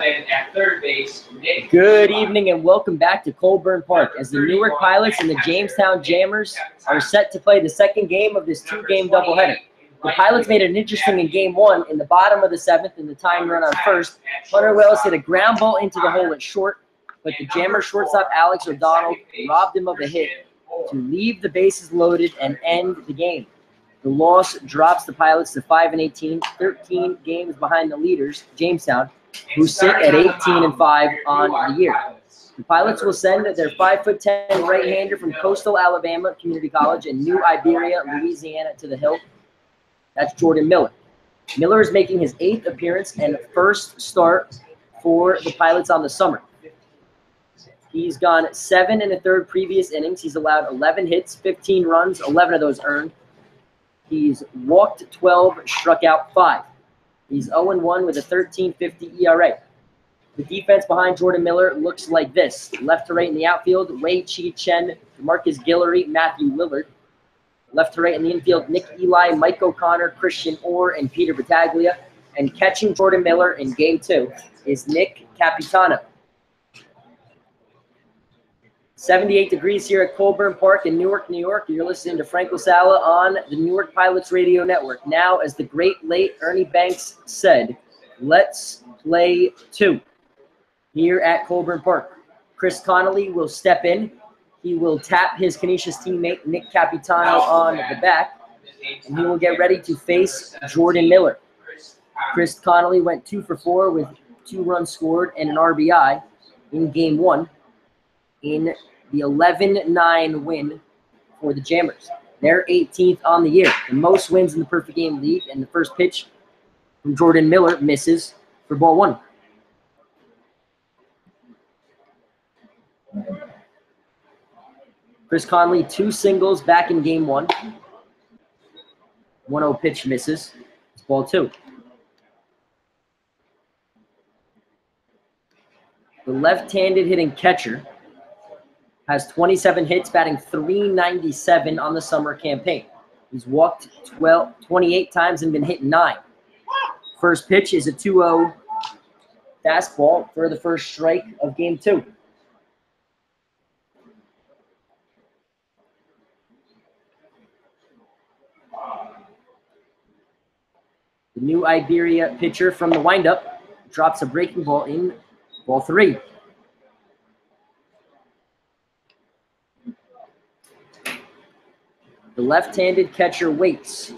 At third base, Nick. Good evening and welcome back to Colburn Park as the Newark Pilots and the Jamestown Jammers are set to play the second game of this two-game doubleheader. The Pilots made it interesting in Game 1 in the bottom of the seventh in the tying run on first. Hunter Wells hit a ground ball into the hole at short, but the Jammer shortstop Alex O'Donnell robbed him of a hit to leave the bases loaded and end the game. The loss drops the Pilots to 5-18, 13 games behind the leaders, Jamestown, who sit at 18-5 on the year. The Pilots will send their 5'10" right-hander from Coastal Alabama Community College in New Iberia, Louisiana, to the hill. That's Jordan Miller. Miller is making his 8th appearance and first start for the Pilots on the summer. He's gone 7 1/3 previous innings. He's allowed 11 hits, 15 runs, 11 of those earned. He's walked 12, struck out 5. He's 0-1 with a 13.50 ERA. The defense behind Jordan Miller looks like this. Left to right in the outfield, Wei Chi Chen, Marcus Guillory, Matthew Lillard. Left to right in the infield, Nick Eli, Mike O'Connor, Christian Orr, and Peter Battaglia. And catching Jordan Miller in Game 2 is Nick Capitano. 78 degrees here at Colburn Park in Newark, New York. You're listening to Frank Lasala on the Newark Pilots Radio Network. Now, as the great late Ernie Banks said, let's play 2 here at Colburn Park. Chris Connolly will step in. He will tap his Canisius teammate Nick Capitano on the back, and he will get ready to face Jordan Miller. Chris Connolly went 2 for 4 with 2 runs scored and an RBI in Game 1 in the 11-9 win for the Jammers. They're 18th on the year, the most wins in the Perfect Game League, and the first pitch from Jordan Miller misses for ball 1. Chris Conley, 2 singles back in Game 1. 1-0 pitch misses. It's ball 2. The left-handed hitting catcher has 27 hits, batting .397 on the summer campaign. He's walked 28 times and been hit 9. First pitch is a 2-0 fastball for the first strike of Game 2. The New Iberia pitcher from the windup drops a breaking ball in ball 3. The left-handed catcher waits.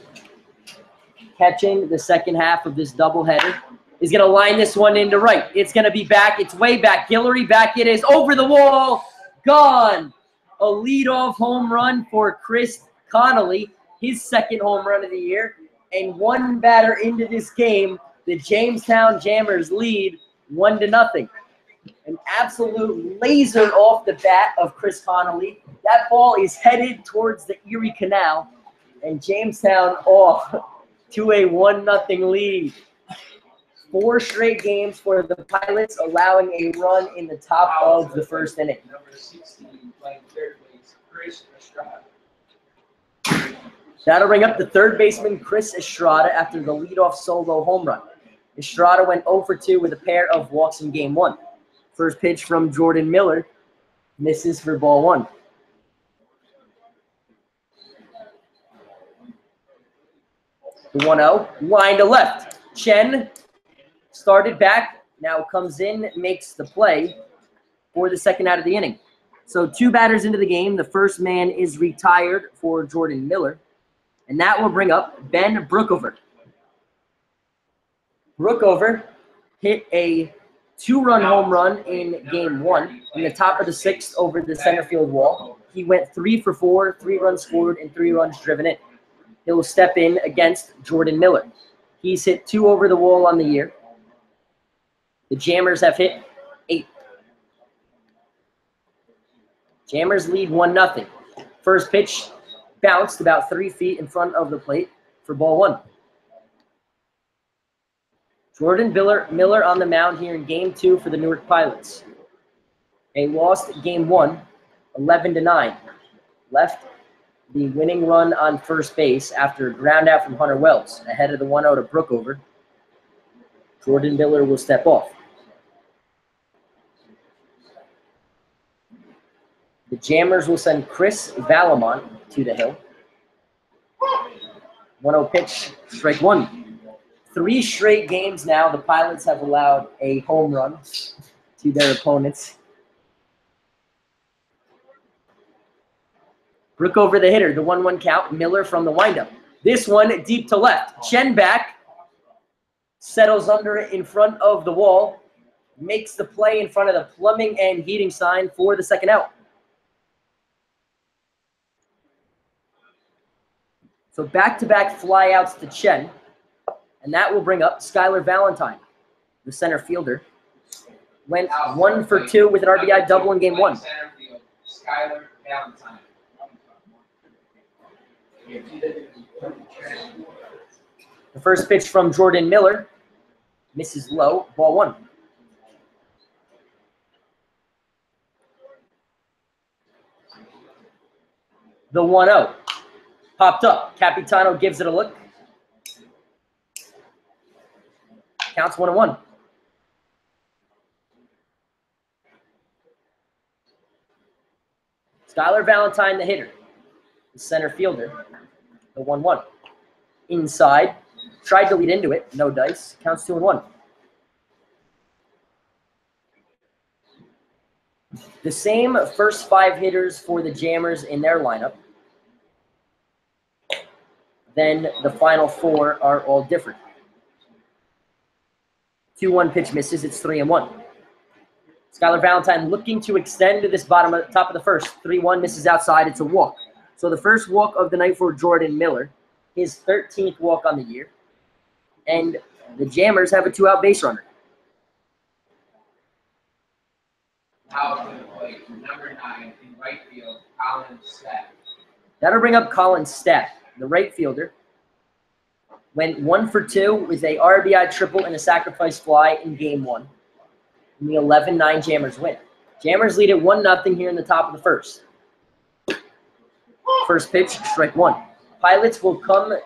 Catching the second half of this doubleheader. He's going to line this one into right. It's going to be back. It's way back. Guillory back. It is over the wall. Gone. A leadoff home run for Chris Connolly. His second home run of the year. And one batter into this game, the Jamestown Jammers lead 1-0. An absolute laser off the bat of Chris Connolly. That ball is headed towards the Erie Canal, and Jamestown off to a 1-0 lead. 4 straight games for the Pilots, allowing a run in the top of the first inning. Number 16, playing third base, Chris Estrada. That'll bring up the third baseman, Chris Estrada, after the leadoff solo home run. Estrada went 0 for 2 with a pair of walks in Game 1. First pitch from Jordan Miller misses for ball 1. The 1-0, line to left. Chen started back, now comes in, makes the play for the second out of the inning. So 2 batters into the game. The first man is retired for Jordan Miller, and that will bring up Ben Brookover. Brookover hit a 2-run home run in Game 1 in the top of the 6th over the center field wall. He went 3 for 4, 3 runs scored, and 3 runs driven in. He'll step in against Jordan Miller. He's hit 2 over the wall on the year. The Jammers have hit 8. Jammers lead 1-0. First pitch bounced about 3 feet in front of the plate for ball 1. Jordan Miller on the mound here in Game 2 for the Newark Pilots. They lost Game 1, 11-9. Left the winning run on first base after a ground out from Hunter Wells ahead of the 1-0 to Brookover. Jordan Miller will step off. The Jammers will send Chris Valamont to the hill. 1-0 pitch, strike one. 3 straight games now, the Pilots have allowed a home run to their opponents. Brook over the hitter, the 1-1 count. Miller from the windup. This one deep to left. Chen back, settles under it in front of the wall, makes the play in front of the plumbing and heating sign for the second out. So back-to-back flyouts to Chen, and that will bring up Skylar Valentine, the center fielder. Went 1 for 2 with an RBI double in game 1. Center field, Skylar Valentine. The first pitch from Jordan Miller misses low, ball 1. The 1-0. Popped up. Capitano gives it a look. Counts 1-1. Skylar Valentine, the hitter. The center fielder. The 1-1. Inside. Tried to lead into it. No dice. Counts 2-1. The same first 5 hitters for the Jammers in their lineup. Then the final 4 are all different. 2-1 pitch misses. It's 3-1. Skylar Valentine looking to extend to this top of the first. 3-1 misses outside. It's a walk. So the first walk of the night for Jordan Miller. His 13th walk on the year. And the Jammers have a 2-out base runner. Now to the plate, number 9 in right field, Colin Stack. That'll bring up Colin Stack, the right fielder. Went 1 for 2 with a RBI triple and a sacrifice fly in game 1. And the 11-9 Jammers win. Jammers lead at 1-0 here in the top of the first. First pitch, strike 1. Pilots will come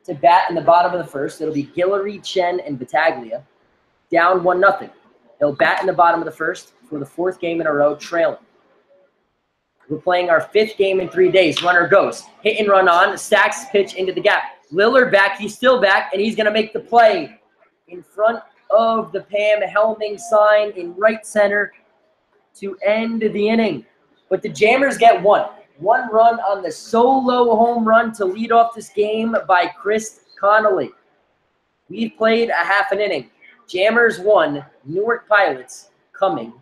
to bat in the bottom of the first. It'll be Guillory, Chen, and Battaglia. Down 1-0. They'll bat in the bottom of the first for the 4th game in a row, trailing. We're playing our 5th game in 3 days. Runner goes. Hit and run on. Stacks pitch into the gap. Lillard back. He's still back, and he's going to make the play in front of the Pam Helming sign in right center to end the inning. But the Jammers get 1 run on the solo home run to lead off this game by Chris Connolly. We've played a half an inning. Jammers 1, Newark Pilots coming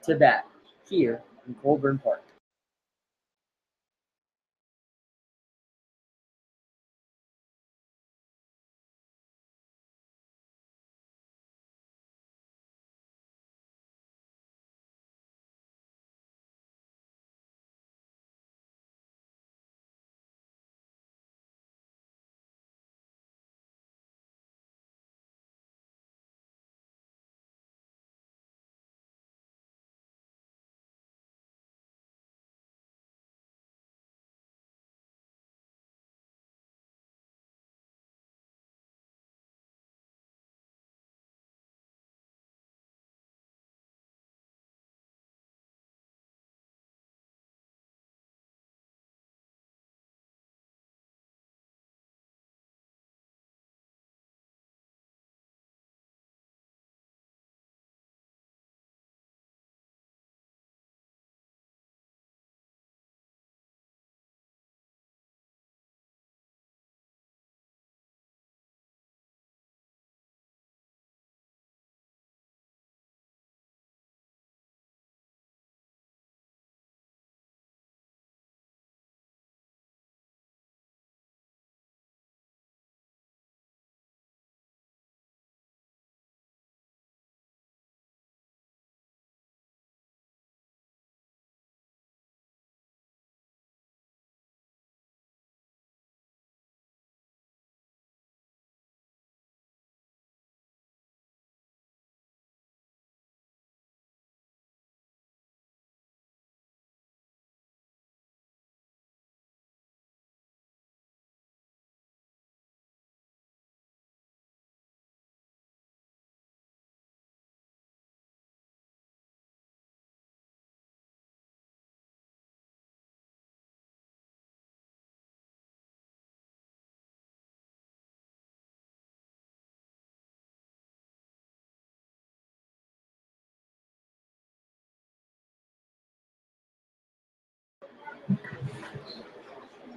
to bat here in Colburn Park.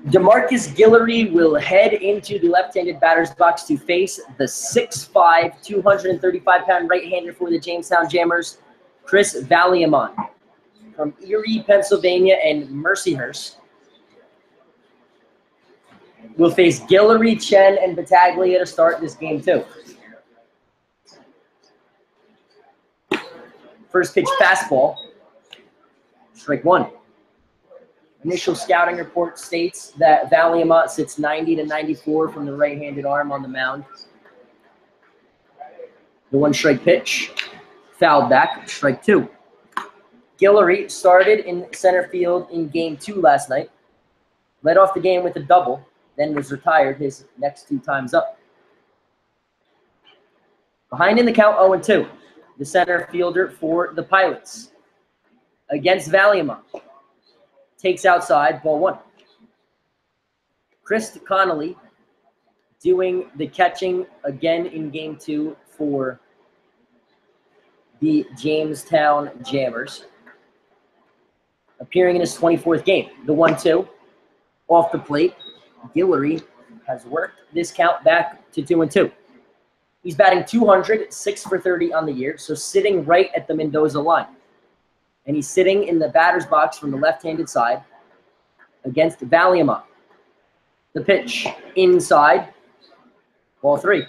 DeMarcus Guillory will head into the left-handed batter's box to face the 6'5", 235-pound right-hander for the Jamestown Jammers, Chris Valiamont from Erie, Pennsylvania, and Mercyhurst. Will face Guillory, Chen, and Battaglia to start this game, too. First pitch fastball, strike one. Initial scouting report states that Valiamont sits 90 to 94 from the right-handed arm on the mound. The one strike pitch, fouled back, strike two. Guillory started in center field in game 2 last night. Led off the game with a double, then was retired his next 2 times up. Behind in the count 0-2, the center fielder for the Pilots. Against Valiamont. Takes outside, ball 1. Chris Connolly doing the catching again in game 2 for the Jamestown Jammers. Appearing in his 24th game. The 1-2 off the plate. Guillory has worked this count back to 2-2. He's batting 200, 6 for 30 on the year, so sitting right at the Mendoza line. And he's sitting in the batter's box from the left-handed side against Valiamont. The pitch inside, ball 3.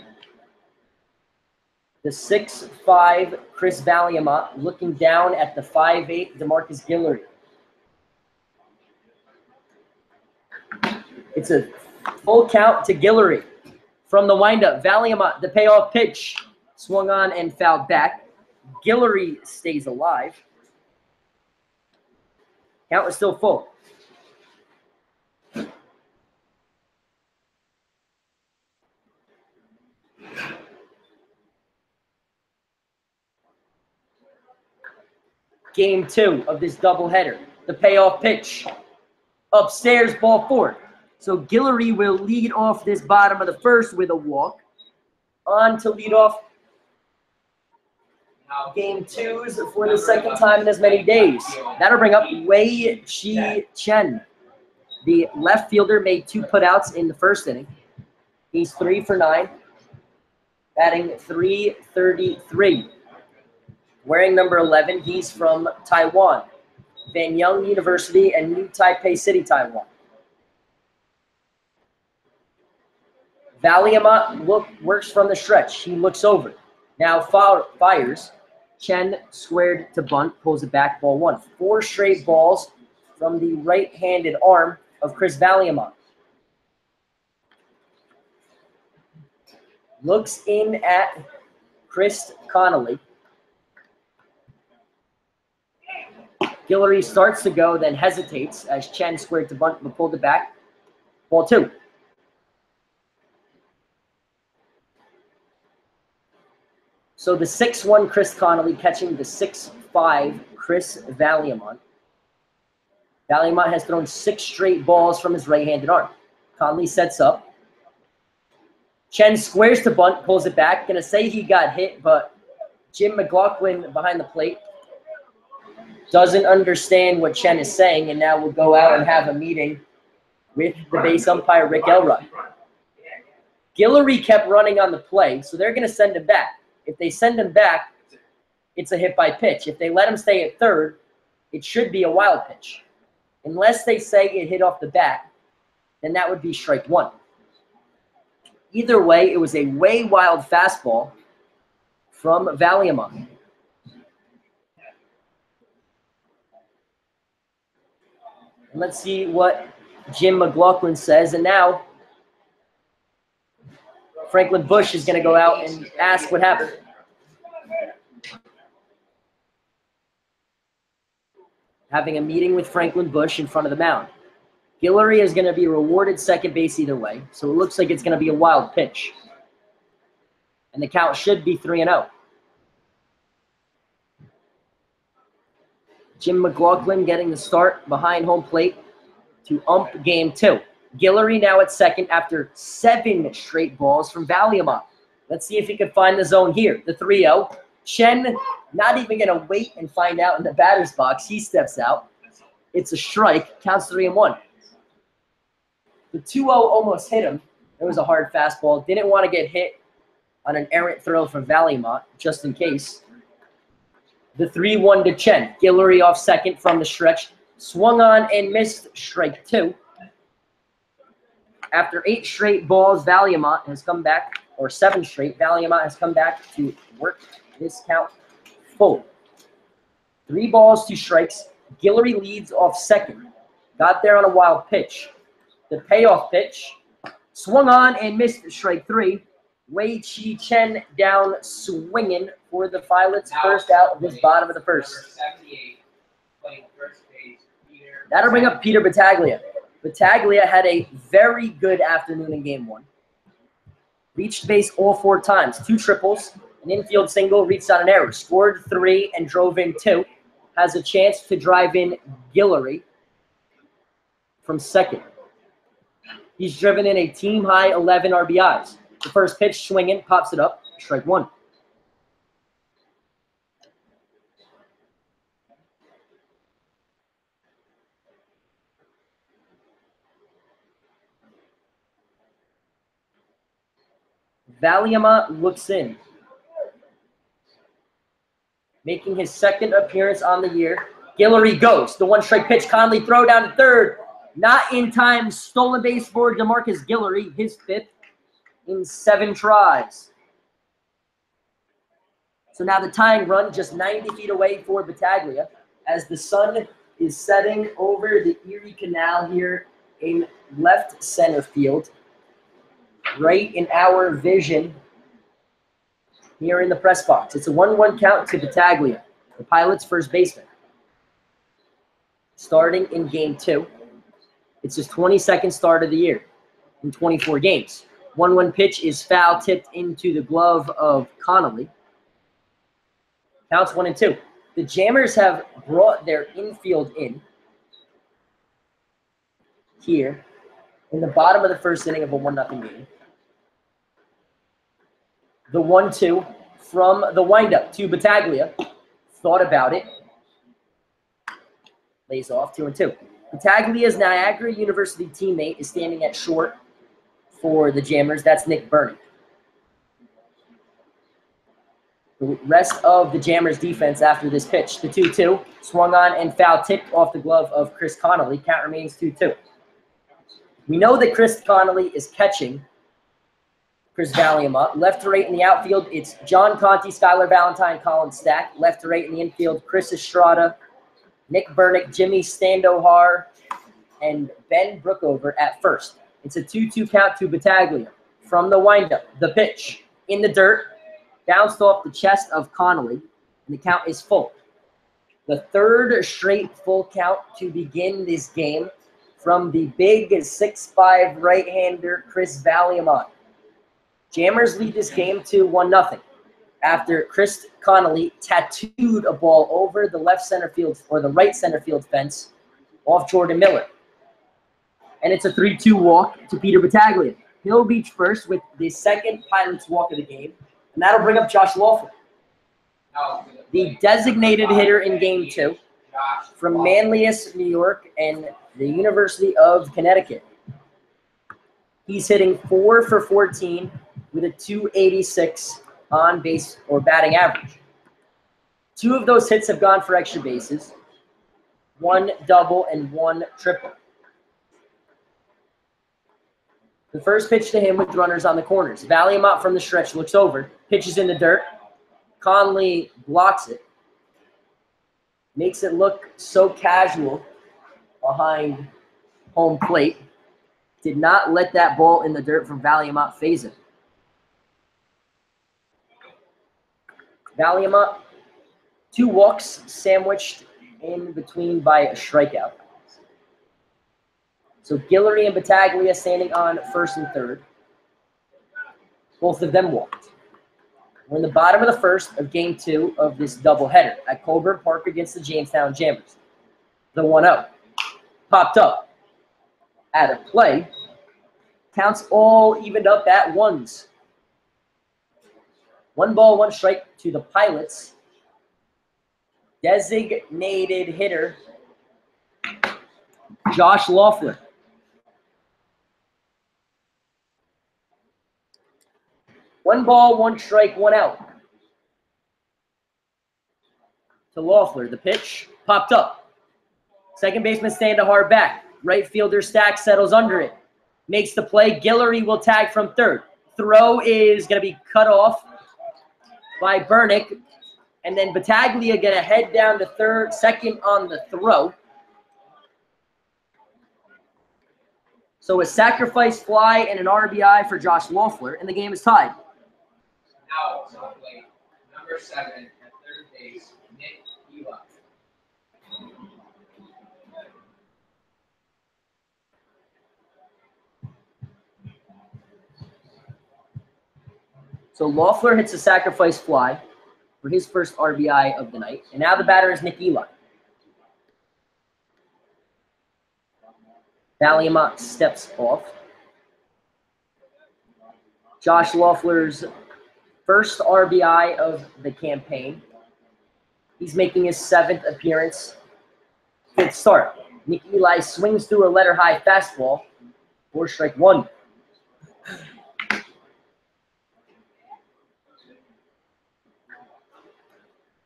The 6'5" Chris Valiamont looking down at the 5'8" DeMarcus Guillory. It's a full count to Guillory. From the windup, Valiamont, the payoff pitch, swung on and fouled back. Guillory stays alive. Count is still full. Game 2 of this doubleheader. The payoff pitch. Upstairs, ball 4. So Guillory will lead off this bottom of the first with a walk. On to lead off game 2s for the second time in as many days. That'll bring up Wei Chi Chen. The left fielder made 2 putouts in the first inning. He's 3 for 9, batting .333. Wearing number 11, he's from Taiwan, Vanyang University and New Taipei City, Taiwan. Valiamont works from the stretch. He looks over. Now fires. Chen squared to bunt, pulls it back, ball 1. 4 straight balls from the right-handed arm of Chris Valiamont. Looks in at Chris Connolly. Guillory starts to go, then hesitates as Chen squared to bunt but pulled it back. Ball 2. So the 6'1" Chris Connolly catching the 6'5" Chris Valiamont. Valiamont has thrown 6 straight balls from his right-handed arm. Connolly sets up. Chen squares to bunt, pulls it back. Gonna say he got hit, but Jim McLaughlin behind the plate doesn't understand what Chen is saying, and now will go out and have a meeting with the base umpire, Rick Elrod. Guillory kept running on the play, so they're going to send him back. If they send him back, it's a hit by pitch. If they let him stay at third, it should be a wild pitch. Unless they say it hit off the bat, then that would be strike 1. Either way, it was a way wild fastball from Valiamont. Let's see what Jim McLaughlin says. And now Franklin Bush is going to go out and ask what happened. Having a meeting with Franklin Bush in front of the mound. Guillory is going to be rewarded second base either way, so it looks like it's going to be a wild pitch. And the count should be 3-0. Jim McLaughlin getting the start behind home plate to ump game 2. Guillory now at second after 7 straight balls from Valiamont. Let's see if he can find the zone here. The 3-0. Chen not even going to wait and find out in the batter's box. He steps out. It's a strike. Counts 3-1. The 2-0 almost hit him. It was a hard fastball. Didn't want to get hit on an errant throw from Valimont, just in case. The 3-1 to Chen. Guillory off second from the stretch. Swung on and missed, strike 2. After 8 straight balls, Valimont has come back, or 7 straight, Valimont has come back to work this count full. 3 balls, 2 strikes. Guillory leads off second. Got there on a wild pitch. The payoff pitch. Swung on and missed, strike 3. Wei Chi Chen down swinging for the Pilots. First out of this bottom of the first. That'll bring up Peter Battaglia. Battaglia had a very good afternoon in game 1. Reached base all 4 times. 2 triples, an infield single, reached on an error. Scored 3 and drove in 2. Has a chance to drive in Guillory from second. He's driven in a team-high 11 RBIs. The first pitch, swinging, pops it up, strike 1. Valimont looks in. Making his second appearance on the year. Guillory goes. The 1-strike pitch, Conley throw down to third. Not in time. Stolen base for DeMarcus Guillory, his 5th in 7 tries. So now the tying run just 90 feet away for Battaglia as the sun is setting over the Erie Canal here in left center field. Right in our vision here in the press box. It's a 1-1 count to Battaglia, the Pilots' first baseman. Starting in game 2. It's his 22nd start of the year in 24 games. 1-1 pitch is foul tipped into the glove of Connolly. Counts 1 and 2. The Jammers have brought their infield in here in the bottom of the first inning of a 1-0 game. The 1-2 from the windup to Battaglia. Thought about it. Lays off 2-2. Battaglia's Niagara University teammate is standing at short for the Jammers. That's Nick Burnick. The rest of the Jammers defense after this pitch. The 2-2 swung on and foul tipped off the glove of Chris Connolly. Count remains 2-2. We know that Chris Connolly is catching Chris Valimont. Left to right in the outfield, it's John Conti, Skylar Valentine, Colin Stack. Left to right in the infield, Chris Estrada, Nick Burnick, Jimmy Standohar, and Ben Brookover at first. It's a 2-2 count to Battaglia. From the windup, the pitch in the dirt, bounced off the chest of Connolly, and the count is full. The 3rd straight full count to begin this game from the big 6'5" right-hander Chris Valimont. Jammers lead this game to 1-0 after Chris Connolly tattooed a ball over the left center field or the right center field fence off Jordan Miller. And it's a 3-2 walk to Peter Battaglia. He'll reach first with the 2nd Pilots walk of the game, and that'll bring up Josh Lawford, the designated hitter in game 2 from Manlius, New York, and the University of Connecticut. He's hitting 4 for 14 with a 286 on base or batting average. 2 of those hits have gone for extra bases, 1 double and 1 triple. The first pitch to him with runners on the corners. Valimont from the stretch looks over, pitches in the dirt. Conley blocks it. Makes it look so casual behind home plate. Did not let that ball in the dirt from Valimont phase it. Valimont, 2 walks sandwiched in between by a strikeout. So Guillory and Battaglia standing on 1st and 3rd. Both of them walked. We're in the bottom of the 1st of game 2 of this doubleheader at Colburn Park against the Jamestown Jammers. The 1-0 popped up at a play. Counts all evened up at 1s. 1 ball, 1 strike to the Pilots. Designated hitter Josh Lawford. 1 ball, 1 strike, 1 out. To Loeffler, the pitch popped up. Second baseman staying to hard back. Right fielder Stack settles under it. Makes the play. Guillory will tag from third. Throw is going to be cut off by Bernick. And then Battaglia going to head down to third, second on the throw. So a sacrifice fly and an RBI for Josh Loeffler, and the game is tied. Now to the plate, number 7 at third base, Nick Eli. So Loeffler hits a sacrifice fly for his first RBI of the night, and now the batter is Nick Eli. Valiamont steps off. Josh Loeffler's first RBI of the campaign. He's making his 7th appearance. Good start. Nick Eli swings through a letter-high fastball. 4 strike 1.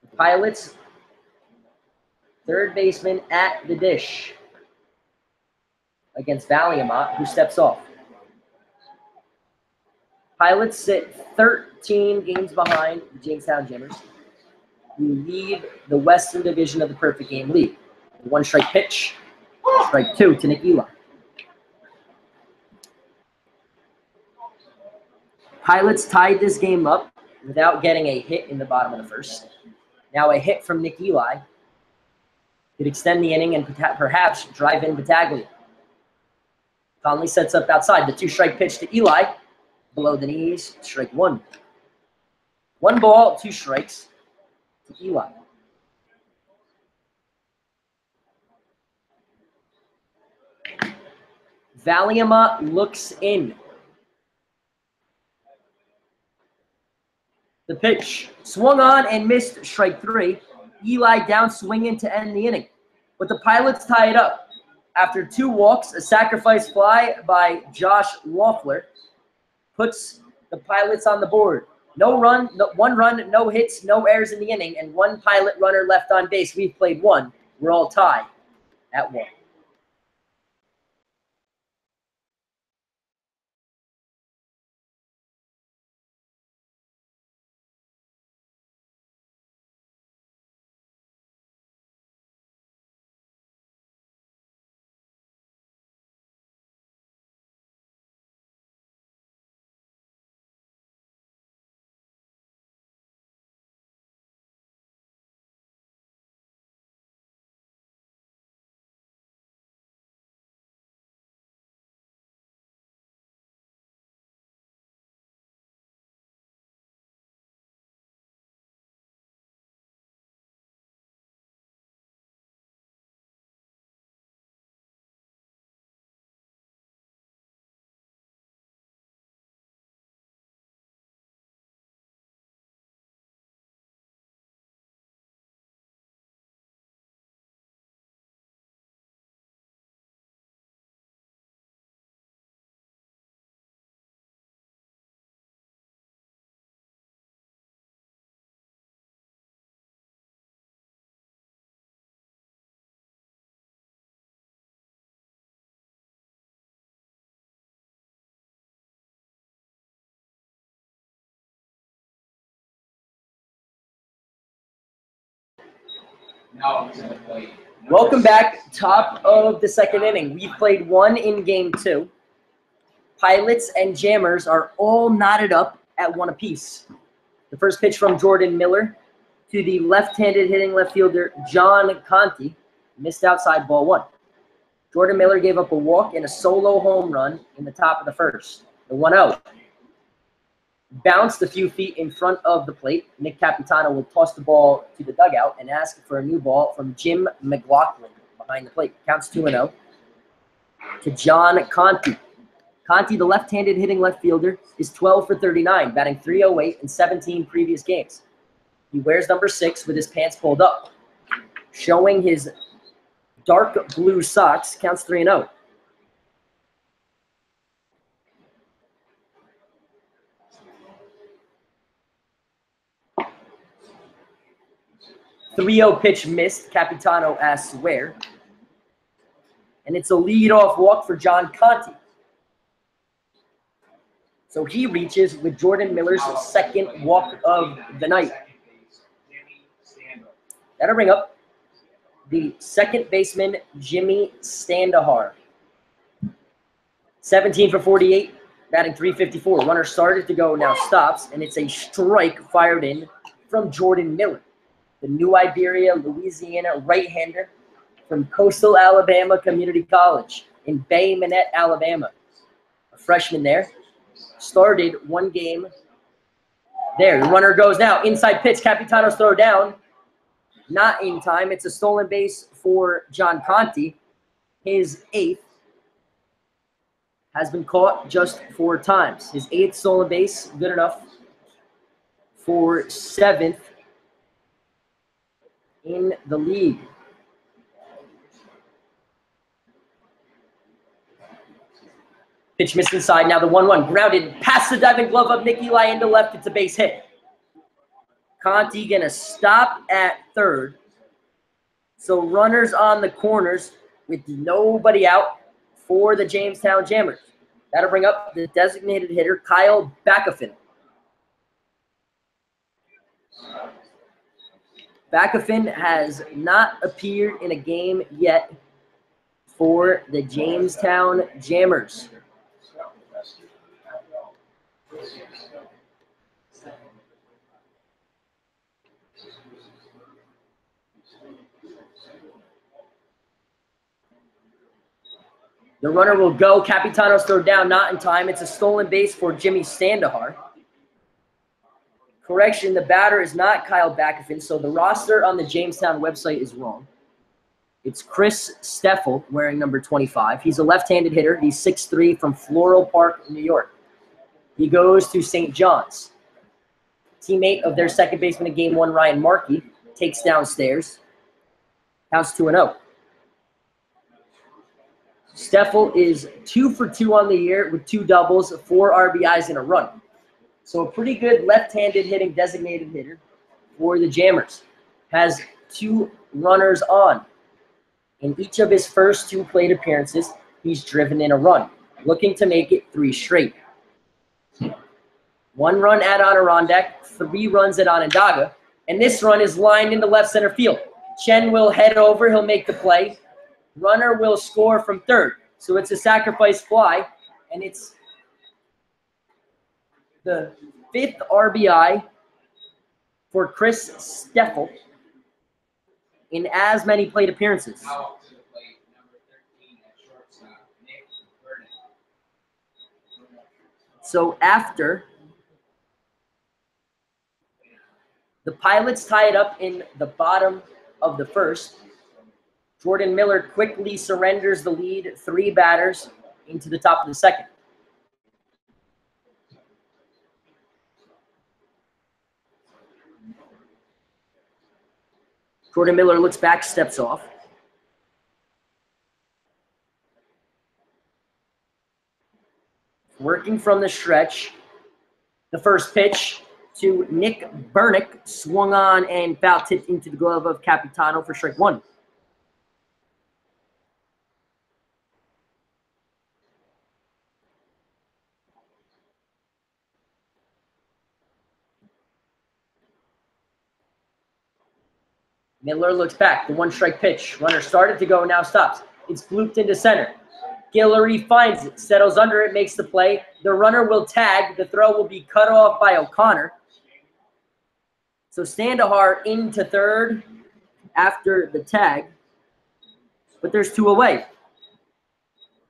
The Pilots, third baseman at the dish against Valiamont, who steps off. Pilots sit 13 games behind the Jamestown Jammers, who lead the Western Division of the Perfect Game League. 1 strike pitch, strike 2 to Nick Eli. Pilots tied this game up without getting a hit in the bottom of the first. Now a hit from Nick Eli could extend the inning and perhaps drive in Battaglia. Conley sets up outside. The 2-strike pitch to Eli. Below the knees, strike 1. 1 ball, 2 strikes to Eli. Valiamont looks in. The pitch swung on and missed, strike 3. Eli down swinging to end the inning. But the Pilots tie it up. After 2 walks, a sacrifice fly by Josh Loeffler puts the Pilots on the board. 1 run, no hits, no errors in the inning, and 1 Pilot runner left on base. We've played 1. We're all tied at 1. Now to the plate. Welcome back, top of the 2nd inning. We've played 1 in game 2. Pilots and Jammers are all knotted up at 1 apiece. The first pitch from Jordan Miller to the left-handed hitting left fielder John Conti missed outside, ball 1. Jordan Miller gave up a walk and a solo home run in the top of the first. The 1-0. Bounced a few feet in front of the plate. Nick Capitano will toss the ball to the dugout and ask for a new ball from Jim McLaughlin behind the plate. Counts 2-0 to John Conti. Conti, the left-handed hitting left fielder, is 12 for 39, batting .308 in 17 previous games. He wears number 6 with his pants pulled up, showing his dark blue socks. Counts 3-0. 3-0 pitch missed. Capitano asks where. And it's a leadoff walk for John Conti. So he reaches with Jordan Miller's second walk of the night. That'll bring up the second baseman, Jimmy Standahar. 17 for 48, batting .354. Runner started to go, now stops, and it's a strike fired in from Jordan Miller, the New Iberia, Louisiana right-hander from Coastal Alabama Community College in Bay Minette, Alabama. A freshman there. Started one game there. The runner goes now. Inside pitch. Capitano's throw down. Not in time. It's a stolen base for John Conti. His 8th has been caught just 4 times. His 8th stolen base, good enough for 7th in the league. Pitch missed inside. Now the 1-1 grounded past the diving glove of Nick Eli into left. It's a base hit. Conti gonna stop at third. So runners on the corners with nobody out for the Jamestown Jammers. That'll bring up the designated hitter, Kyle Backafin. Backafin has not appeared in a game yet for the Jamestown Jammers. The runner will go. Capitano's throw down, not in time. It's a stolen base for Jimmy Standahar. Correction, the batter is not Kyle Backafin, so the roster on the Jamestown website is wrong. It's Chris Steffel wearing number 25. He's a left-handed hitter. He's 6'3", from Floral Park, New York. He goes to St. John's. Teammate of their second baseman in Game 1, Ryan Markey, takes downstairs. Counts 2-0. Steffel is 2 for 2 on the year with 2 doubles, 4 RBIs, and a run. So a pretty good left-handed hitting designated hitter for the Jammers. Has 2 runners on. In each of his first 2 plate appearances, he's driven in a run, looking to make it 3 straight. 1 run at Adirondack, 3 runs at Onondaga, and this run is lined into left center field. Chen will head over, he'll make the play. Runner will score from third. So it's a sacrifice fly, and it's the 5th RBI for Chris Steffel in as many plate appearances. So after the Pilots tie it up in the bottom of the first, Jordan Miller quickly surrenders the lead 3 batters into the top of the second. Jordan Miller looks back, steps off. Working from the stretch, the first pitch to Nick Bernick, swung on and foul tipped into the glove of Capitano for strike 1. Miller looks back, the 1-strike pitch. Runner started to go, now stops. It's blooped into center. Guillory finds it, settles under it, makes the play. The runner will tag. The throw will be cut off by O'Connor. So Standahar into third after the tag, but there's 2 away.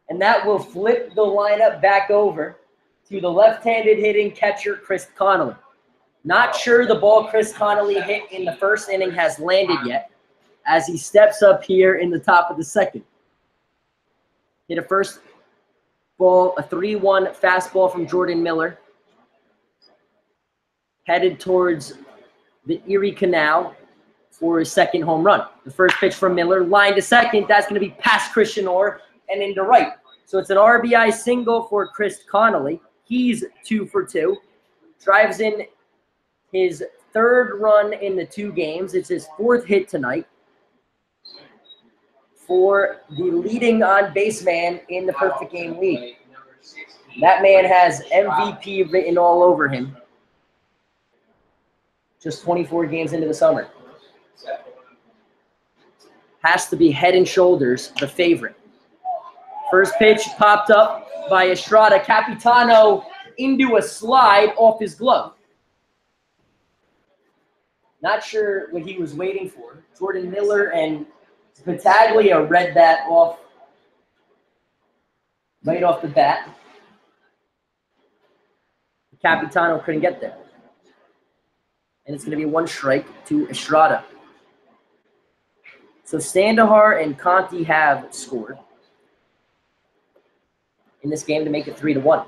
And that will flip the lineup back over to the left-handed hitting catcher, Chris Connolly. Not sure the ball Chris Connolly hit in the first inning has landed yet, as he steps up here in the top of the second. Hit a first ball, a 3-1 fastball from Jordan Miller. Headed towards the Erie Canal for his second home run. The first pitch from Miller, line to second. That's going to be past Christian Orr and into right. So it's an RBI single for Chris Connolly. He's 2 for 2. Drives in his third run in the 2 games. It's his 4th hit tonight for the leading on base man in the Perfect Game League. That man has MVP written all over him. Just 24 games into the summer. Has to be head and shoulders the favorite. First pitch popped up by Estrada. Capitano into a slide off his glove. Not sure what he was waiting for. Jordan Miller and Battaglia read that off right off the bat. Capitano couldn't get there. And it's going to be 1 strike to Estrada. So Standahar and Conti have scored in this game to make it 3-1.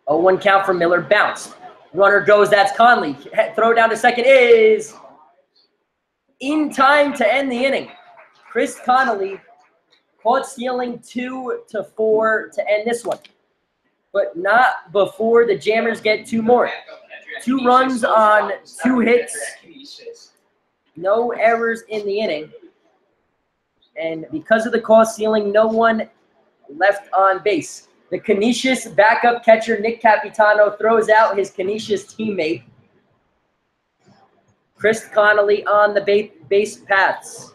0-1 count for Miller. Bounce. Runner goes. That's Conley. Throw down to second is in time to end the inning. Chris Connolly caught stealing 2-4 to end this one. But not before the Jammers get 2 more. 2 runs on 2 hits. No errors in the inning. And because of the caught stealing, no one left on base. The Canisius backup catcher, Nick Capitano, throws out his Canisius teammate, Chris Connolly, on the base paths.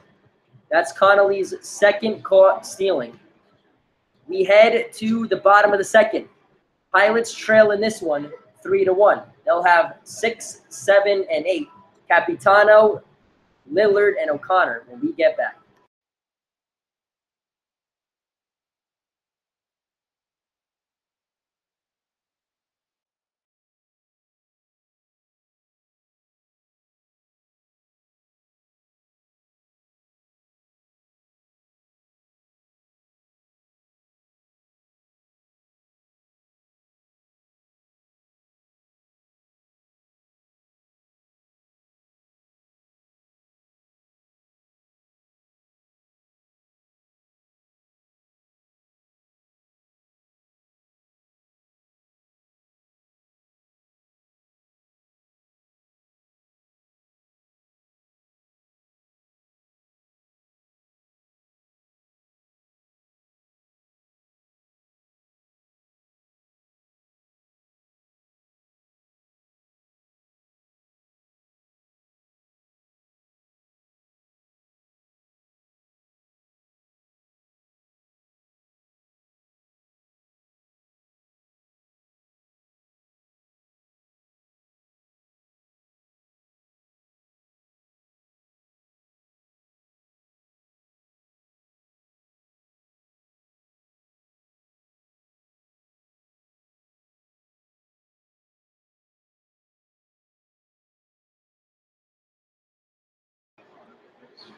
That's Connolly's 2nd caught stealing. We head to the bottom of the 2nd. Pilots trail in this one 3-1. They'll have 6, 7, and 8. Capitano, Lillard, and O'Connor when we get back.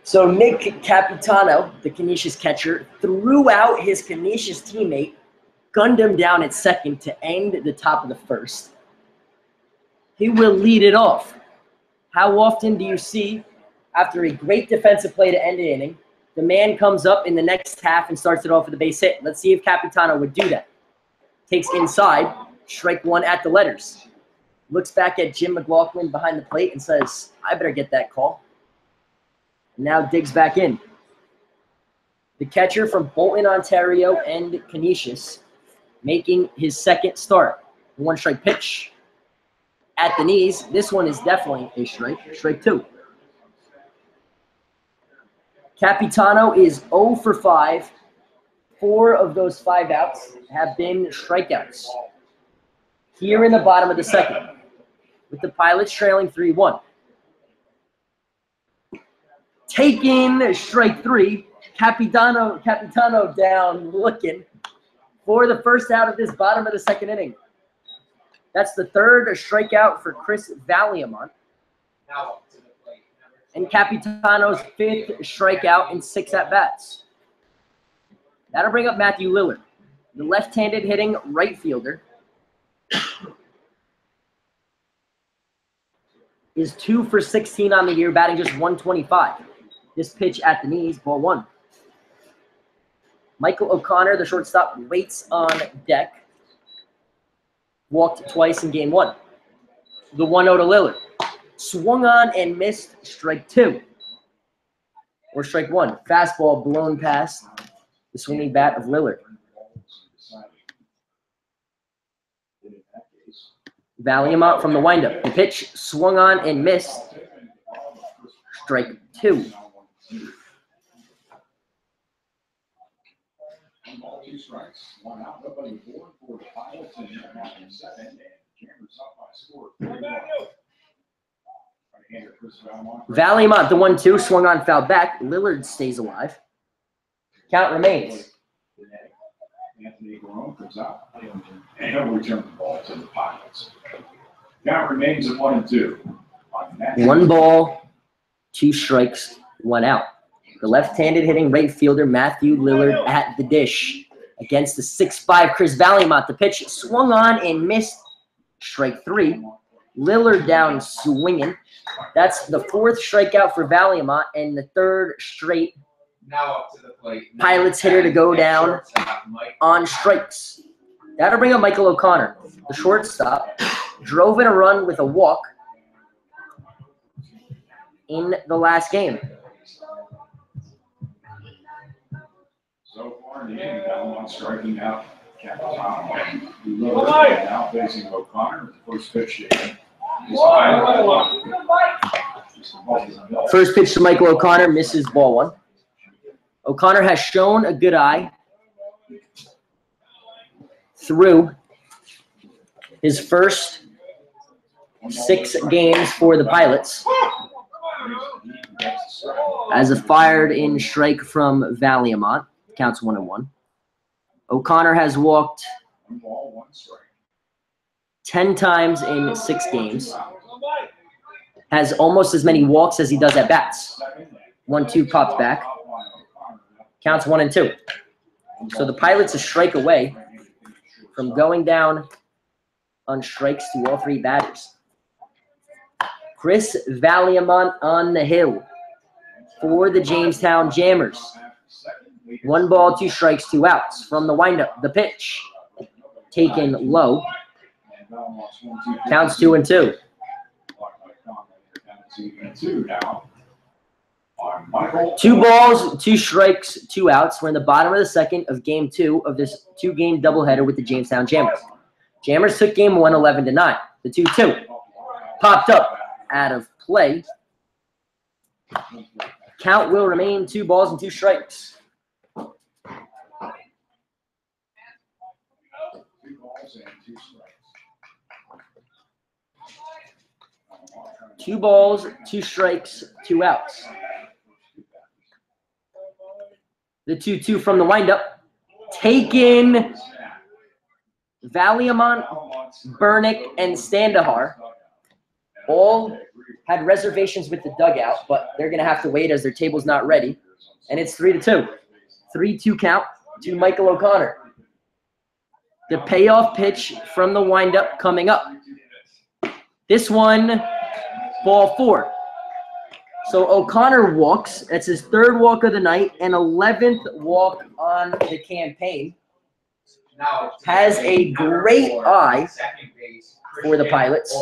So Nick Capitano, the Canisius catcher, threw out his Canisius teammate, gunned him down at second to end the top of the 1st. He will lead it off. How often do you see, after a great defensive play to end an inning, the man comes up in the next half and starts it off with a base hit? Let's see if Capitano would do that. Takes inside, strike 1 at the letters. Looks back at Jim McLaughlin behind the plate and says, I better get that call. Now digs back in. The catcher from Bolton, Ontario, and Canisius making his 2nd start. 1-strike pitch at the knees. This one is definitely a strike. Strike 2. Capitano is 0 for 5. 4 of those 5 outs have been strikeouts. Here in the bottom of the 2nd, with the Pilots trailing 3-1. Taking strike 3, Capitano down looking for the 1st out of this bottom of the 2nd inning. That's the 3rd strikeout for Chris Valiamont. And Capitano's 5th strikeout in 6 at-bats. That'll bring up Matthew Lillard, the left-handed hitting right fielder. Is 2 for 16 on the year, batting just 125. This pitch at the knees, ball 1. Michael O'Connor, the shortstop, waits on deck. Walked twice in game 1. The 1-0 to Lillard. Swung on and missed strike 2. Or strike 1. Fastball blown past the swinging bat of Lillard. Valiamont from the windup. The pitch swung on and missed. Strike 2. Valiamont, the 1-2, swung on, foul back. Lillard stays alive. Count remains. Anthony Garone comes out, and he'll return the ball to the Pilots. Count remains at 1-2. 1 ball, 2 strikes, 1 out. The left-handed hitting right fielder Matthew Lillard at the dish against the 6'5" Chris Valiamont. The pitch swung on and missed. Strike 3. Lillard down swinging. That's the 4th strikeout for Valiamont and the 3rd straight Now up to the plate. Pilots hitter to go down on strikes. That'll bring up Michael O'Connor. The shortstop drove in a run with a walk in the last game. So far in the inning, Valiamont striking out Jamestown. Now facing O'Connor. The first pitch to him is high. First pitch to Michael O'Connor, misses ball 1. O'Connor has shown a good eye through his first 6 games for the Pilots. As a fired-in strike from Valiamont, counts 1-1. O'Connor has walked 10 times in 6 games. Has almost as many walks as he does at bats. 1-2 popped back. Counts 1-2. So the Pilots a strike away from going down on strikes to all 3 batters. Chris Valiamont on the hill for the Jamestown Jammers. 1 ball, 2 strikes, 2 outs. From the windup, the pitch taken low. Counts 2-2. 2 balls, 2 strikes, 2 outs. We're in the bottom of the 2nd of game 2 of this 2-game doubleheader with the Jamestown Jammers. Jammers took game 1 11-9. The 2-2 popped up out of play. Count will remain 2 balls and 2 strikes. 2 balls, 2 strikes, 2 outs. The 2-2 from the windup. Taken. Valiamont, Bernick, and Standahar all had reservations with the dugout, but they're going to have to wait as their table's not ready. And it's 3-2. 3-2 count to Michael O'Connor. The payoff pitch from the windup coming up. This one, ball 4. So O'Connor walks. That's his 3rd walk of the night and 11th walk on the campaign. Has a great eye for the Pilots.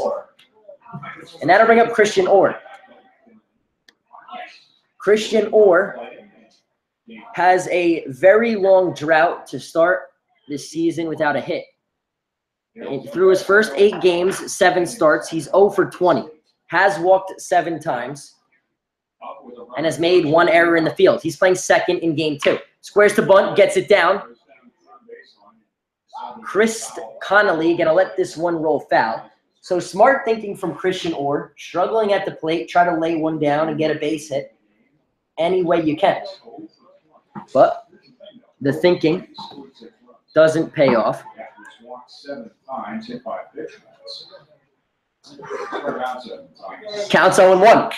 And that'll bring up Christian Orr. Christian Orr has a very long drought to start this season without a hit. And through his first 8 games, 7 starts, he's 0 for 20. Has walked 7 times and has made 1 error in the field. He's playing 2nd in game 2. Squares to bunt, gets it down. Chris Connolly going to let this one roll foul. So smart thinking from Christian Orr, struggling at the plate, try to lay one down and get a base hit any way you can. But the thinking doesn't pay off. Counts 0-1.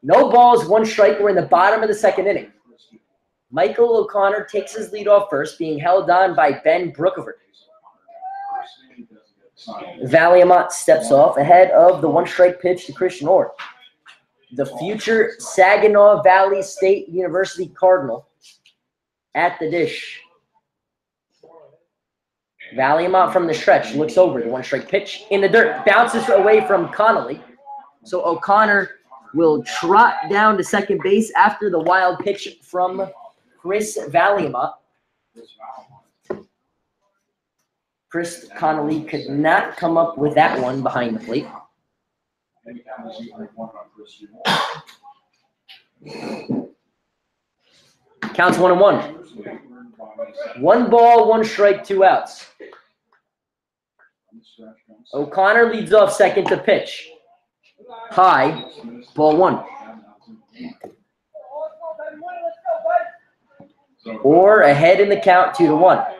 No balls, 1 strike. We're in the bottom of the 2nd inning. Michael O'Connor takes his lead off first, being held on by Ben Brookover. Valiamont steps off ahead of the 1-strike pitch to Christian Orr. The future Saginaw Valley State University Cardinal at the dish. Valiamont from the stretch looks over. The 1-strike pitch in the dirt. Bounces away from Connolly. So O'Connor will trot down to second base after the wild pitch from Chris Valiamont. Chris Connolly could not come up with that one behind the plate. Counts 1-1. 1 ball, 1 strike, 2 outs. O'Connor leads off second to pitch. High, ball 1. Or ahead in the count 2-1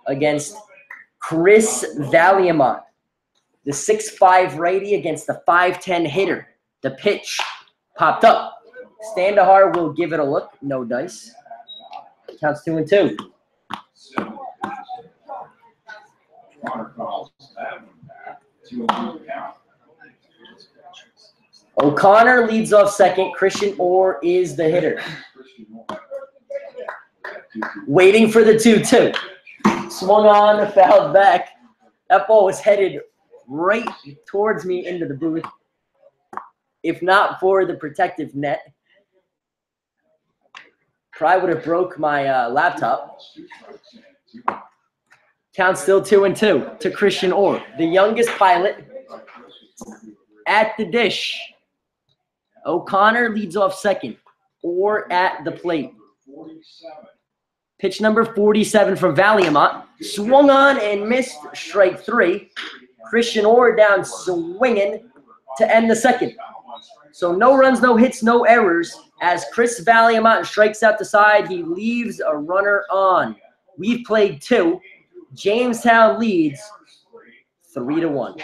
against Chris Valiamont, the 6'5" righty against the 5'10" hitter. The pitch popped up. Standahar will give it a look. No dice. Counts 2-2. O'Connor leads off second. Christian Orr is the hitter. Waiting for the 2-2. Swung on, fouled back. That ball was headed right towards me into the booth. If not for the protective net, probably would have broke my laptop. Count still 2-2 to Christian Orr, the youngest pilot at the dish. O'Connor leads off second. Orr at the plate. Pitch number 47 from Valiamont. Swung on and missed, strike 3. Christian Orr down swinging to end the second. So no runs, no hits, no errors. As Chris Valiamont strikes out the side, he leaves a runner on. We've played 2. Jamestown leads 3-1.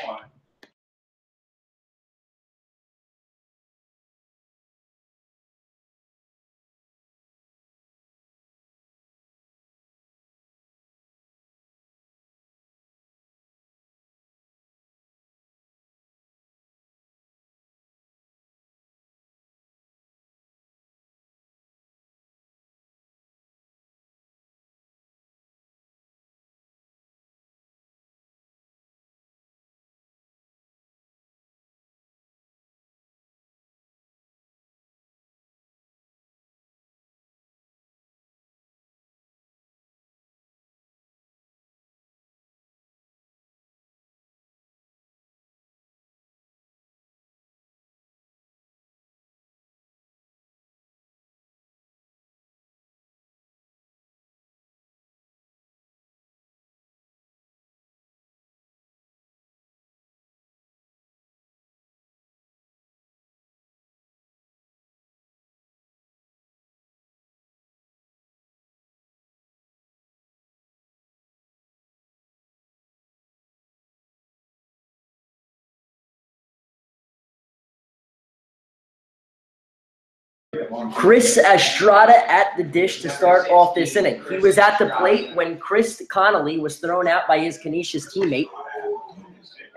Chris Estrada at the dish to start off this inning. He was at the plate when Chris Connolly was thrown out by his Canisius teammate.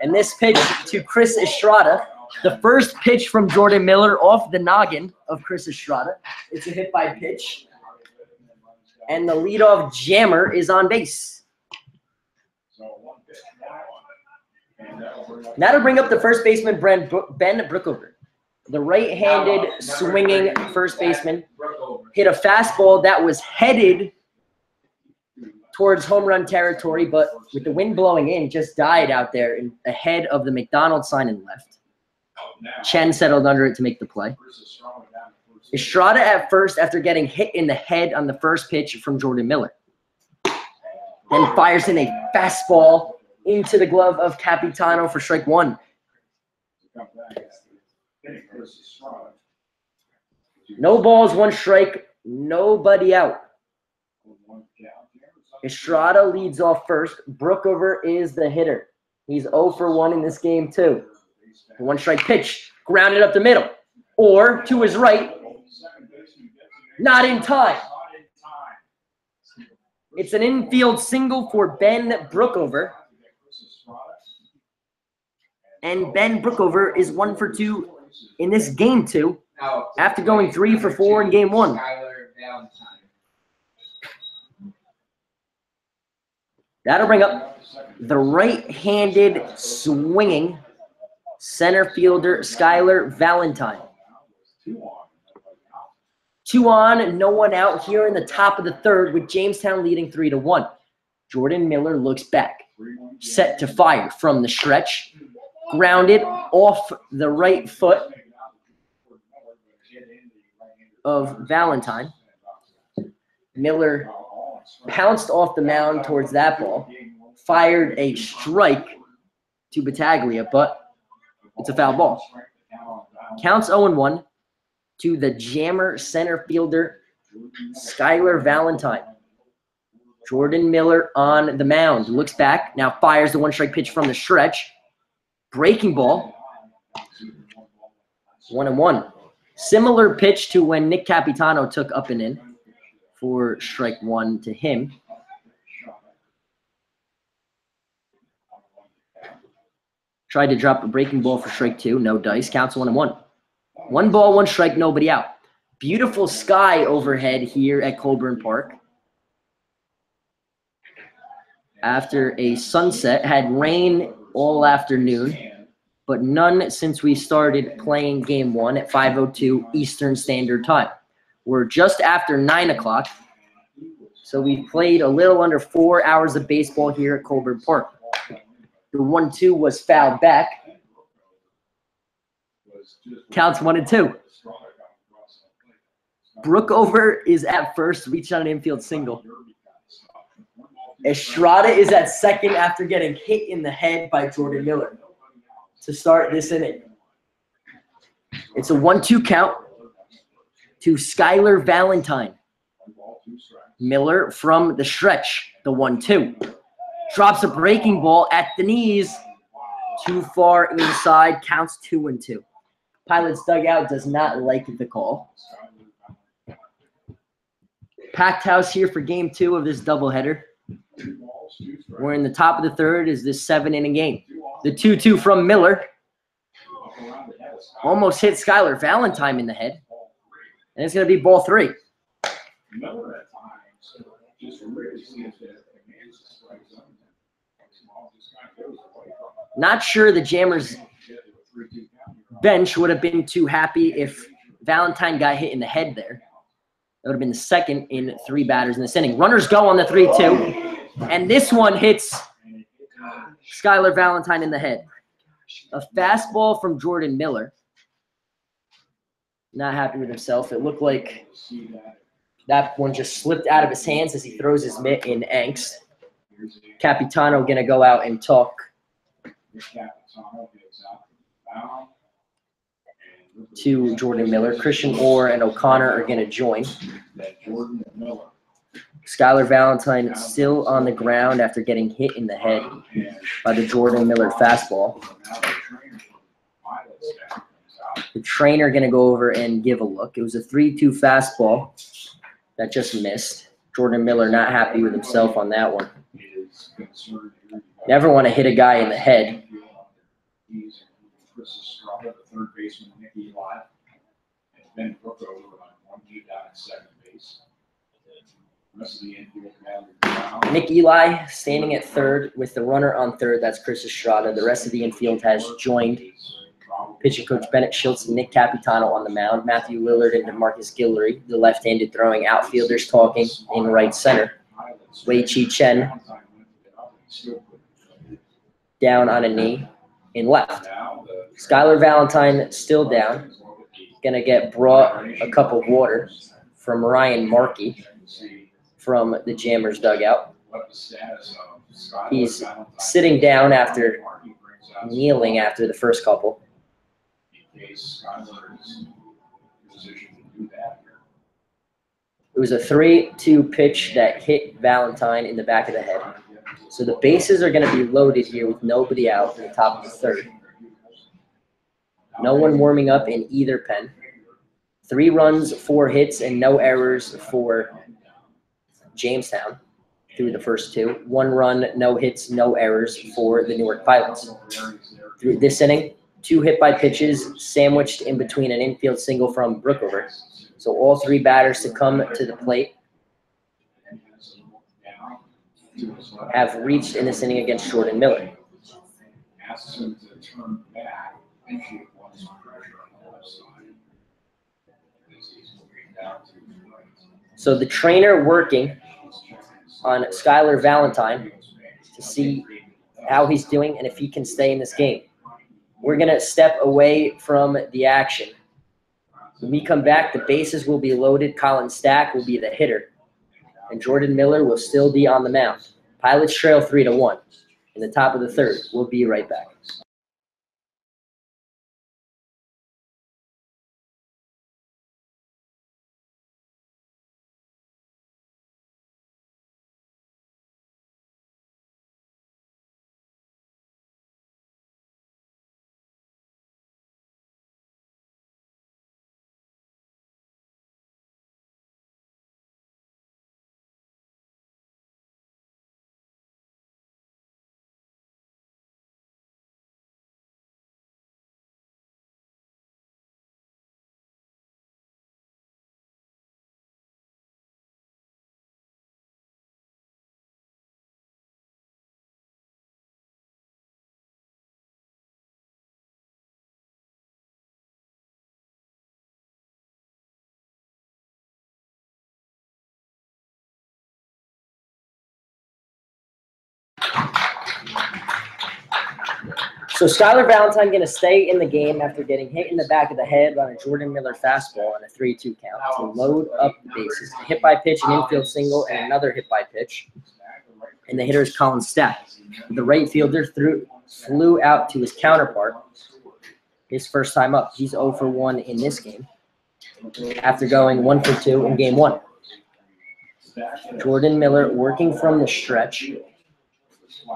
And this pitch to Chris Estrada, the first pitch from Jordan Miller off the noggin of Chris Estrada. It's a hit by pitch. And the leadoff jammer is on base. Now to bring up the first baseman, Ben Brookover. The right-handed swinging first baseman hit a fastball that was headed towards home run territory, but with the wind blowing in, just died out there ahead of the McDonald's sign in left. Chen settled under it to make the play. Estrada at first after getting hit in the head on the first pitch from Jordan Miller. Then fires in a fastball into the glove of Capitano for strike 1. No balls, 1 strike, nobody out. Estrada leads off first. Brookover is the hitter. He's 0 for 1 in this game, too. 1 strike pitch, grounded up the middle. Or to his right, not in time. It's an infield single for Ben Brookover. And Ben Brookover is 1 for 2 in this game, too, after going 3 for 4 in game 1. That'll bring up the right-handed swinging center fielder, Skylar Valentine. 2 on, no one out here in the top of the third with Jamestown leading 3-1. Jordan Miller looks back, set to fire from the stretch, grounded off the right foot of Valentine. Miller pounced off the mound towards that ball, fired a strike to Battaglia, but it's a foul ball. Counts 0-1 to the Jammer center fielder, Skylar Valentine. Jordan Miller on the mound, looks back, now fires the 1-strike pitch from the stretch. Breaking ball, 1-1. Similar pitch to when Nick Capitano took up and in for strike 1 to him. Tried to drop a breaking ball for strike 2, no dice, counts 1-1. 1 ball, 1 strike, nobody out. Beautiful sky overhead here at Colburn Park. After a sunset, had rain all afternoon, but none since we started playing game 1 at 5:02 Eastern Standard Time. We're just after 9 o'clock, so we've played a little under 4 hours of baseball here at Colburn Park. The 1-2 was fouled back. Counts 1-2. Brookover is at first, reached on an infield single. Estrada is at second after getting hit in the head by Jordan Miller to start this inning. It's a 1-2 count to Skylar Valentine. Miller from the stretch, the 1-2. Drops a breaking ball at the knees. Too far inside, counts 2-2. Pilots dugout does not like the call. Packed house here for game 2 of this doubleheader. We're in the top of the third is this 7-inning game. The 2-2 from Miller. Almost hit Skylar Valentine in the head. And it's going to be ball 3. Not sure the Jammers bench would have been too happy if Valentine got hit in the head there. That would have been the second in 3 batters in this inning. Runners go on the 3-2. And this one hits Skylar Valentine in the head. A fastball from Jordan Miller. Not happy with himself. It looked like that one just slipped out of his hands as he throws his mitt in angst. Capitano going to go out and talk to Jordan Miller. Christian Orr and O'Connor are going to join. Skylar Valentine still on the ground after getting hit in the head by the Jordan Miller fastball. The trainer going to go over and give a look. It was a 3-2 fastball that just missed. Jordan Miller not happy with himself on that one. Never want to hit a guy in the head. Nick Eli standing at third with the runner on third. That's Chris Estrada. The rest of the infield has joined. Pitching coach Bennett Schultz and Nick Capitano on the mound. Matthew Lillard and DeMarcus Guillory, the left-handed throwing outfielders, talking in right center. Wei Chi Chen down on a knee in left. Skylar Valentine still down. Going to get brought a cup of water from Ryan Markey from the Jammers dugout. He's sitting down after kneeling after the first couple. It was a 3-2 pitch that hit Valentine in the back of the head. So the bases are going to be loaded here with nobody out in the top of the third. No one warming up in either pen. 3 runs, 4 hits, and no errors for Jamestown through the first 2. 1 run, no hits, no errors for the Newark Pilots. Through this inning, 2 hit-by pitches sandwiched in between an infield single from Brookover. So all 3 batters to come to the plate. have reached in this inning against Jordan Miller. Asks him to turn back and she wants pressure on the left side. As he's moving down to the right. So the trainer working on Skylar Valentine to see how he's doing and if he can stay in this game. We're going to step away from the action. When we come back, the bases will be loaded. Colin Stack will be the hitter, and Jordan Miller will still be on the mound. Pilots trail 3-1 in the top of the third. We'll be right back. So Skylar Valentine going to stay in the game after getting hit in the back of the head on a Jordan Miller fastball on a 3-2 count to load up the bases. A hit by pitch, an infield single, and another hit by pitch. And the hitter is Colin Stack. The right fielder flew out to his counterpart his first time up. He's 0 for 1 in this game after going 1 for 2 in game 1. Jordan Miller working from the stretch in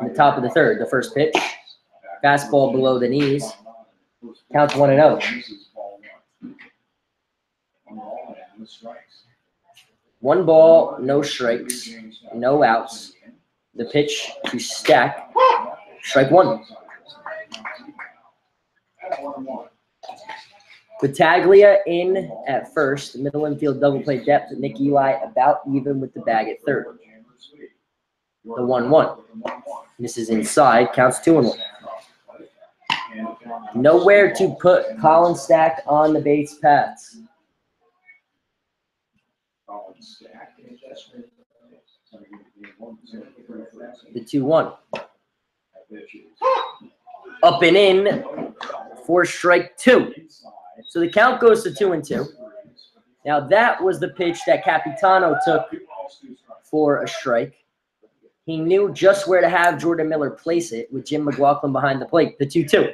the top of the third. The first pitch. Fastball below the knees. Counts 1-0. 1 ball, no strikes, no outs. The pitch to Stack. Strike 1. Battaglia in at first. Middle infield double play depth. Nick Eli about even with the bag at third. The 1-1. This is inside. Counts 2-1. Nowhere to put Colin Stack on the base paths. The 2-1. Up and in for strike 2. So the count goes to 2-2. Now that was the pitch that Capitano took for a strike. He knew just where to have Jordan Miller place it with Jim McLaughlin behind the plate, the 2-2.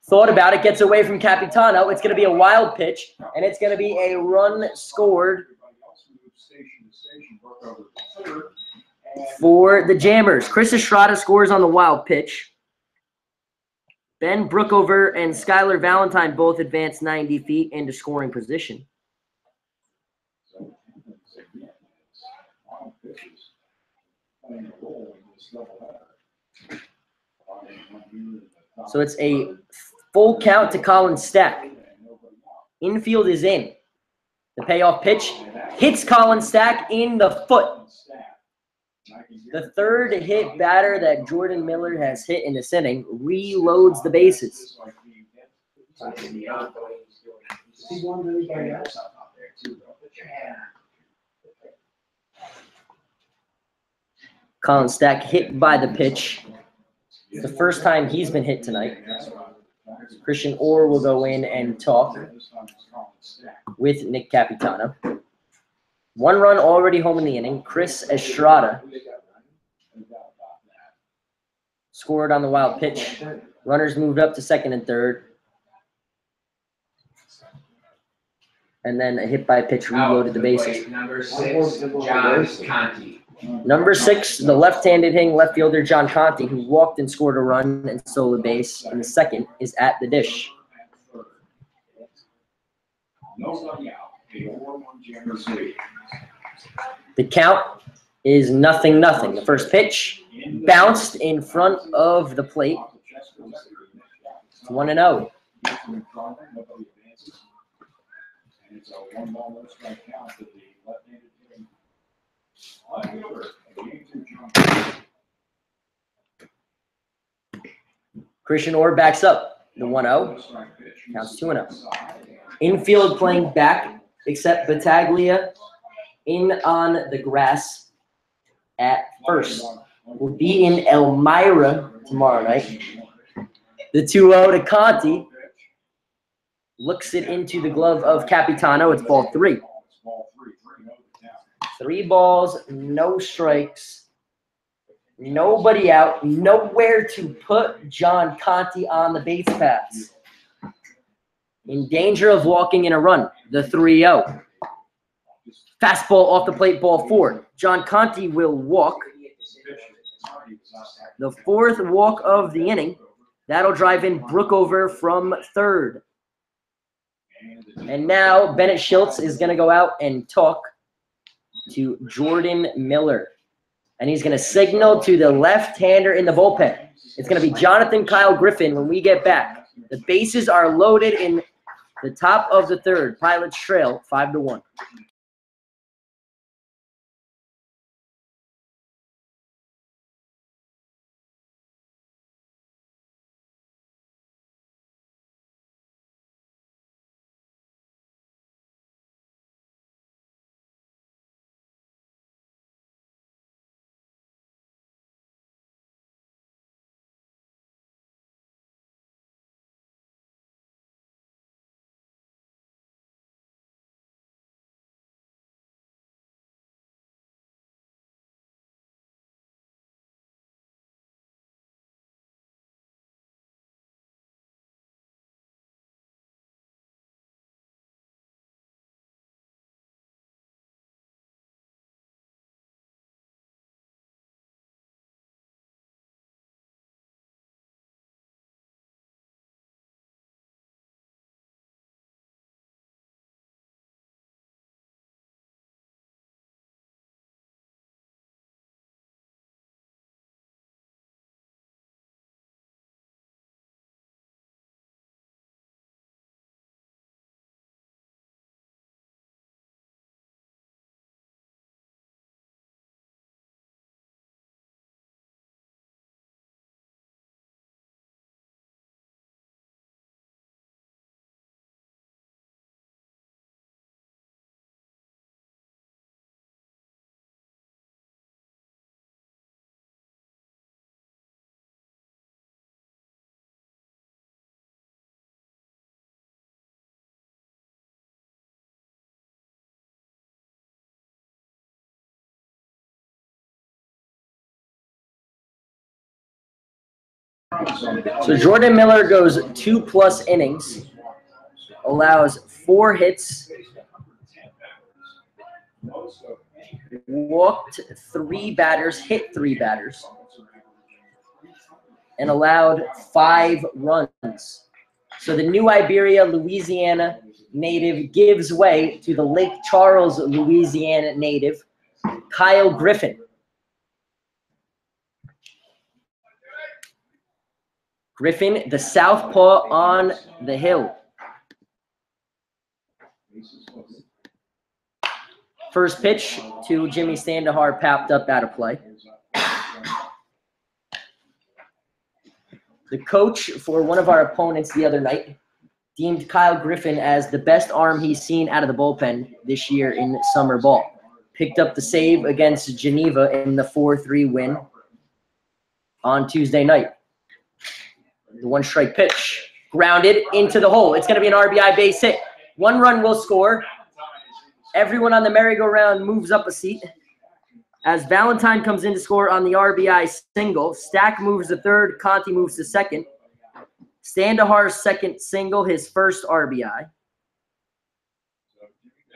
Thought about it, gets away from Capitano. It's going to be a wild pitch, and it's going to be a run scored for the Jammers. Chris Estrada scores on the wild pitch. Ben Brookover and Skylar Valentine both advance 90 feet into scoring position. So it's a full count to Colin Stack. Infield is in. The payoff pitch hits Colin Stack in the foot. The third hit batter that Jordan Miller has hit in this inning reloads the bases. Colin Stack hit by the pitch. It's the first time he's been hit tonight. Christian Orr will go in and talk with Nick Capitano. 1 run already home in the inning. Chris Estrada scored on the wild pitch. Runners moved up to second and third. And then a hit by pitch reloaded the bases. Number 6, John Conti. Number 6, the left-handed hitting left fielder John Conti, who walked and scored a run and stole a base in the second, is at the dish. The count is 0-0. The first pitch bounced in front of the plate. It's 1-0. Christian Orr backs up the 1-0. Counts 2-0. Infield playing back, except Battaglia in on the grass at first. Will be in Elmira tomorrow night. The 2-0 to Conti. Looks it into the glove of Capitano. It's ball 3. 3 balls, no strikes. Nobody out. Nowhere to put John Conti on the base paths. In danger of walking in a run. The 3-0. Fastball off the plate, ball 4. John Conti will walk. The 4th walk of the inning. That'll drive in Brookover from 3rd. And now Bennett Schultz is going to go out and talk to Jordan Miller. And he's going to signal to the left-hander in the bullpen. It's going to be Jonathan Kyle Griffin when we get back. The bases are loaded in the top of the 3rd. Pilots trail 5-1. So Jordan Miller goes 2+ innings, allows 4 hits, walked 3 batters, hit 3 batters, and allowed 5 runs. So the New Iberia, Louisiana native gives way to the Lake Charles, Louisiana native, Kyle Griffin. Griffin, the southpaw on the hill. First pitch to Jimmy Sandahar, popped up out of play. The coach for one of our opponents the other night deemed Kyle Griffin as the best arm he's seen out of the bullpen this year in summer ball. Picked up the save against Geneva in the 4-3 win on Tuesday night. The 1-strike pitch, grounded into the hole. It's going to be an RBI base hit. 1 run will score. Everyone on the merry-go-round moves up a seat. As Valentine comes in to score on the RBI single, Stack moves to 3rd, Conti moves to 2nd. Sandahar's 2nd single, his first RBI.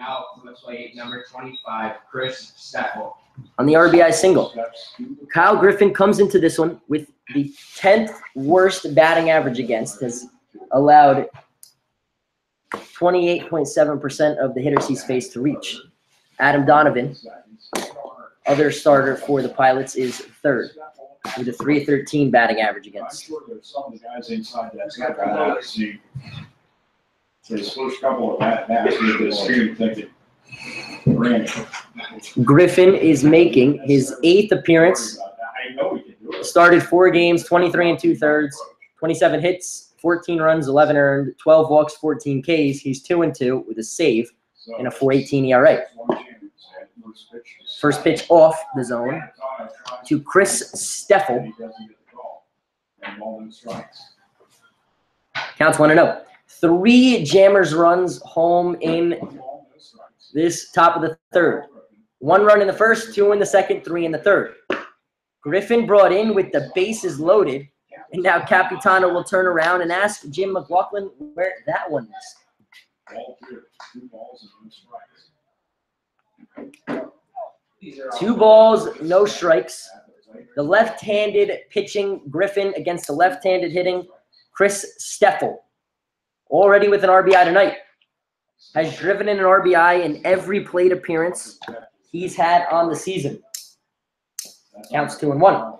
Now let's play number 25, Chris Steffel. On the RBI single, Kyle Griffin comes into this one with the 10th worst batting average against, has allowed 28.7% of the hitters he's faced to reach. Adam Donovan, other starter for the Pilots, is 3rd with a .313 batting average against. His first couple of bats with this team thinking, Griffin is making his 8th appearance. Started 4 games, 23 2/3, 27 hits, 14 runs, 11 earned, 12 walks, 14 Ks. He's 2-2 with a save and a 4.18 ERA. First pitch off the zone to Chris Steffel. Counts 1-0. 3 Jammers runs home in this top of the third. 1 run in the first, 2 in the second, 3 in the third. Griffin brought in with the bases loaded, and now Capitano will turn around and ask Jim McLaughlin where that one is. 2 balls, no strikes. The left-handed pitching Griffin against the left-handed hitting Chris Steffel. Already with an RBI tonight. Has driven in an RBI in every plate appearance he's had on the season. Counts 2-1.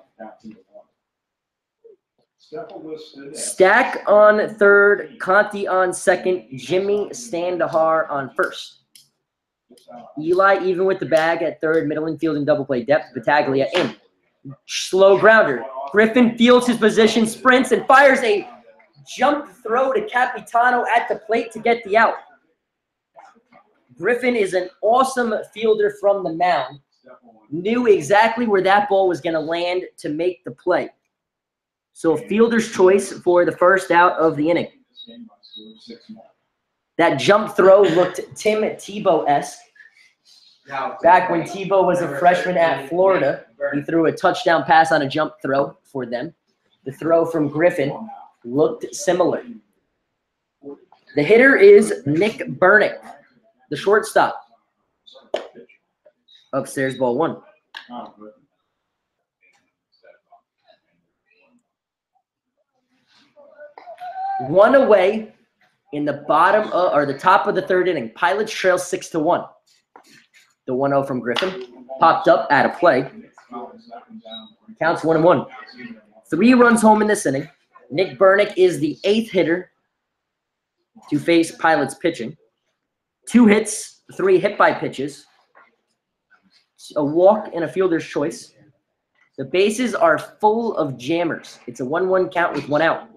Stack on third, Conti on second, Jimmy Standahar on first. Eli even with the bag at third, middle infield and double play depth. Battaglia in. Slow grounder. Griffin fields his position, sprints, and fires a jump throw to Capitano at the plate to get the out. Griffin is an awesome fielder from the mound. Knew exactly where that ball was going to land to make the play. So fielder's choice for the first out of the inning. That jump throw looked Tim Tebow-esque. Back when Tebow was a freshman at Florida, he threw a touchdown pass on a jump throw for them. The throw from Griffin looked similar. The hitter is Nick Burnick, the shortstop. Upstairs, ball 1. One away in the bottom or the top of the third inning. Pilots trail 6-1. The 1-0 from Griffin popped up at a play. Counts 1-1. 3 runs home in this inning. Nick Burnick is the 8th hitter to face Pilots pitching. 2 hits, 3 hit by pitches, a walk and a fielder's choice. The bases are full of jammers. It's a 1-1 count with 1 out.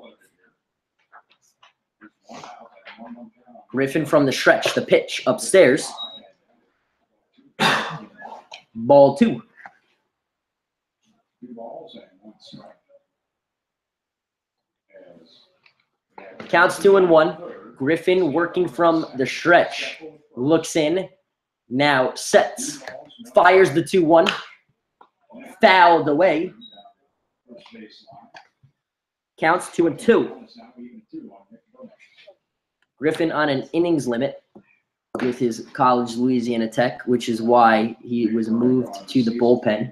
Griffin from the stretch, the pitch upstairs. Ball 2. Counts 2-1. Griffin working from the stretch. Looks in. Now sets. Fires the 2-1. Fouled away. Counts 2-2. Griffin on an innings limit with his college Louisiana Tech, which is why he was moved to the bullpen.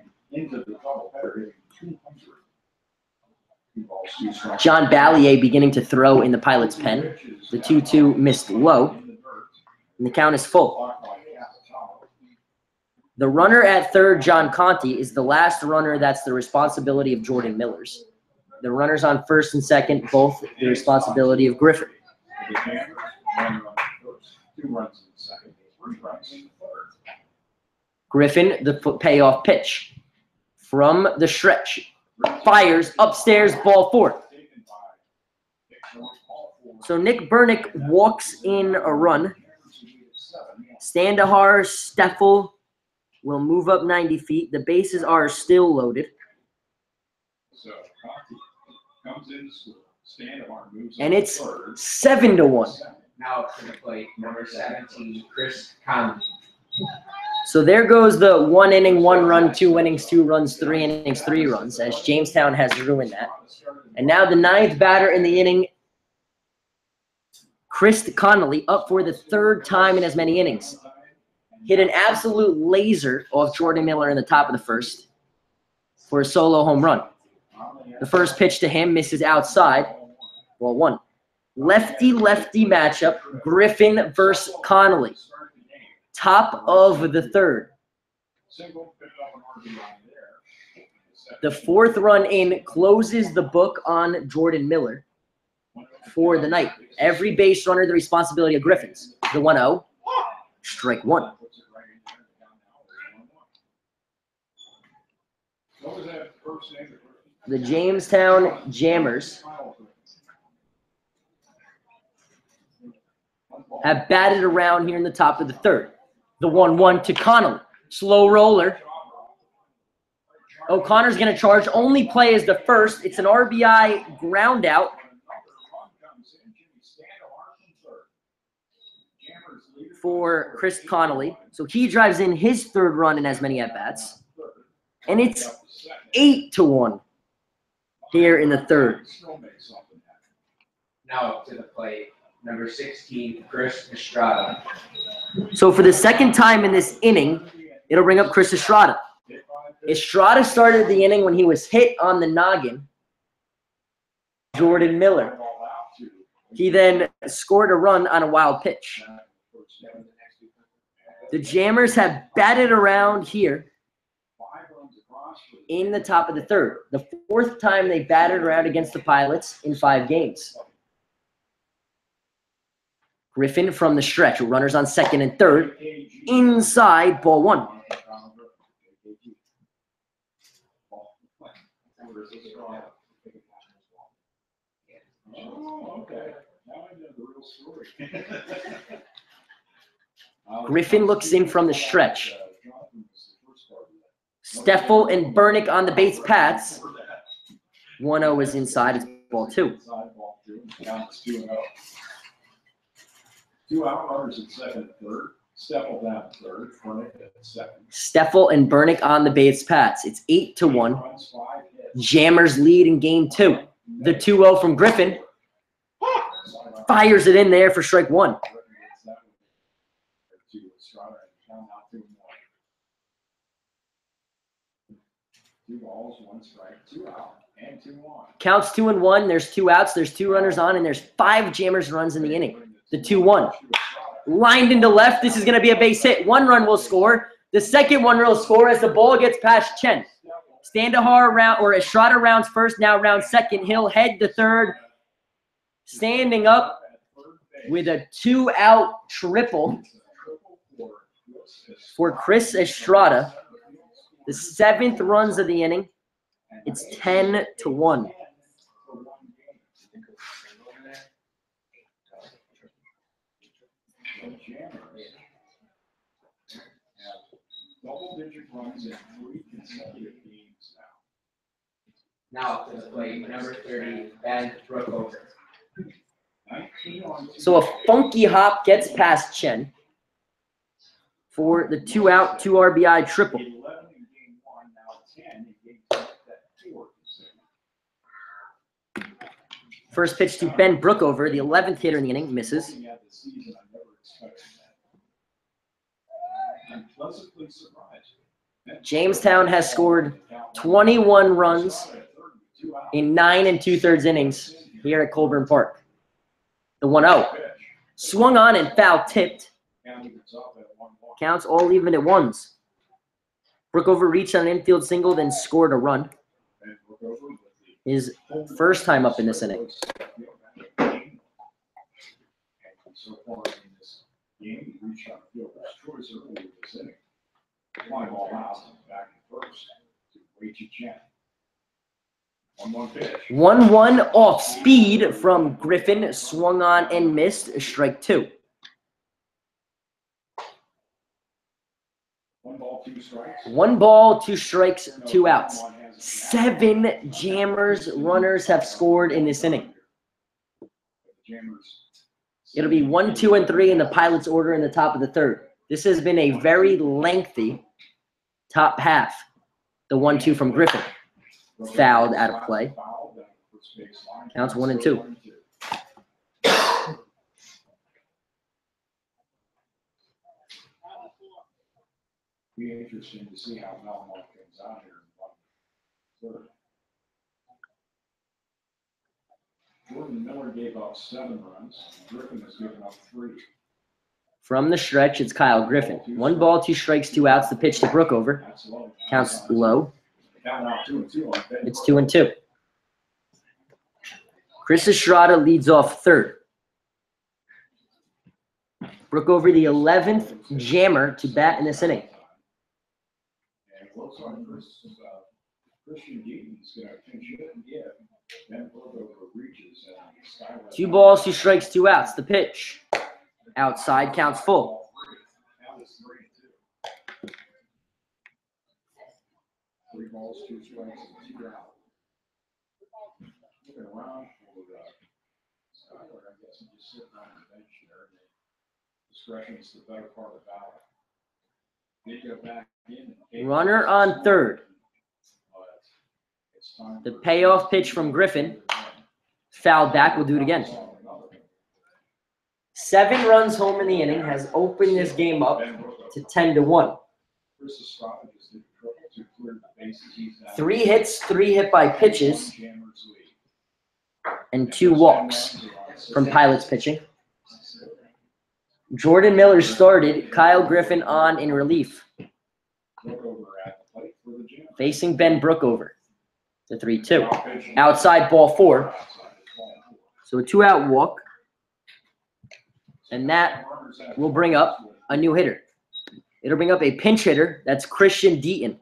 John Ballier beginning to throw in the Pilots' pen. The 2-2 missed low, and the count is full. The runner at third, John Conti, is the last runner that's the responsibility of Jordan Miller's. The runners on first and second, both the responsibility of Griffin. Griffin, the payoff pitch from the stretch. Fires upstairs, ball 4. So Nick Burnick walks in a run. Standahar, Steffel will move up 90 feet. The bases are still loaded. And it's 7-1. Now it's going to play number 17, Chris Conley. So there goes the 1 inning, 1 run, 2 innings, 2 runs, 3 innings, 3 runs, as Jamestown has ruined that. And now the 9th batter in the inning, Chris Connolly, up for the 3rd time in as many innings. Hit an absolute laser off Jordan Miller in the top of the first for a solo home run. The first pitch to him misses outside. Ball 1. Lefty-lefty matchup, Griffin versus Connolly. Top of the 3rd. The 4th run in closes the book on Jordan Miller for the night. Every base runner, the responsibility of Griffins. The 1-0, strike 1. the Jamestown Jammers have batted around here in the top of the third. The 1-1 to Connolly. Slow roller. O'Connor's going to charge. Only play is the first. It's an RBI ground out. For Chris Connolly. So he drives in his third run in as many at-bats. And it's 8-1 here in the third. Now up to the plate, number 16, Chris Estrada. So for the second time in this inning, it'll bring up Chris Estrada. Estrada started the inning when he was hit on the noggin. Jordan Miller. He then scored a run on a wild pitch. The Jammers have batted around here in the top of the third. The fourth time they batted around against the Pilots in 5 games. Griffin from the stretch. Runners on second and third. Inside, ball 1. Griffin looks in from the stretch. Steffel and Bernick on the base paths. 1-0 is inside. It's ball 2. 2 out runners at second and third. Steffel down at third. Bernick at second. Steffel and Bernick on the base paths. It's 8-1. Jammers lead in game 2. The 2-0 from Griffin. Fires it in there for strike 1. Counts 2-1. There's 2 outs. There's 2 runners on, and there's 5 Jammers runs in the inning. The 2-1. Lined into left. This is going to be a base hit. 1 run will score. The second one will score as the ball gets past Chen. Estrada rounds first, now rounds second. He'll head to third. Standing up with a 2-out triple for Chris Estrada. The 7th runs of the inning. It's 10-1. Double-digit runs in 3 consecutive games now. Now up to the plate, number 30, Ben Brookover. So a funky hop gets past Chen for the 2-out, 2 RBI triple. First pitch to Ben Brookover, the 11th hitter in the inning, misses. Jamestown has scored 21 runs in 9 2/3 innings here at Colburn Park. The 1-0. Swung on and foul tipped. Counts all even at 1s. Brookover reached on an infield single, then scored a run. His first time up in this inning. So far in this game, he reached on the field choice early this inning. Fly ball out back to first to Weichi Chen. 1-1 pitch. 1-1 off speed from Griffin. Swung on and missed. Strike 2. 1 ball, 2 strikes. 1 ball, 2 strikes, 2 outs. 7 Jammers runners have scored in this inning. It'll be 1, 2, and 3 in the Pilots' order in the top of the third. This has been a very lengthy top half. The 1-2 from Griffin. Fouled out of play. Counts 1 and 2. Be interesting to see how Belmont comes out here in the third. Jordan Miller gave up 7 runs. Griffin has given up 3. From the stretch, it's Kyle Griffin. 1 ball, 2 strikes, 2 outs. The pitch to Brookover. Counts low. It's 2 and 2. Chris Estrada leads off third. Brookover, the 11th Jammer to bat in this inning. Christian Deaton's going to pinch it and give. Then Burgo reaches and Skyler. 2 balls, 2 strikes, 2 outs. The pitch. Outside, counts full. Now it's 3-2. 3 balls, 2 strikes, and 2 out. Looking around for Skyler, I guess, and just sitting on the bench there. Discretion is the better part of valor. They go back in. Runner on third. The payoff pitch from Griffin. Fouled back. We'll do it again. 7 runs home in the inning has opened this game up to 10-1. 3 hits, 3 hit by pitches, and 2 walks from Pilots pitching. Jordan Miller started. Kyle Griffin on in relief. Facing Ben Brookover. The 3-2. Outside, ball 4. So a 2-out walk. And that will bring up a new hitter. It'll bring up a pinch hitter. That's Christian Deaton.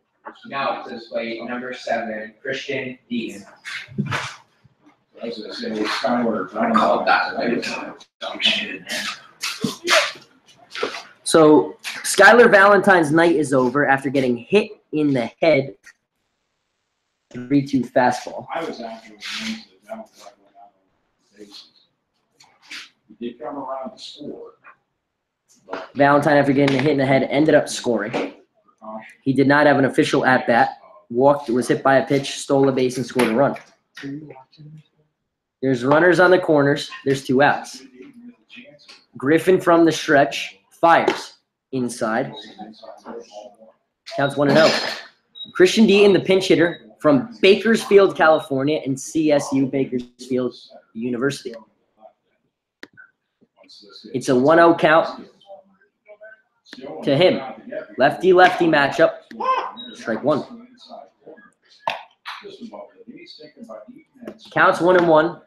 Now to play number 7, Christian Deaton. So Skyler Valentine's night is over after getting hit in the head. 3-2 fastball. I was actually amazed that Valentine went out on the bases. He did come around to score. Valentine, after getting a hit in the head, ended up scoring. He did not have an official at-bat. Walked, was hit by a pitch, stole a base, and scored a run. There's runners on the corners. There's 2 outs. Griffin from the stretch fires inside. Counts 1-0. Christian Deaton, the pinch hitter from Bakersfield, California, and CSU Bakersfield University. It's a 1-0 count to him. Lefty-lefty matchup. Strike 1. Counts 1-1.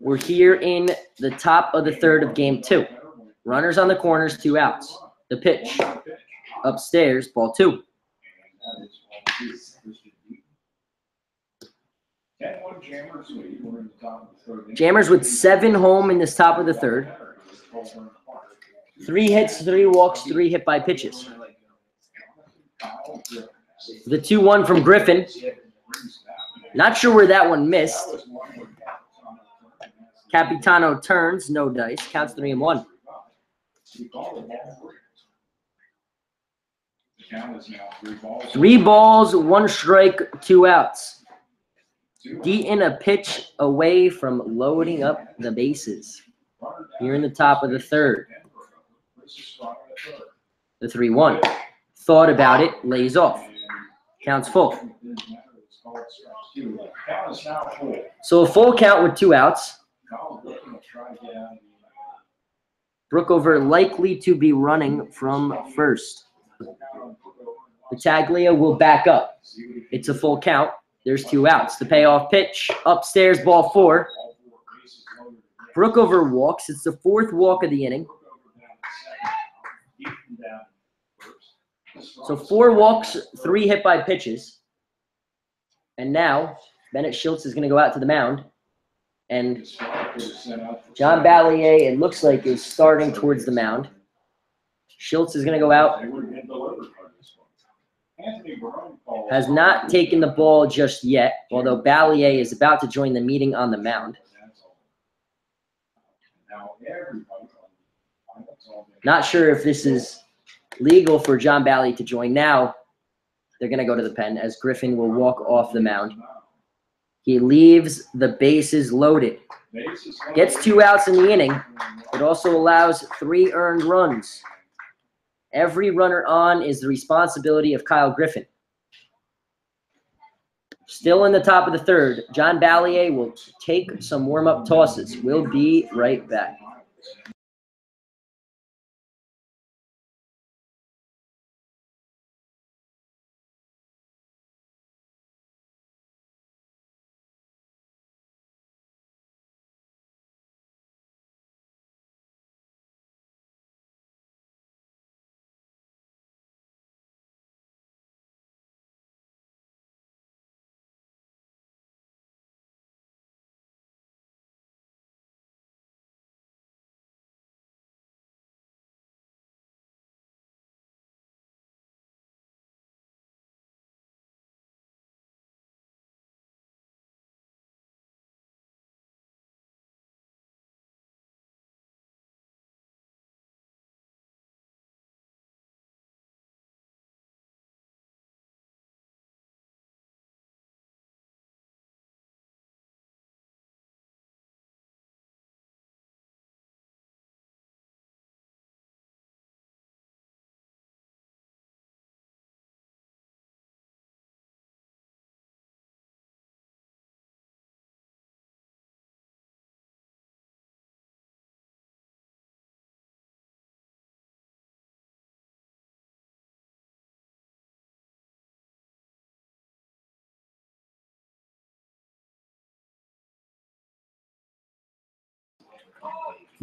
We're here in the top of the third of game 2. Runners on the corners, 2 outs. The pitch. Upstairs, ball 2. Jammers with 7 home in this top of the third. 3 hits, 3 walks, 3 hit by pitches. The 2-1 from Griffin. Not sure where that one missed. Capitano turns, no dice. Counts 3-1. 3 balls, 1 strike, 2 outs. Deaton a pitch away from loading up the bases. Here in the top of the third. The 3-1. Thought about it, lays off. Counts full. So a full count with 2 outs. Brookover likely to be running from first. Battaglia will back up. It's a full count. There's 2 outs. The payoff pitch. Upstairs, ball 4. Brookover walks. It's the 4th walk of the inning. So 4 walks, 3 hit by pitches. And now Bennett Schultz is going to go out to the mound. And John Ballier, it looks like, is starting towards the mound. Schultz is going to go out. Has not taken the ball just yet, although Ballier is about to join the meeting on the mound. Not sure if this is legal for John Ballier to join. Now they're going to go to the pen as Griffin will walk off the mound. He leaves the bases loaded. Gets 2 outs in the inning. It also allows 3 earned runs. Every runner on is the responsibility of Kyle Griffin. Still in the top of the third, John Ballier will take some warm-up tosses. We'll be right back.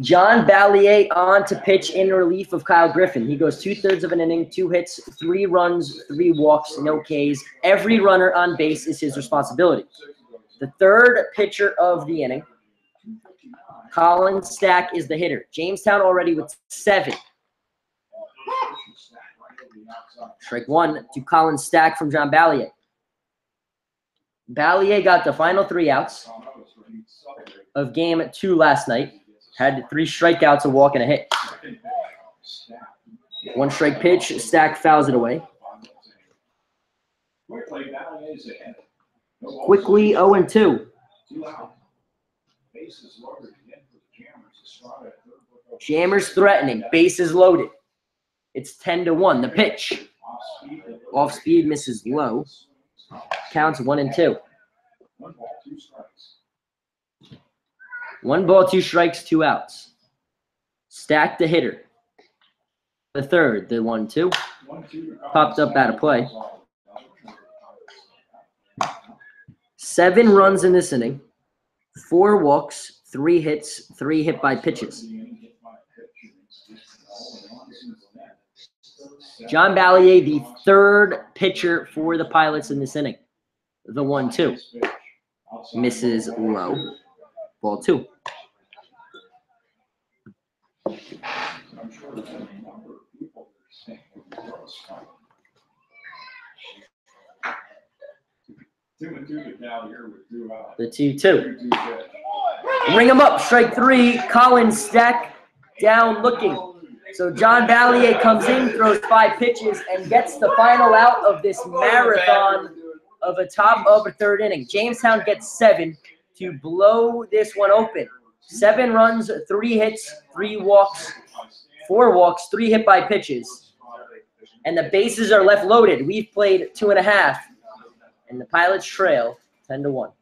John Ballier on to pitch in relief of Kyle Griffin. He goes 2/3 of an inning, 2 hits, 3 runs, 3 walks, no Ks. Every runner on base is his responsibility. The third pitcher of the inning, Colin Stack, is the hitter. Jamestown already with 7. Strike 1 to Colin Stack from John Ballier. Ballier got the final 3 outs of game 2 last night. Had 3 strikeouts, a walk, and a hit. 1 strike pitch, Stack fouls it away. Quickly 0-2. Jammers threatening, bases loaded. It's 10-1. The pitch. Off speed, misses low. Counts 1-2. 1 ball, 2 strikes, 2 outs. Stack the hitter. The third, the 1-2. Popped up out of play. 7 runs in this inning. 4 walks, 3 hits, 3 hit by pitches. John Ballier, the third pitcher for the Pilots in this inning. The 1-2. Misses low. Ball 2. The 2-2. Ring him up. Strike 3. Colin Stack down looking. So John Ballier comes in, throws 5 pitches, and gets the final out of this marathon of a top of a 3rd inning. Jamestown gets 7 to blow this one open. 7 runs, 3 hits, 3 walks, 4 walks, 3 hit by pitches. And the bases are left loaded. We've played 2.5. And the Pilots trail 10-1.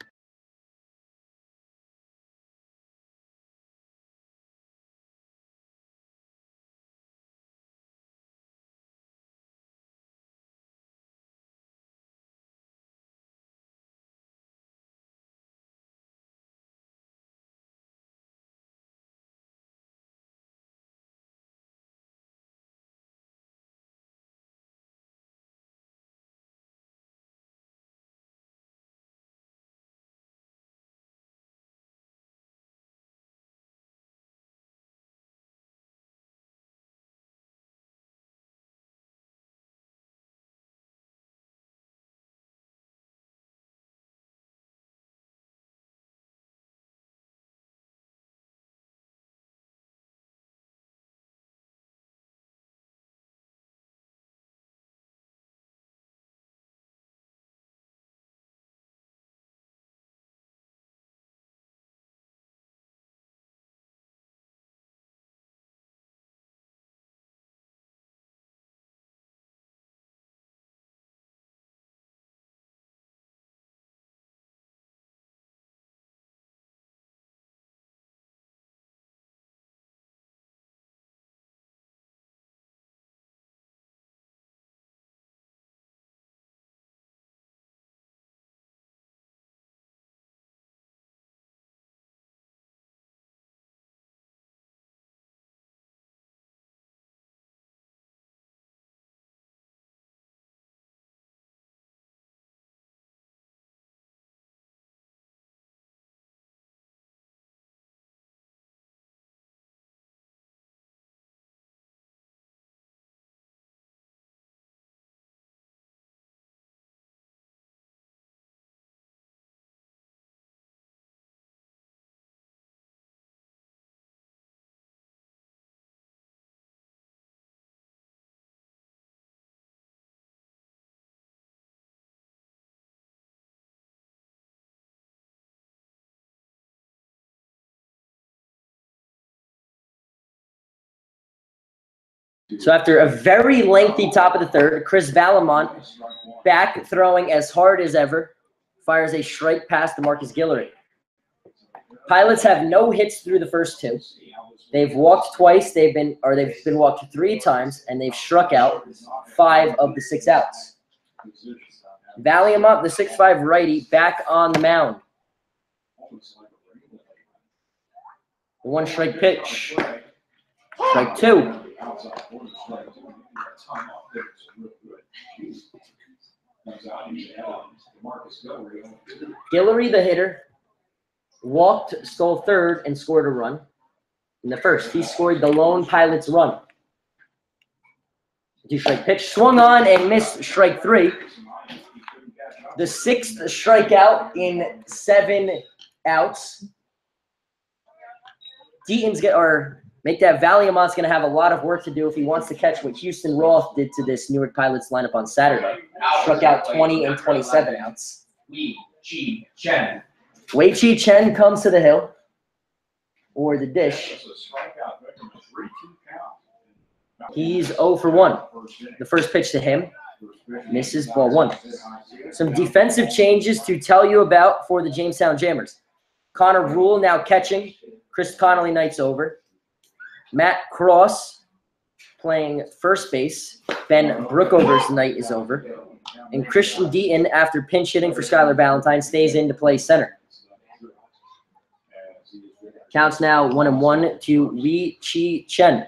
So after a very lengthy top of the 3rd, Chris Valamont, back throwing as hard as ever, fires a strike past to Marcus Guillory. Pilots have no hits through the first 2. They've walked twice. They've been walked 3 times, and they've struck out 5 of the 6 outs. Valamont, the 6'5" righty, back on the mound. 1 strike pitch. Strike 2. Guillory, the hitter, walked, stole third, and scored a run. In the first, he scored the lone Pilot's run. 2 strike pitch, swung on and missed strike 3. The 6th strikeout in 7 outs. Deaton's make that Valiamont's going to have a lot of work to do if he wants to catch what Houston Roth did to this Newark Pilots lineup on Saturday. Struck out 20 and 27 outs. Wei-Chi Chen. Wei-Chi Chen comes to the hill, or the dish. He's 0 for 1. The first pitch to him misses, ball 1. Some defensive changes to tell you about for the Jamestown Jammers. Connor Rule now catching. Chris Connolly night's over. Matt Cross playing first base. Ben Brookover's night is over. And Christian Deaton, after pinch hitting for Skylar Valentine, stays in to play center. Counts now 1-1 to Wei-Chi Chen.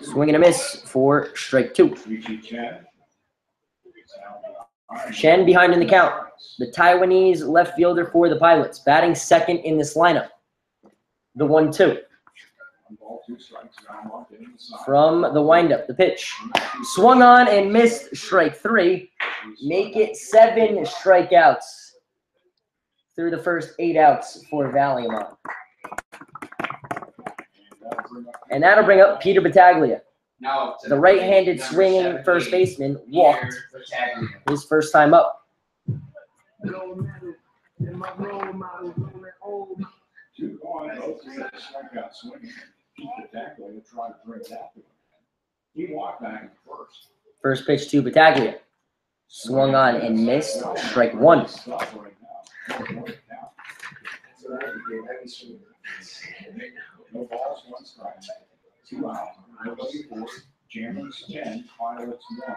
Swing and a miss for strike 2. Chen behind in the count. The Taiwanese left fielder for the Pilots, batting second in this lineup. The 1-2. From the windup, the pitch. Swung on and missed strike 3. Make it 7 strikeouts through the first 8 outs for Valiamont. And that'll bring up Peter Battaglia. The right-handed swinging first baseman walked his first time up. First pitch to Battaglia. Swung on and missed. Strike 1. No balls, 1 strike. 2 out. Nobody for Jammers 10, Pilots 1.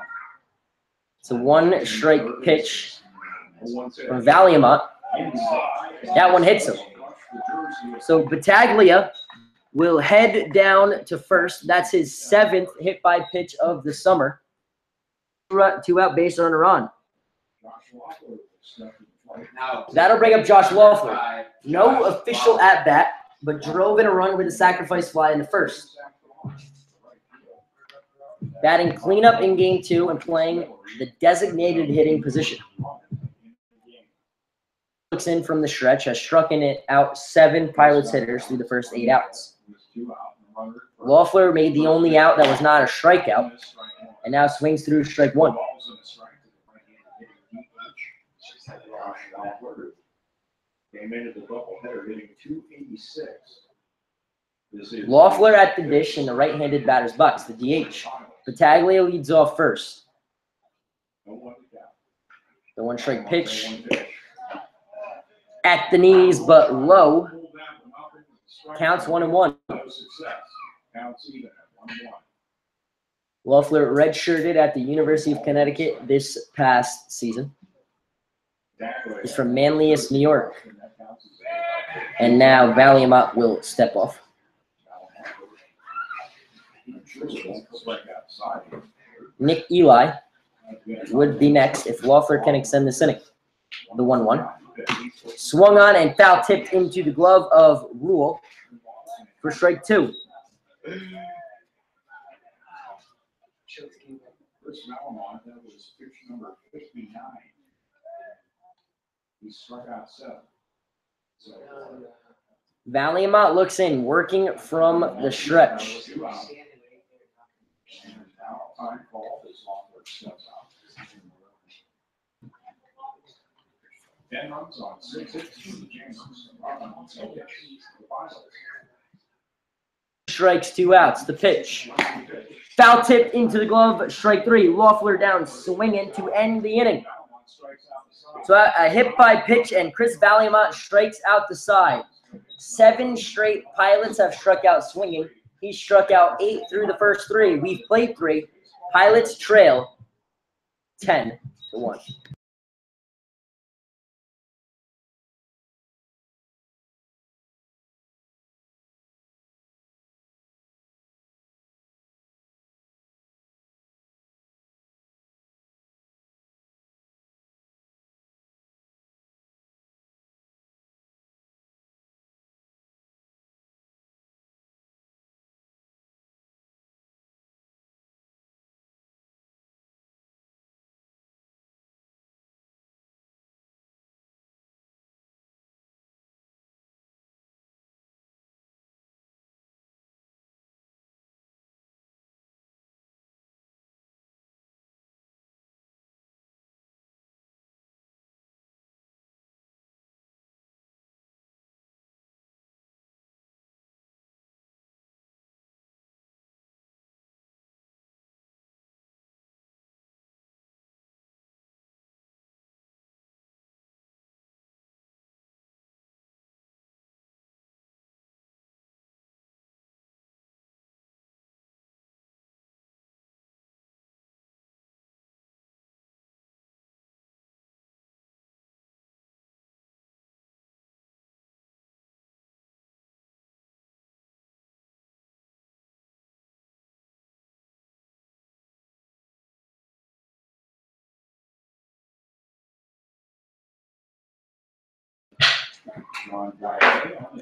It's a 1 strike pitch from Valiamont. That one hits him. So Battaglia will head down to first. That's his 7th hit by pitch of the summer. 2 out, base runner on. That'll bring up Josh Loeffler. No official at bat, but drove in a run with a sacrifice fly in the first. Batting cleanup in game 2 and playing the designated hitting position. Looks in from the stretch, has struck in out 7 Pilots hitters through the first 8 outs. Loeffler made the only out that was not a strikeout, and now swings through strike 1. Came into the doubleheader hitting 286. Loeffler at the dish in the right-handed batter's box, the DH. Battaglia leads off first. The 1 strike pitch at the knees, but low. Counts 1-1. Loeffler redshirted at the University of Connecticut this past season. He's from Manlius, New York. And now Valiamont will step off. Nick Eli would be next if Loeffler can extend this inning. The 1-1. Swung on and foul tipped into the glove of Rule for strike 2. He struck out 7. Valiamont looks in, working from the stretch. 10 runs on 6 hits for the Jammers. Strikes, 2 outs. The pitch. Foul tipped into the glove. Strike 3. Loeffler down swinging to end the inning. So a hit by pitch, and Chris Valiamont strikes out the side. 7 straight Pilots have struck out swinging. He struck out 8 through the first 3. We've played 3. Pilots trail 10-1.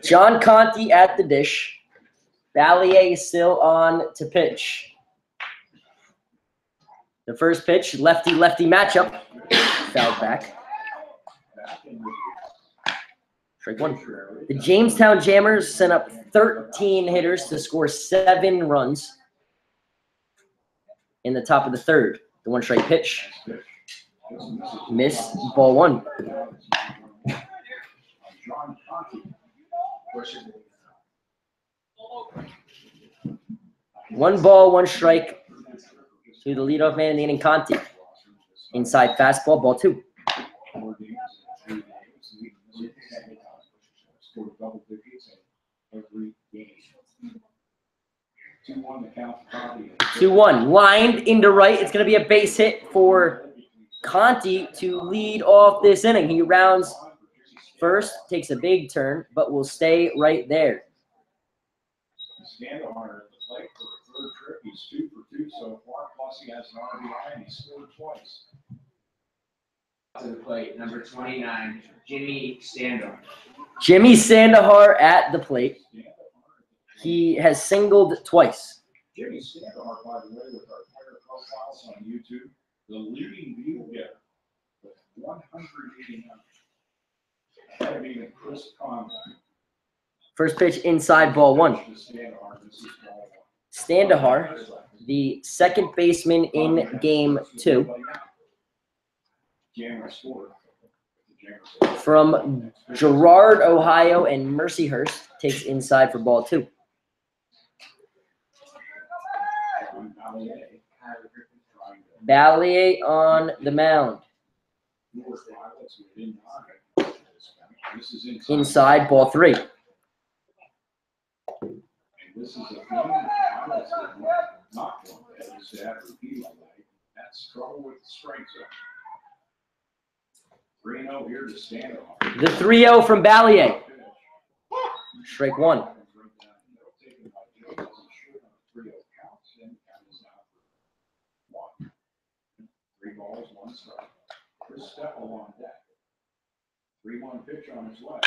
John Conti at the dish. Ballier is still on to pitch. The first pitch, lefty-lefty matchup. Fouled back. Strike one. The Jamestown Jammers sent up 13 hitters to score 7 runs in the top of the third. The one-strike pitch. Missed. Ball one. One ball, one strike to the leadoff man in the inning, Conti. Inside fastball, ball two. Scored double digits every game. 2-1 the count for Conti. 2-1. Lined into right. It's going to be a base hit for Conti to lead off this inning. He rounds first, takes a big turn, but will stay right there. Scandahar at the plate for a third trip. He's 2 for 2 so far. Plus he has an RBI and he scored twice. To the plate, number 29, Jimmy Standard. Jimmy Sandahar at the plate. He has singled twice. Jimmy Standard, by the way, with our player profiles on YouTube, the leading view getter with 189. Ahead of even Chris Conley. First pitch inside, ball one. Standahar, the second baseman in game 2. From Girard, Ohio, and Mercyhurst, takes inside for ball 2. Ballier on the mound. Inside, ball 3. This is a thing not one that is to have repeat like that. That's trouble with the strike zone. 3-0 here to stand on. The 3-0 from Ballier. Strike one. 3 balls, 1 strike. Chris Steppel on deck. 3-1 pitch on his left.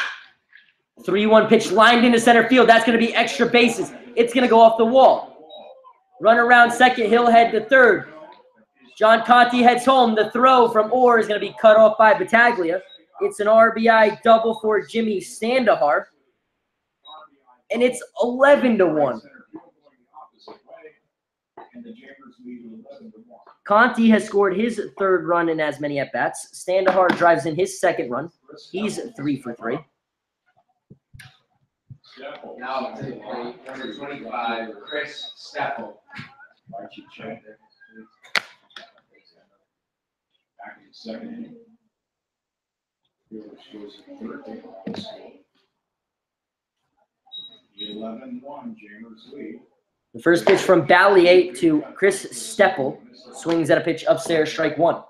3-1 pitch lined into center field. That's going to be extra bases. It's going to go off the wall. Run around second. He'll head to third. John Conti heads home. The throw from Orr is going to be cut off by Battaglia. It's an RBI double for Jimmy Standahar. And it's 11-1. Conti has scored his third run in as many at-bats. Standahar drives in his second run. He's 3 for 3. Now to the plate, number 25, Chris Steppel. Back in the second inning. Fielders goes to third take on the score. 11-1, Jammers lead. The first pitch from Ballier to Chris Steppel. Swings at a pitch upstairs, strike one.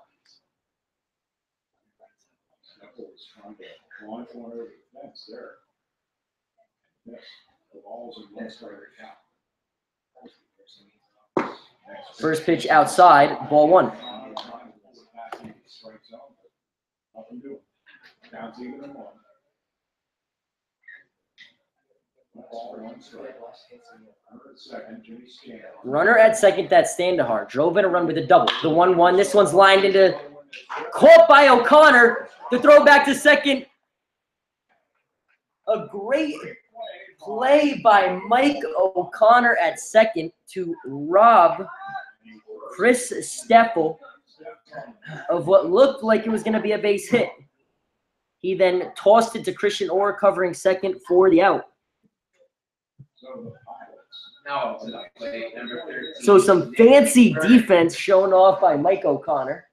Steppel is trying to launch one over the fence there. Yes, the ball's in 1 strike count. First pitch outside, ball 1. Counts even at 1. Ball 1 strike. Runner at second, that's Standahar. Drove in a run with a double. The 1-1. This one's lined into. Caught by O'Connor. The throw back to second. A great play by Mike O'Connor at second to rob Chris Steppel of what looked like it was going to be a base hit. He then tossed it to Christian Orr, covering second for the out. Now to the plate, number 13. So some fancy defense shown off by Mike O'Connor.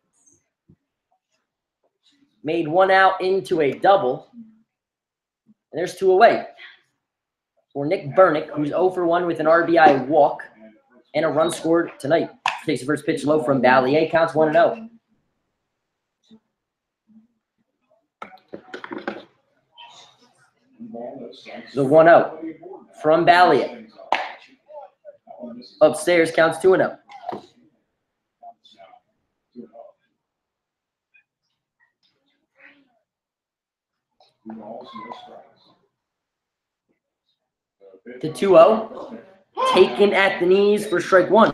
Made 1 out into a double. And there's 2 away for Nick Burnick, who's 0 for 1 with an RBI walk and a run scored tonight. Takes the first pitch low from Ballier. Counts 1-0. The 1-0 from Ballier. Upstairs counts 2-0. The 2-0. Taken at the knees for strike one.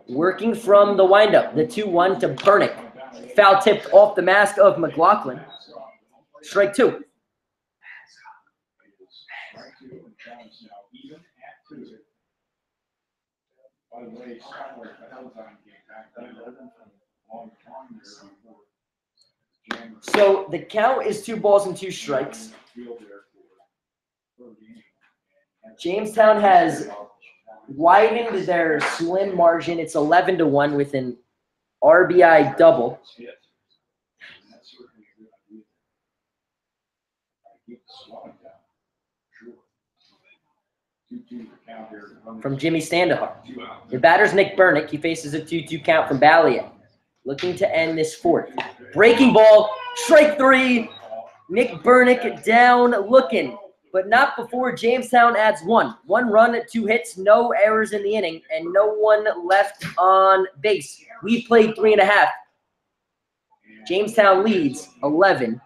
Working from the windup, the 2-1 to Burnick. Foul tipped off the mask of McLaughlin. Strike two. So the count is 2 balls and 2 strikes. Jamestown has widened their slim margin. It's 11-1 with an RBI double. From Jimmy Standahar. The batter's Nick Burnick. He faces a 2-2 count from Balliet. Looking to end this fourth. Breaking ball, strike three. Nick Burnick down looking, but not before Jamestown adds one. 1 run, 2 hits, no errors in the inning, and no one left on base. We've played 3.5. Jamestown leads 11-1.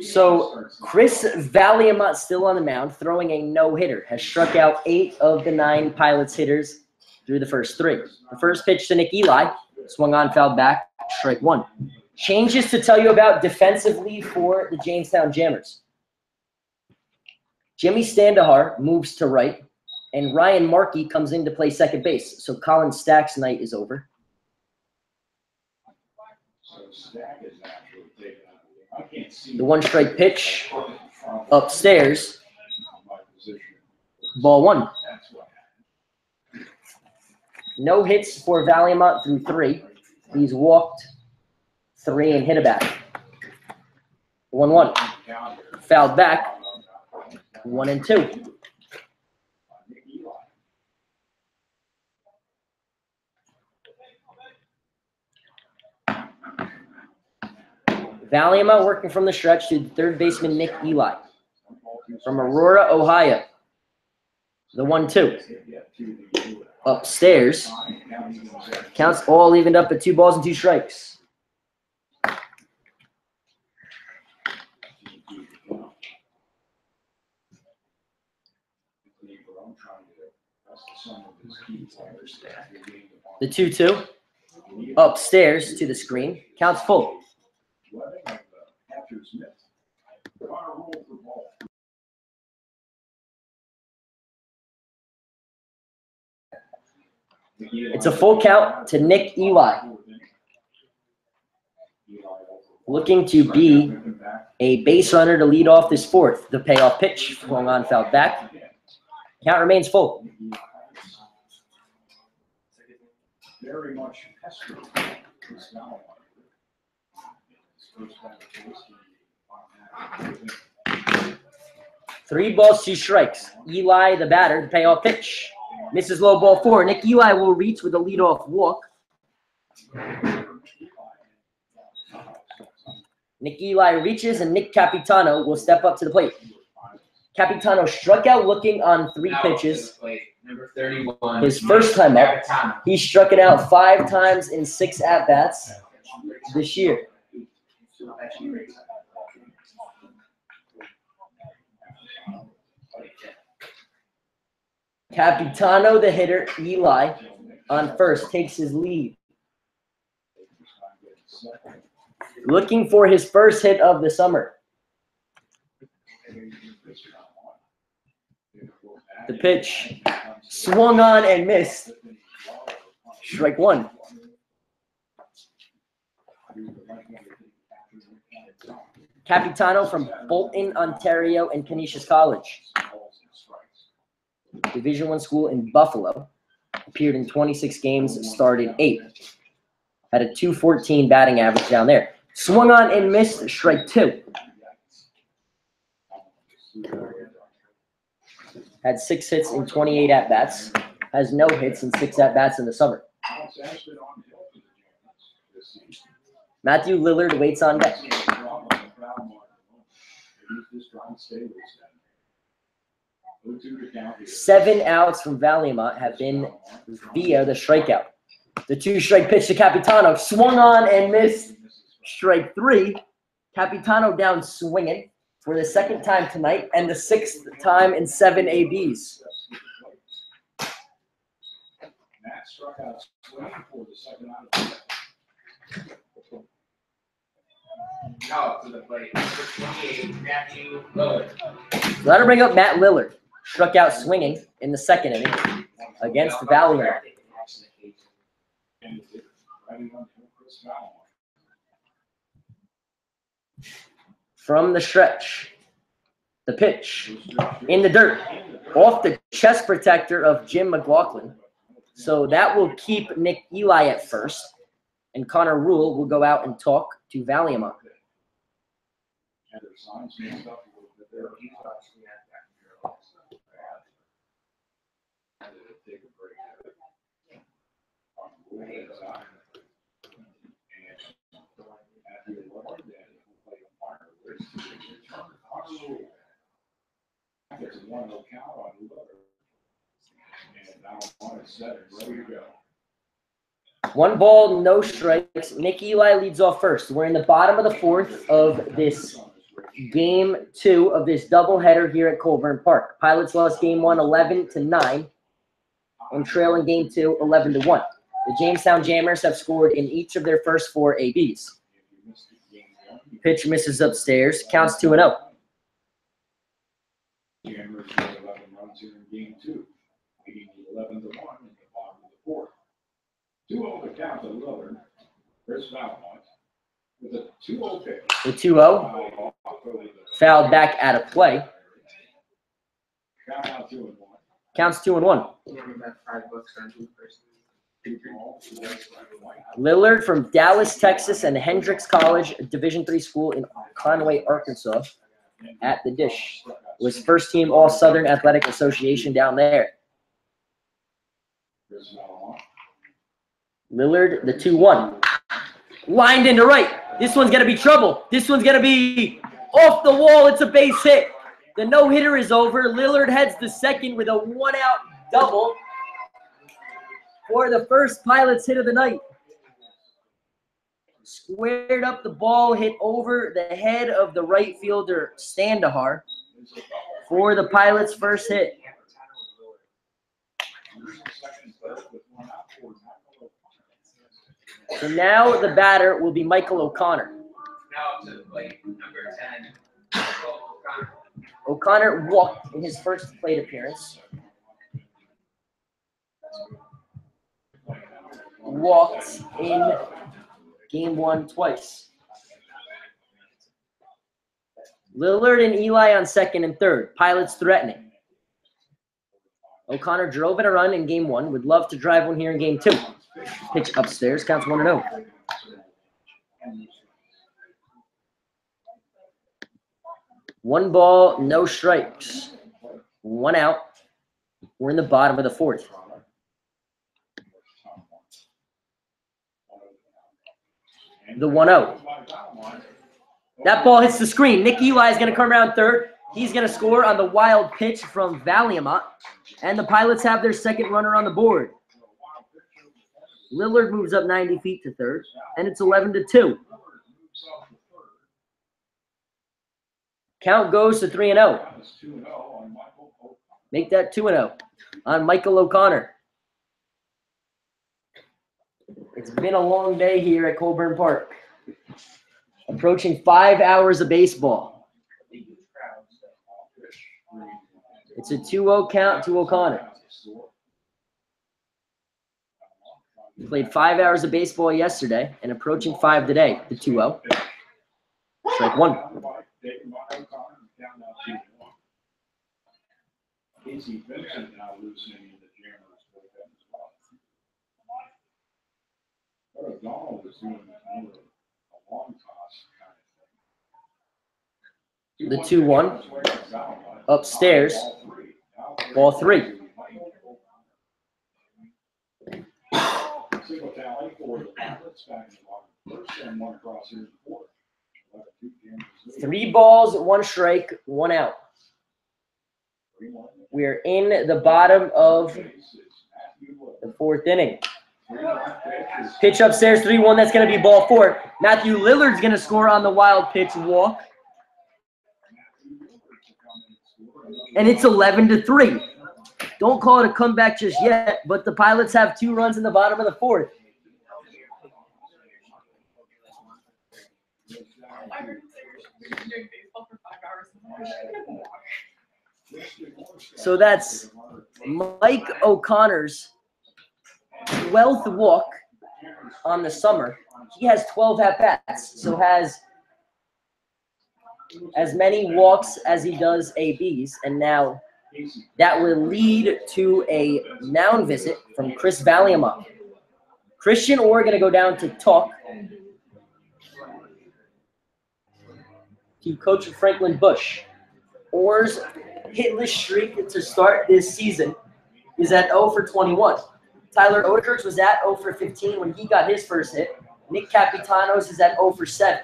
So Chris Valiamont still on the mound, throwing a no-hitter, has struck out 8 of the 9 Pilots hitters through the first 3. The first pitch to Nick Eli, swung on, fouled back, strike 1. Changes to tell you about defensively for the Jamestown Jammers. Jimmy Standahar moves to right, and Ryan Markey comes in to play second base. So Colin Stack's night is over. The 1-strike pitch upstairs. Ball 1. No hits for Valiamont through 3. He's walked 3 and hit a bat. 1-1. Fouled back. 1-2. Valiamont working from the stretch to third baseman Nick Eli. From Aurora, Ohio. The 1-2. Upstairs. Counts all evened up at 2 balls and 2 strikes. The 2-2. Upstairs to the screen. Counts full. It's a full count to Nick Eli. Looking to be a base runner to lead off this fourth. The payoff pitch, swung on, fouled back. Count remains full. Very much pestered this now. 3 balls, 2 strikes. Eli, the batter, the payoff pitch. Misses low ball 4. Nick Eli will reach with a leadoff walk. Nick Eli reaches, and Nick Capitano will step up to the plate. Capitano struck out looking on 3 pitches. Number 31. His first time up, he struck it out 5 times in 6 at-bats this year. Capitano, the hitter, Eli, on first, takes his lead. Looking for his first hit of the summer. The pitch, swung on and missed. Strike 1. Capitano from Bolton, Ontario, and Canisius College. Division I school in Buffalo. Appeared in 26 games, started 8. Had a .214 batting average down there. Swung on and missed, strike 2. Had 6 hits in 28 at-bats. Has no hits in 6 at-bats in the summer. Matthew Lillard waits on deck. 7 outs from Valiamont have been via the strikeout. The 2-strike pitch to Capitano, swung on and missed, strike 3. Capitano down swinging for the 2nd time tonight and the 6th time in 7 ABs. Now to the plate. Number 28, Matthew Lillard. So that'll bring up Matt Lillard. Struck out swinging in the 2nd inning against Valiamont. From the stretch, the pitch in the dirt, off the chest protector of Jim McLaughlin. So that will keep Nick Eli at first, and Connor Rule will go out and talk to Valiamont. One ball, no strikes. Nick Eli leads off first. We're in the bottom of the 4th of this game 2 of this doubleheader here at Colburn Park. Pilots lost game 1 11-9 and trailing game 2 11-1. The Jamestown Jammers have scored in each of their first 4 ABs. Pitch misses upstairs. Counts 2-0. Jammers with 11 runs here in game 2, leading 11-1 in the bottom of the 4th. 2-0 to count to Lillard. Chris Valiamont with a 2-0 pitch. The 2-0 fouled back out of play. Count out 2-1. Counts 2-1. Lillard from Dallas, Texas, and Hendrix College, a Division III school in Conway, Arkansas, at the dish. Was first team All-Southern Athletic Association down there. Lillard, the 2-1. Lined into right. This one's going to be trouble. This one's going to be off the wall. It's a base hit. The no-hitter is over. Lillard heads to second with a 1-out double for the first Pilots hit of the night. Squared up the ball, hit over the head of the right fielder, Standahar, for the Pilots' first hit. So now the batter will be Michael O'Connor. Now to the plate, number 10, Michael O'Connor. O'Connor walked in his first plate appearance. Walked in game 1 twice. Lillard and Eli on second and third. Pilots threatening. O'Connor drove in a run in game 1. Would love to drive one here in game 2. Pitch upstairs. Counts 1-0. 1 ball, no strikes. 1 out. We're in the bottom of the 4th. The 1-0. That ball hits the screen. Nick Eli is going to come around third. He's going to score on the wild pitch from Valiamont. And the Pilots have their second runner on the board. Lillard moves up 90 feet to third. And it's 11-2. Count goes to 3-0. Make that 2-0 on Michael O'Connor. It's been a long day here at Colburn Park. Approaching 5 hours of baseball. It's a 2-0 count to O'Connor. We played 5 hours of baseball yesterday and approaching 5 today. The 2-0. Strike 1. Casey Vincent now loosening the Jammers bullpen as well. But O'Donnell was doing a long toss kind of thing. The 2-1. Upstairs. Ball 3. Single tally for the Pilots back in the bottom first and 1 across here in the 4th. 3 balls, 1 strike, 1 out. We're in the bottom of the 4th inning. Pitch upstairs, 3-1. That's going to be ball 4. Matthew Lillard's going to score on the wild pitch walk. And it's 11-3. Don't call it a comeback just yet, but the Pilots have 2 runs in the bottom of the 4th. So that's Mike O'Connor's 12th walk on the summer. He has 12 at-bats, so has as many walks as he does ABs, and now that will lead to a mound visit from Chris Valiamont. Christian Orr going to go down to talk to Coach Franklin Bush. Orr's hitless streak to start this season is at 0 for 21. Tyler Odekirk's was at 0 for 15 when he got his first hit. Nick Capitano's is at 0 for 7.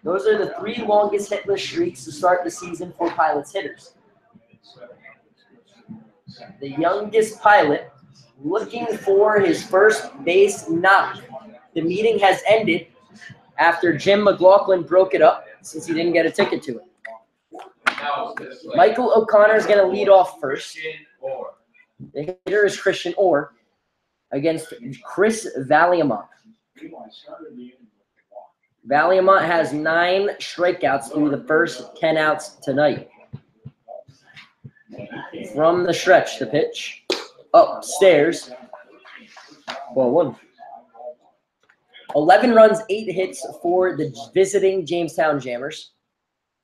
Those are the 3 longest hitless streaks to start the season for Pilots hitters. The youngest Pilot looking for his first base knock. The meeting has ended after Jim McLaughlin broke it up since he didn't get a ticket to it. Michael O'Connor is going to lead off first. The hitter is Christian Orr against Chris Valiamont. Valiamont has 9 strikeouts through the first 10 outs tonight. From the stretch, the pitch upstairs. Ball 1. 11 runs, 8 hits for the visiting Jamestown Jammers.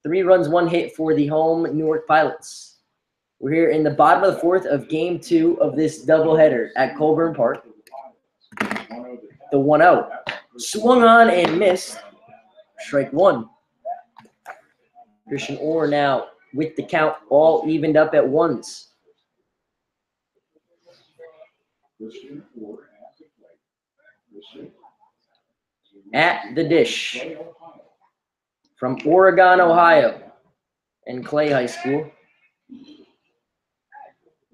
3 runs, 1 hit for the home Newark Pilots. We're here in the bottom of the 4th of Game 2 of this doubleheader at Colburn Park. The 1-0. Swung on and missed. Strike 1. Christian Orr now with the count all evened up at 1s. At the dish from Oregon, Ohio, and Clay High School.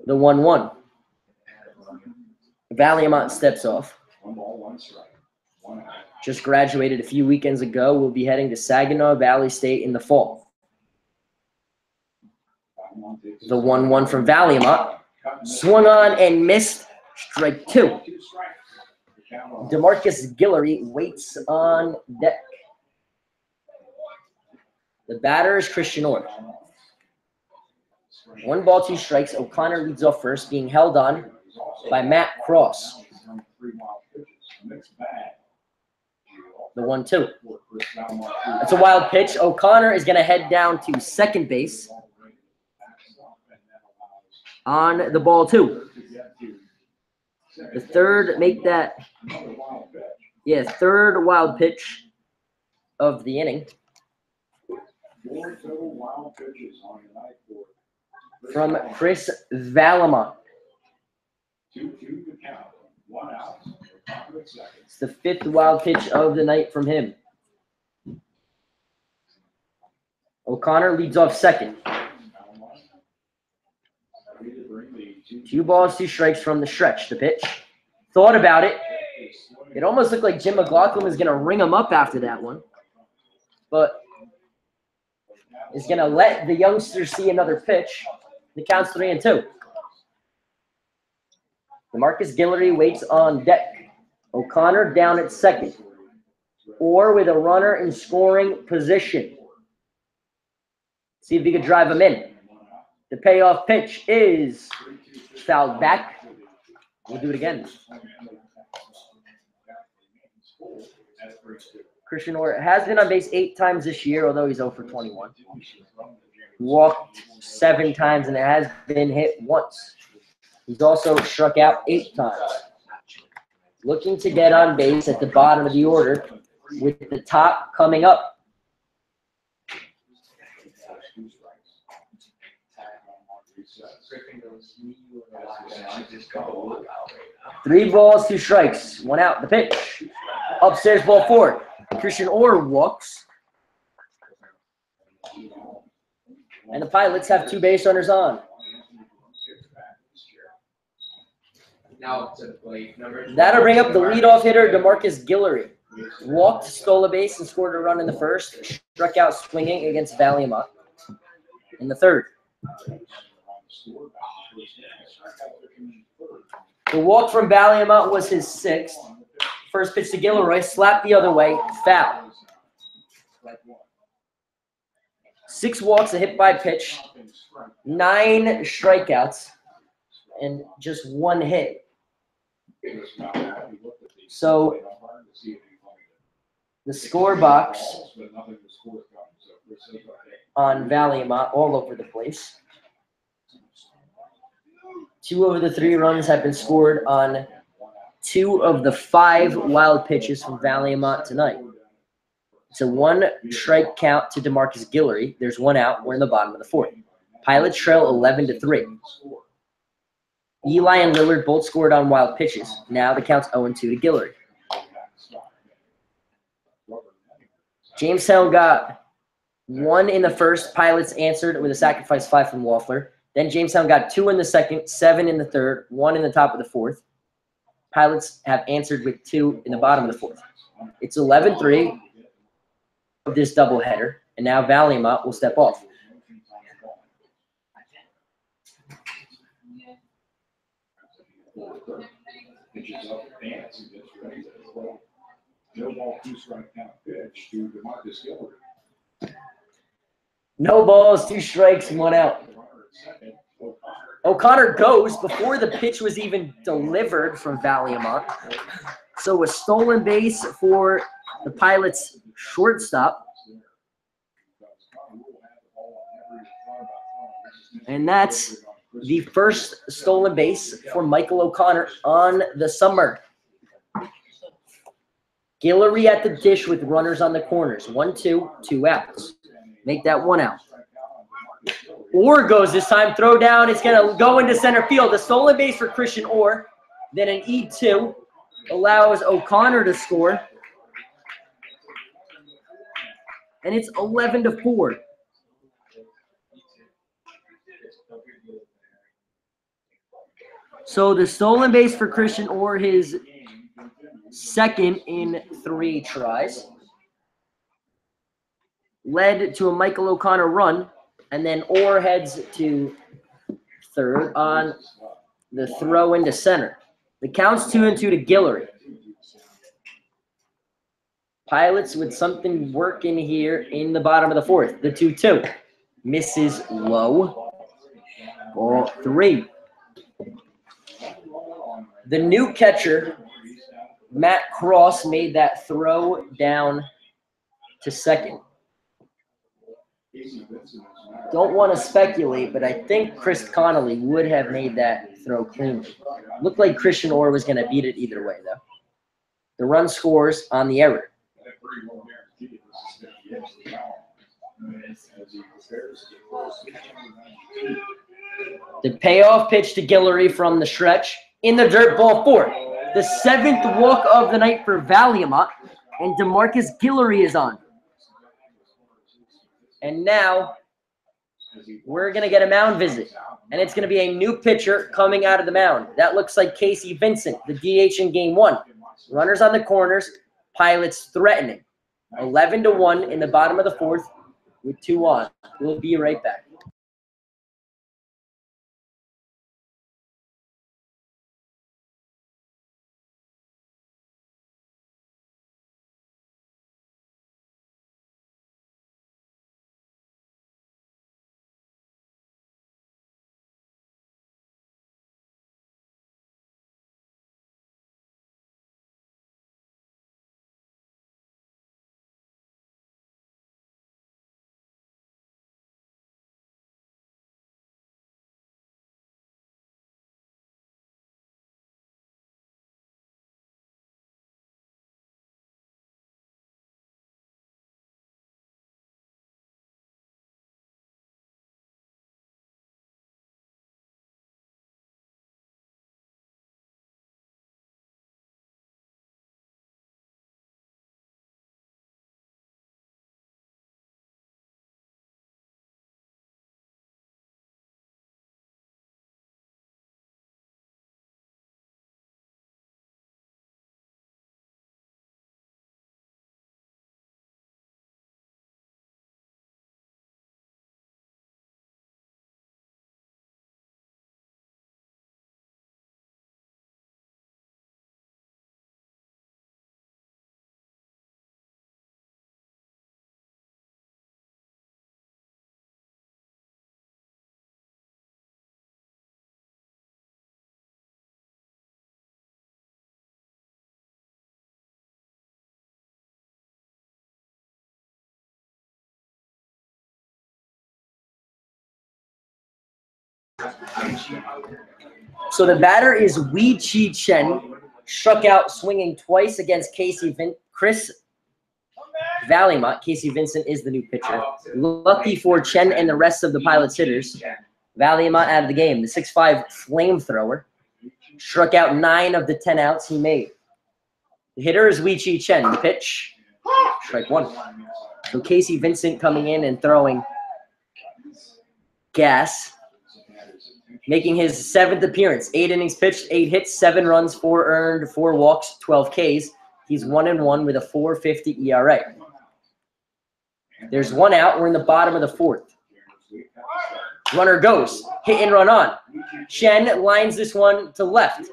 The 1-1. Valiamont steps off. Just graduated a few weekends ago. We'll be heading to Saginaw Valley State in the fall. The 1-1 from Valiamont. Swung on and missed. Strike 2. DeMarcus Guillory waits on deck. The batter is Christian Orr. 1 ball, 2 strikes. O'Connor leads off first, being held on by Matt Cross. The 1-2. That's a wild pitch. O'Connor is going to head down to second base on the ball 2. The third, make that, third wild pitch of the inning. From Chris Valamont. It's the 5th wild pitch of the night from him. O'Connor leads off second. 2 balls, 2 strikes from the stretch. The pitch. Thought about it. It almost looked like Jim McLaughlin was going to ring him up after that one. But is going to let the youngster see another pitch. The count's 3-2. DeMarcus Guillory waits on deck. O'Connor down at second. Or with a runner in scoring position. See if he could drive him in. The payoff pitch is fouled back. We'll do it again. Christian Orr has been on base 8 times this year, although he's 0 for 21. Walked 7 times and has been hit once. He's also struck out 8 times. Looking to get on base at the bottom of the order with the top coming up. Three balls, 2 strikes, 1 out. The pitch. Upstairs, ball 4. Christian Orr walks. And the Pilots have 2 base runners on. Now to the plate. That'll bring up the leadoff hitter, DeMarcus Guillory. Walked, stole a base, and scored a run in the first. Struck out swinging against Valamont in the third. The walk from Valamont was his 6th. First pitch to Guillory, slapped the other way, foul. 6 walks, a hit by pitch, 9 strikeouts, and just 1 hit. So the score box on Valamont all over the place. 2 of the 3 runs have been scored on 2 of the 5 wild pitches from Valamont tonight. It's a 1 strike count to DeMarcus Guillory. There's 1 out. We're in the bottom of the 4th. Pilots trail 11-3. Eli and Lillard both scored on wild pitches. Now the count's 0-2 to Guillory. Jamestown got 1 in the first. Pilots answered with a sacrifice fly from Loeffler. Then Jamestown got 2 in the second, 7 in the third, 1 in the top of the 4th. Pilots have answered with 2 in the bottom of the 4th. It's 11-3 of this doubleheader, and now Valamont will step off. No balls, 2 strikes, 1 out. O'Connor goes before the pitch was even delivered from Valamont. So a stolen base for the Pilots' shortstop. And that's the first stolen base for Michael O'Connor on the summer. Guillory at the dish with runners on the corners. 1-2, 2 outs. Make that 1 out. Orr goes this time. Throw down. It's going to go into center field. A stolen base for Christian Orr. Then an E2 allows O'Connor to score. And it's 11-4. So the stolen base for Christian Orr, his 2nd in 3 tries, led to a Michael O'Connor run, and then Orr heads to 3rd on the throw into center. The count's 2-2 to Guillory. Pilots with something working here in the bottom of the 4th. The 2-2 misses low. Ball 3. The new catcher, Matt Cross, made that throw down to second. Don't want to speculate, but I think Chris Connolly would have made that throw cleanly. Looked like Christian Orr was going to beat it either way, though. The run scores on the error. The payoff pitch to Guillory from the stretch. In the dirt, ball 4. The 7th walk of the night for Valiamont, and DeMarcus Guillory is on. And now we're going to get a mound visit, and it's going to be a new pitcher coming out of the mound. That looks like Casey Vincent, the DH in Game 1. Runners on the corners, Pilots threatening. 11-1 in the bottom of the 4th with 2 on. We'll be right back. So the batter is Wei Chi Chen, struck out swinging twice against Chris Valiamont. Casey Vincent is the new pitcher. Lucky for Chen and the rest of the Pilots hitters, Valiamont out of the game. The 6'5" flamethrower struck out 9 of the 10 outs he made. The hitter is Wei Chi Chen. The pitch, strike 1. So Casey Vincent coming in and throwing gas, making his 7th appearance. 8 innings pitched, 8 hits, 7 runs, 4 earned, 4 walks, 12 Ks. He's 1-1 with a 4.50 ERA. There's 1 out. We're in the bottom of the 4th. Runner goes. Hit and run on. Chen lines this one to left.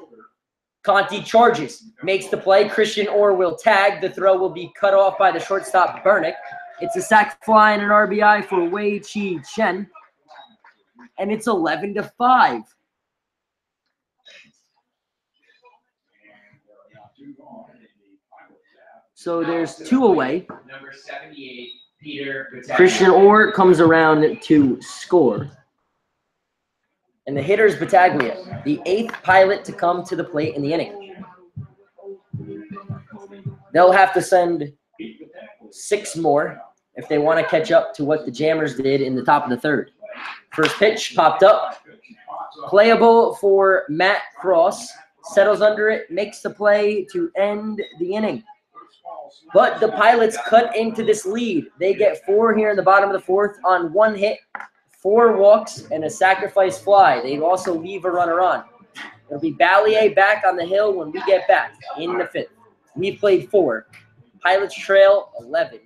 Conti charges. Makes the play. Christian Orr will tag. The throw will be cut off by the shortstop, Bernick. It's a sac fly and an RBI for Wei Chi Chen. And it's 11-5. So there's 2 away. Number 78, Peter Battaglia. Christian Orr comes around to score. And the hitter is Battaglia, the 8th Pilot to come to the plate in the inning. They'll have to send 6 more if they want to catch up to what the Jammers did in the top of the 3rd. First pitch popped up. Playable for Matt Cross. Settles under it, makes the play to end the inning. But the Pilots cut into this lead. They get 4 here in the bottom of the 4th on 1 hit, 4 walks, and a sacrifice fly. They also leave a runner on. It'll be Ballier back on the hill when we get back in the 5th. We played 4. Pilots trail 11-5.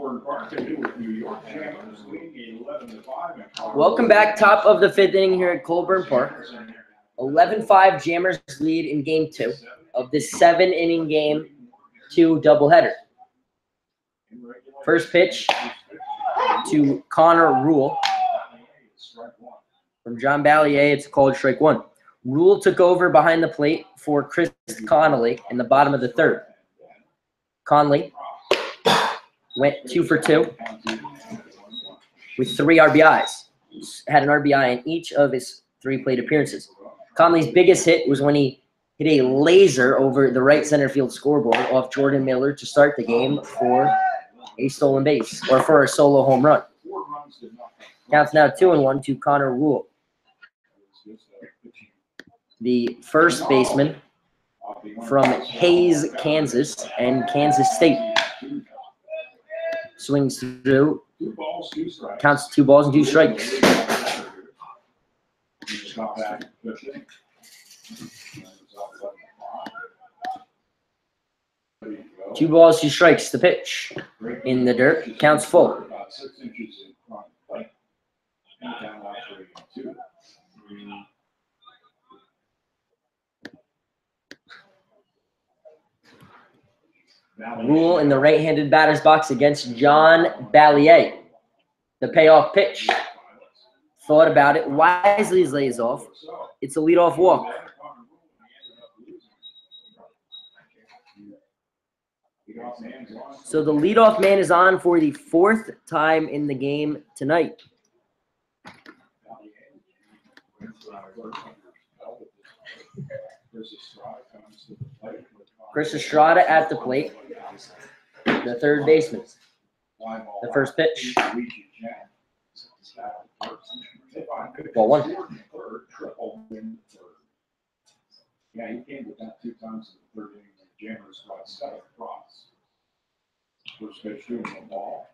Colburn Park and Newark, New York. Jammers leading 11-5. Welcome back. Top of the fifth inning here at Colburn Park. 11-5 Jammers lead in game 2 of this 7-inning game 2 doubleheader. First pitch to Connor Rule from John Ballier. It's called strike 1. Rule took over behind the plate for Chris Connolly in the bottom of the 3rd. Conley went 2 for 2 with 3 RBIs. Had an RBI in each of his 3 plate appearances. Conley's biggest hit was when he hit a laser over the right center field scoreboard off Jordan Miller to start the game for a stolen base, or for a solo home run. Counts now 2-1 to Connor Rule. The first baseman from Hayes, Kansas, and Kansas State. Swings through. Counts 2 balls and 2 strikes. 2 balls, 2 strikes. The pitch in the dirt. Counts full. Rule in the right-handed batter's box against John Ballier. The payoff pitch. Thought about it. Wisely lays off. It's a leadoff walk. So the leadoff man is on for the 4th time in the game tonight. Chris Estrada at the plate. The 3rd baseman. The first pitch. Ball 1. Yeah, he came with that 2 times in the 3rd inning. The Jammers got 7 across. First pitch to the ball.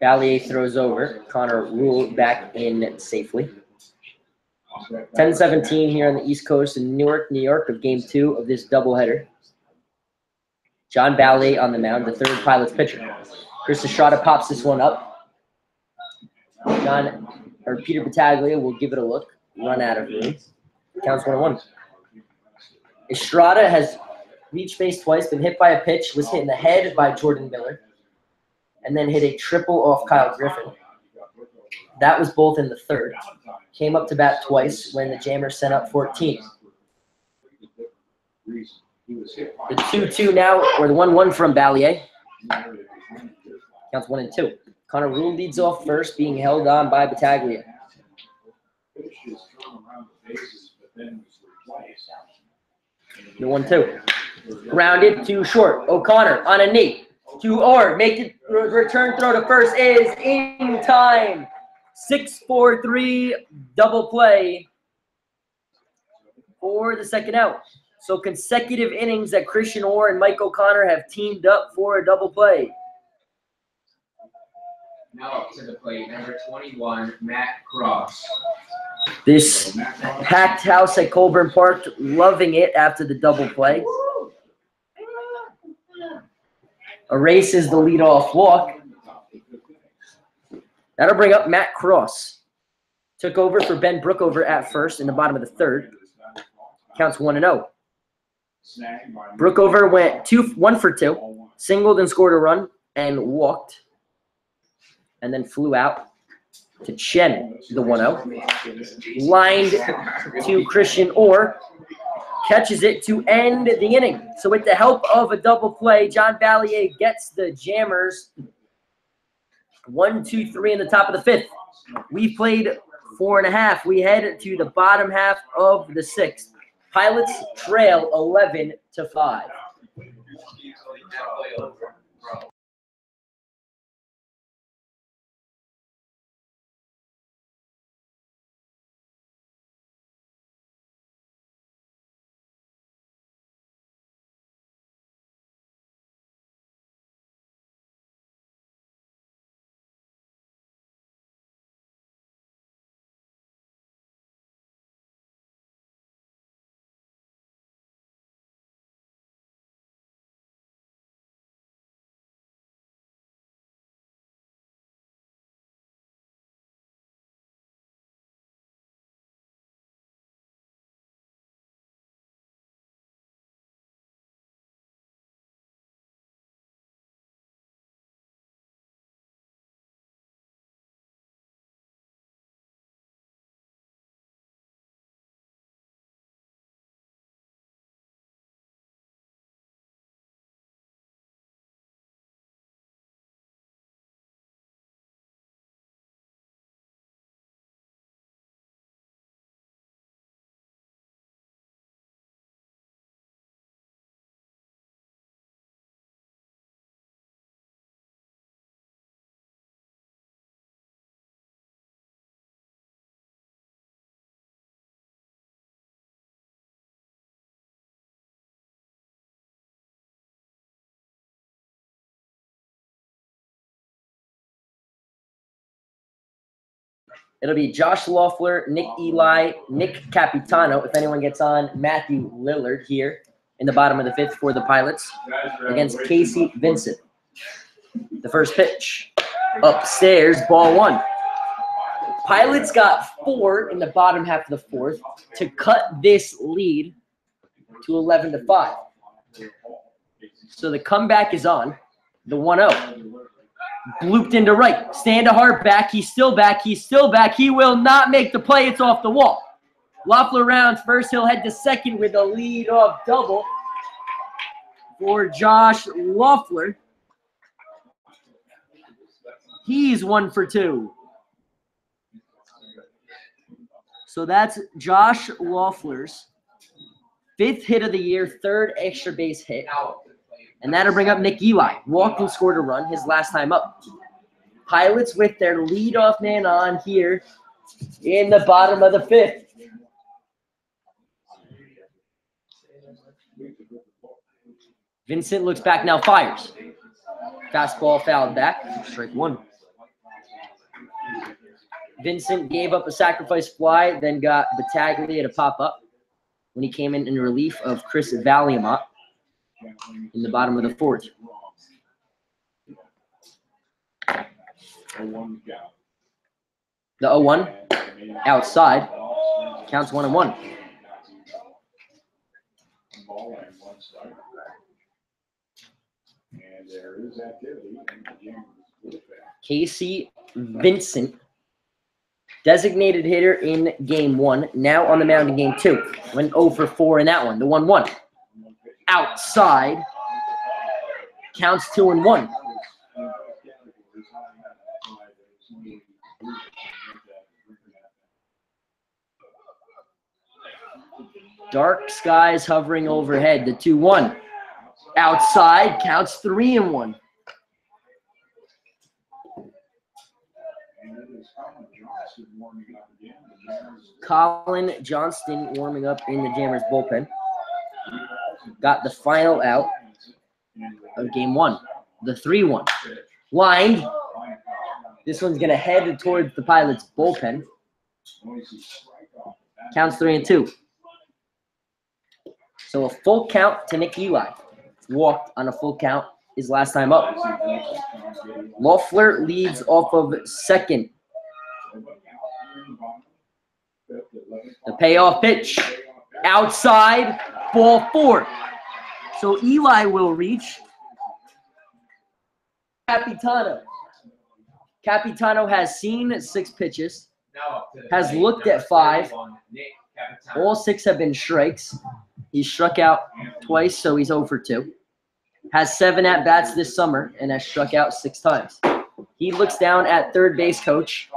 Ballier throws over. Connor Rule back in safely. 10-17 here on the East Coast in Newark, New York, of Game 2 of this doubleheader. John Ballier on the mound, the 3rd Pilots pitcher. Chris Estrada pops this one up. Peter Battaglia will give it a look. Run out of room. Counts 1-1. Estrada has reached base twice, been hit by a pitch, was hit in the head by Jordan Miller, and then hit a triple off Kyle Griffin. That was both in the 3rd. Came up to bat twice when the Jammers sent up 14. The 2-2 now, or the 1-1 from Ballier. Counts 1-2. Connor Rule leads off first, being held on by Battaglia. The 1-2. Grounded to short. O'Connor on a knee. To Orr. Make it return throw to first is in time. 6-4-3 double play for the 2nd out. So consecutive innings that Christian Orr and Mike O'Connor have teamed up for a double play. Now up to the plate, number 21, Matt Cross. This packed house at Colburn Park, loving it after the double play. Erases the leadoff walk. That'll bring up Matt Cross. Took over for Ben Brookover at first in the bottom of the 3rd. Counts 1-0. Brookover went 1 for 2, singled and scored a run, and walked, and then flew out to Chen, the 1-0. Lined to Christian Orr. Catches it to end the inning. So with the help of a double play, John Ballier gets the Jammers 1-2-3 in the top of the 5th. We played 4.5. We head to the bottom half of the 6th. Pilots trail 11-5. It'll be Josh Loeffler, Nick Eli, Nick Capitano, if anyone gets on, Matthew Lillard here in the bottom of the 5th for the Pilots against Casey Vincent. The first pitch, upstairs, ball 1. Pilots got 4 in the bottom half of the 4th to cut this lead to 11-5. So the comeback is on. The 1-0. Blooped into right. Stand to hard back. He's still back. He's still back. He will not make the play. It's off the wall. Loeffler rounds first. He'll head to second with a lead-off double for Josh Loeffler. He's 1 for 2. So that's Josh Loeffler's 5th hit of the year, 3rd extra base hit. And that'll bring up Nick Eli. Walked and scored a run his last time up. Pilots with their leadoff man on here in the bottom of the 5th. Vincent looks back now, fires. Fastball fouled back. Strike 1. Vincent gave up a sacrifice fly, then got Battaglia to pop up when he came in relief of Chris Valiamont in the bottom of the 4th. The 0-1 outside counts 1-1. Casey Vincent, designated hitter in game 1, now on the mound in game 2. Went 0 for 4 in that one. The 1-1 outside counts 2-1. Dark skies hovering overhead. The 2-1 outside counts 3-1. Colin Johnston warming up in the Jammers bullpen. Got the final out of game 1. The 3-1. Lined. This one's going to head towards the Pilots bullpen. Counts 3-2. So a full count to Nick Eli. Walked on a full count his last time up. Loeffler leads off of second. The payoff pitch. Outside. Ball 4. So Eli will reach Capitano. Capitano has seen 6 pitches. Has looked at 5. All 6 have been strikes. He's struck out twice, so he's 0 for 2. Has 7 at-bats this summer and has struck out 6 times. He looks down at third base coach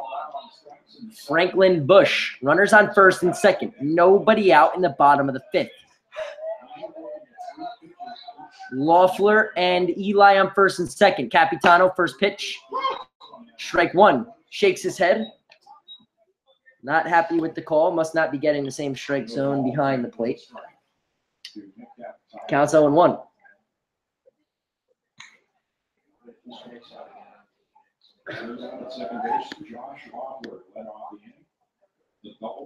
Franklin Bush. Runners on first and second. Nobody out in the bottom of the 5th. Loeffler and Eli on first and second. Capitano, first pitch. Strike 1. Shakes his head. Not happy with the call. Must not be getting the same strike zone behind the plate. Counts 0-1.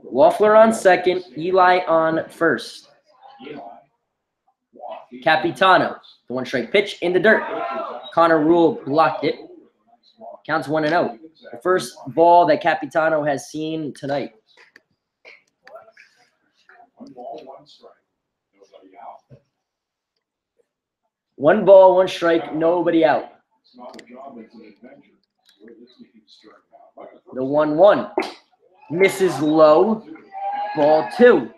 Loeffler on second. Eli on first. Capitano, the 1-strike pitch in the dirt. Connor Rule blocked it. Counts 1-0. The first ball that Capitano has seen tonight. 1 ball, 1 strike. Nobody out. 1 ball, 1 strike, nobody out. It's not a job, it's an adventure. The 1-1 misses low. Ball 2.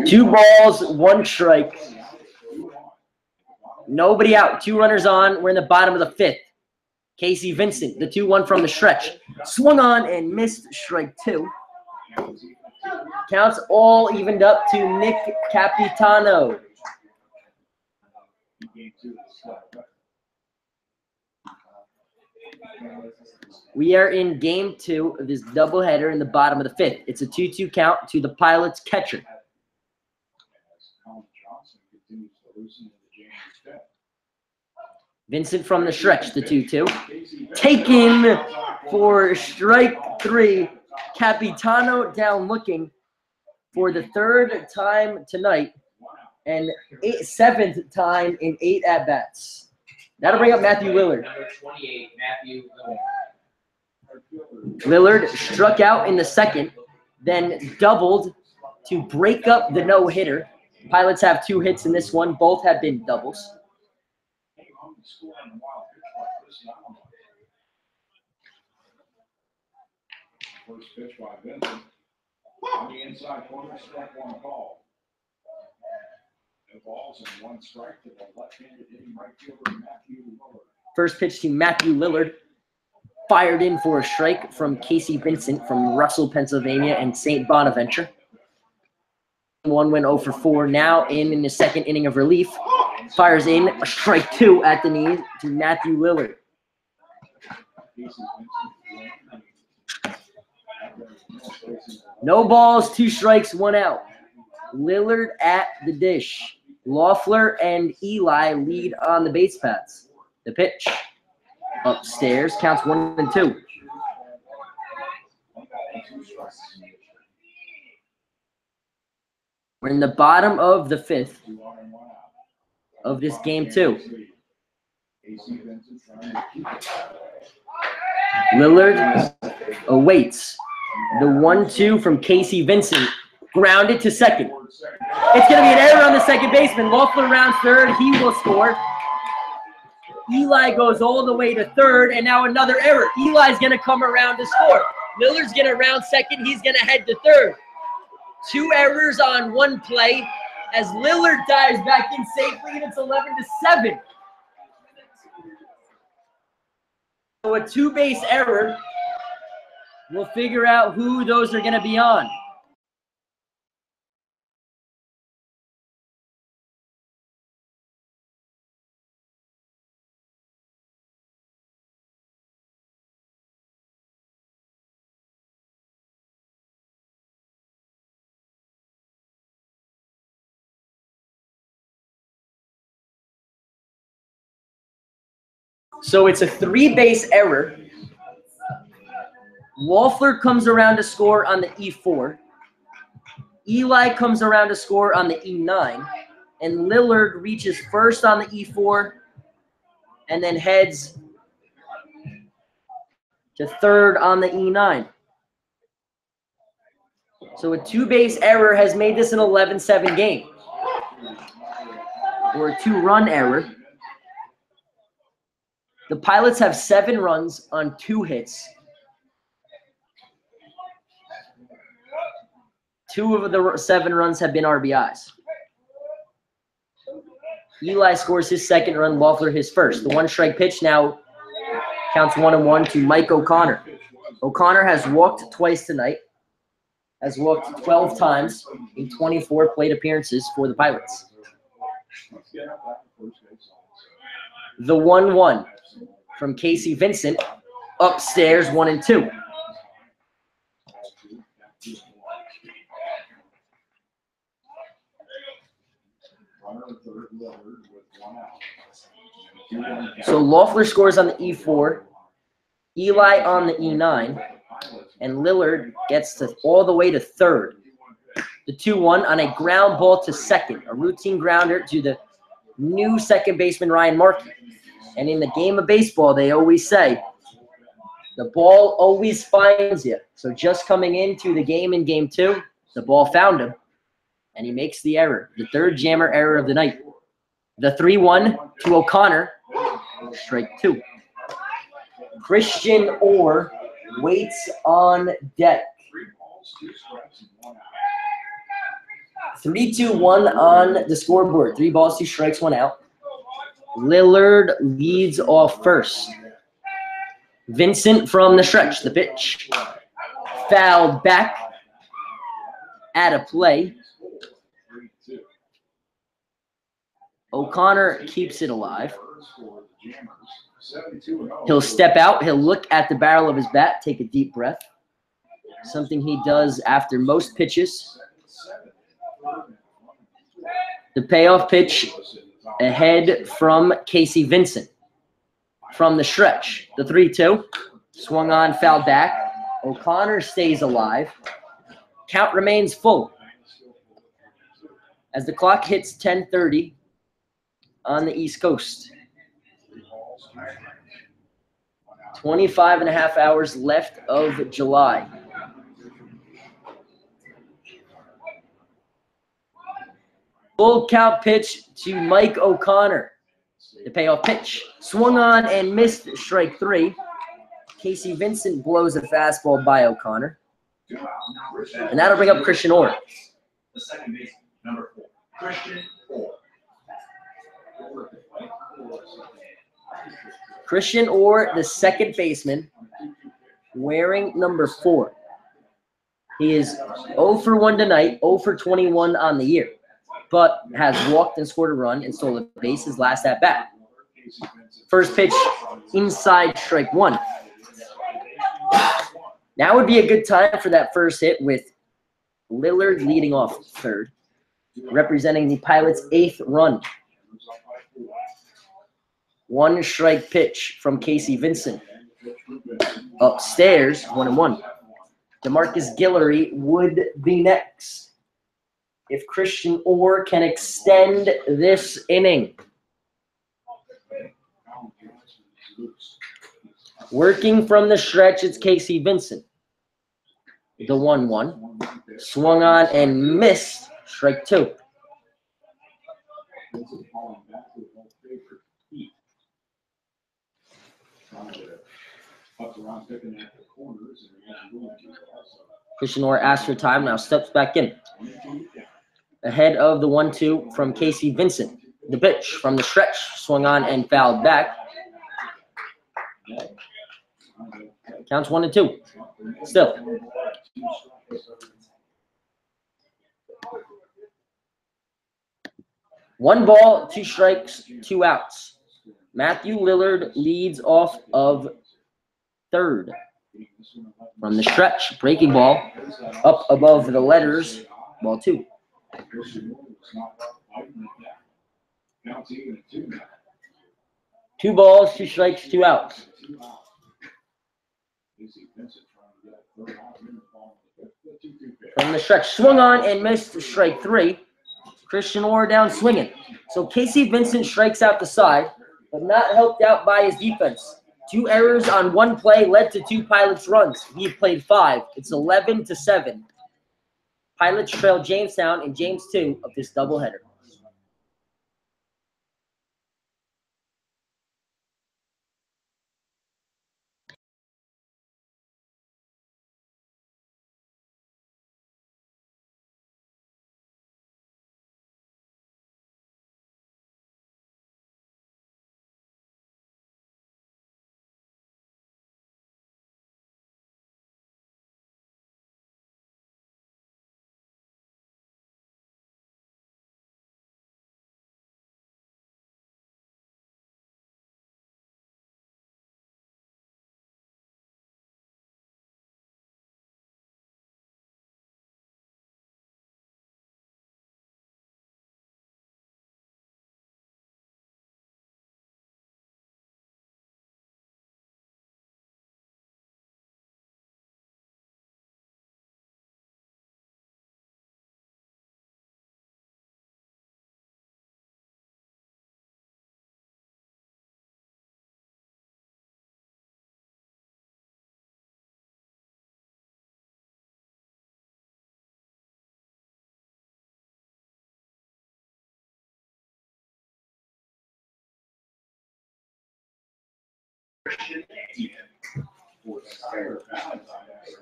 Two balls, 1 strike. Nobody out. 2 runners on. We're in the bottom of the 5th. Casey Vincent, the 2-1 from the stretch. Swung on and missed strike 2. Counts all evened up to Nick Capitano. We are in game 2 of this doubleheader in the bottom of the 5th. It's a 2-2 count to the Pilots catcher. Vincent from the stretch, the 2-2. Taken for strike 3. Capitano down looking for the 3rd time tonight and 7th time in 8 at-bats. That'll bring up Matthew Lillard. Number 28, Matthew Lillard. Lillard struck out in the 2nd, then doubled to break up the no-hitter. Pilots have 2 hits in this one. Both have been doubles. First pitch by Vincent. On the inside corner, strike 1 call. No balls and 1 strike to the left-handed hitting right fielder Matthew Lillard. First pitch to Matthew Lillard. Fired in for a strike from Casey Vincent from Russell, Pennsylvania, and St. Bonaventure. 1 went 0 for 4. Now in the 2nd inning of relief. Fires in a strike 2 at the knee to Matthew Lillard. No balls, 2 strikes, 1 out. Lillard at the dish. Loeffler and Eli lead on the base paths. The pitch upstairs counts 1-2. We're in the bottom of the 5th of this game 2. Lillard awaits. The 1-2 from Casey Vincent. Grounded to 2nd. It's going to be an error on the 2nd baseman. Loeffler rounds 3rd. He will score. Eli goes all the way to 3rd, and now another error. Eli's going to come around to score. Lillard's going to round 2nd. He's going to head to 3rd. 2 errors on 1 play as Lillard dives back in safely, and it's 11-7. So a 2-base error. We'll figure out who those are going to be on. So it's a 3-base error. Loeffler comes around to score on the E4. Eli comes around to score on the E9. And Lillard reaches first on the E4 and then heads to 3rd on the E9. So a 2-base error has made this an 11-7 game. Or a 2-run error. The Pilots have 7 runs on 2 hits. 2 of the 7 runs have been RBIs. Eli scores his 2nd run, Loeffler his 1st. The 1-strike pitch now counts 1-1 to Mike O'Connor. O'Connor has walked twice tonight, has walked 12 times in 24 plate appearances for the Pilots. The 1-1 from Casey Vincent, upstairs 1-2. So Loeffler scores on the E4, Eli on the E9, and Lillard gets to all the way to 3rd. The 2-1 on a ground ball to 2nd, a routine grounder to the new 2nd baseman Ryan Markey. And in the game of baseball, they always say, the ball always finds you. So just coming into the game in game 2, the ball found him, and he makes the error, the 3rd jammer error of the night. The 3-1 to O'Connor, strike 2. Christian Orr waits on deck. 3-2-1 on the scoreboard. 3 balls, 2 strikes, 1 out. Lillard leads off first. Vincent from the stretch, the pitch. Fouled back at a play. O'Connor keeps it alive. He'll step out. He'll look at the barrel of his bat, take a deep breath. Something he does after most pitches. The payoff pitch Ahead from Casey Vincent. From the stretch, the 3-2. Swung on, fouled back. O'Connor stays alive. Count remains full. As the clock hits 10:30 on the East Coast. 25 and a half hours left of July. Full count pitch to Mike O'Connor. The payoff pitch. Swung on and missed, strike 3. Casey Vincent blows a fastball by O'Connor. And that'll bring up Christian Orr. The second baseman, number 4, Christian Orr. Christian Orr, the second baseman, wearing number 4. He is 0 for 1 tonight, 0 for 21 on the year, but has walked and scored a run and stole a base his last at bat. First pitch, inside, strike 1. Now would be a good time for that first hit with Lillard leading off third, representing the Pilots' 8th run. 1 strike pitch from Casey Vincent. Upstairs, 1-1. DeMarcus Guillory would be next if Christian Orr can extend this inning. Working from the stretch, it's Casey Vincent. The 1-1. Swung on and missed, strike 2. Christian Orr asks for time, now steps back in. Ahead of the 1-2 from Casey Vincent. The pitch from the stretch, swung on and fouled back. Counts 1-2. Still. One ball, 2 strikes, 2 outs. Matthew Lillard leads off of third. From the stretch, breaking ball, up above the letters, ball 2. 2 balls, 2 strikes, 2 outs. From the stretch, swung on and missed, strike 3. Christian Orr down swinging. So Casey Vincent strikes out the side, but not helped out by his defense. 2 errors on 1 play led to 2 Pilots runs. He played 5. It's 11-7. Pilots trail Jamestown in Games 2 of this doubleheader.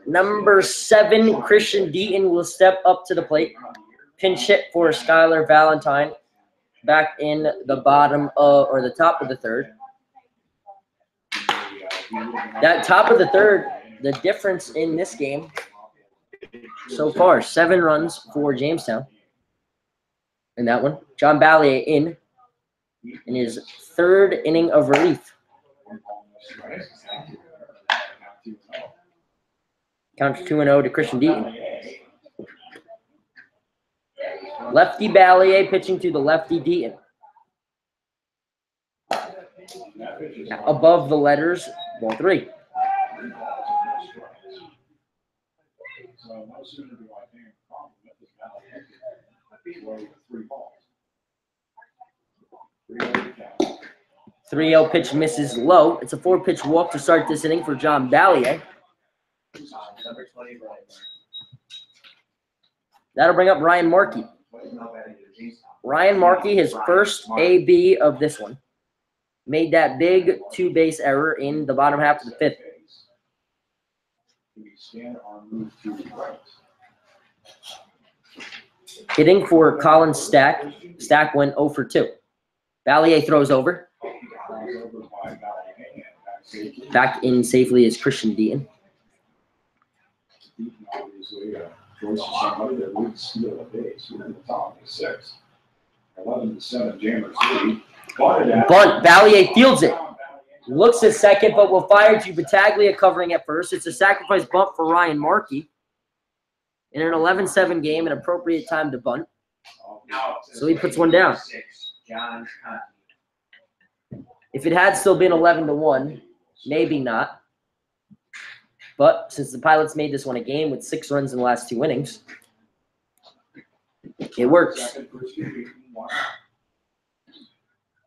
Number 7, Christian Deaton will step up to the plate. Pinch hit for Skylar Valentine back in the bottom of, or the top of the third. That top of the third, the difference in this game so far, 7 runs for Jamestown in that one. John Ballier in his 3rd inning of relief. Counts 2-0 to Christian Deaton. Lefty Ballier pitching to the lefty Deaton. above the letters, ball 3. So no sooner do I pay him a compliment than now I 3 balls. 3-0 pitch misses low. It's a 4-pitch walk to start this inning for John Ballier. That'll bring up Ryan Markey. Ryan Markey, his first AB of this one, made that big 2-base error in the bottom half of the 5th. Hitting for Colin Stack. Stack went 0 for 2. Ballier throws over. Back in safely is Christian Deaton. Bunt. Ballier fields it. Looks at second, but will fire to Battaglia covering at first. It's a sacrifice bunt for Ryan Markey. In an 11-7 game, an appropriate time to bunt. So he puts one down. If it had still been 11-1, maybe not. But since the Pilots made this one a game with 6 runs in the last 2 innings, it works.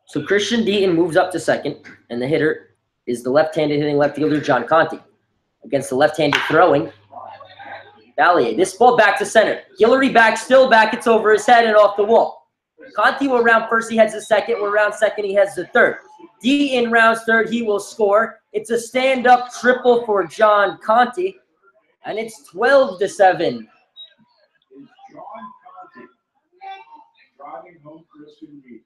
So Christian Deaton moves up to second, and the hitter is the left-handed hitting left fielder John Conti. Against the left-handed throwing Ballier. This ball back to center. Guillory back, still back. It's over his head and off the wall. Conti will round first. He heads to second. We're round second. He heads to third. Deaton rounds third. He will score. It's a stand-up triple for John Conti, and it's 12-7. Driving home Christian Deaton.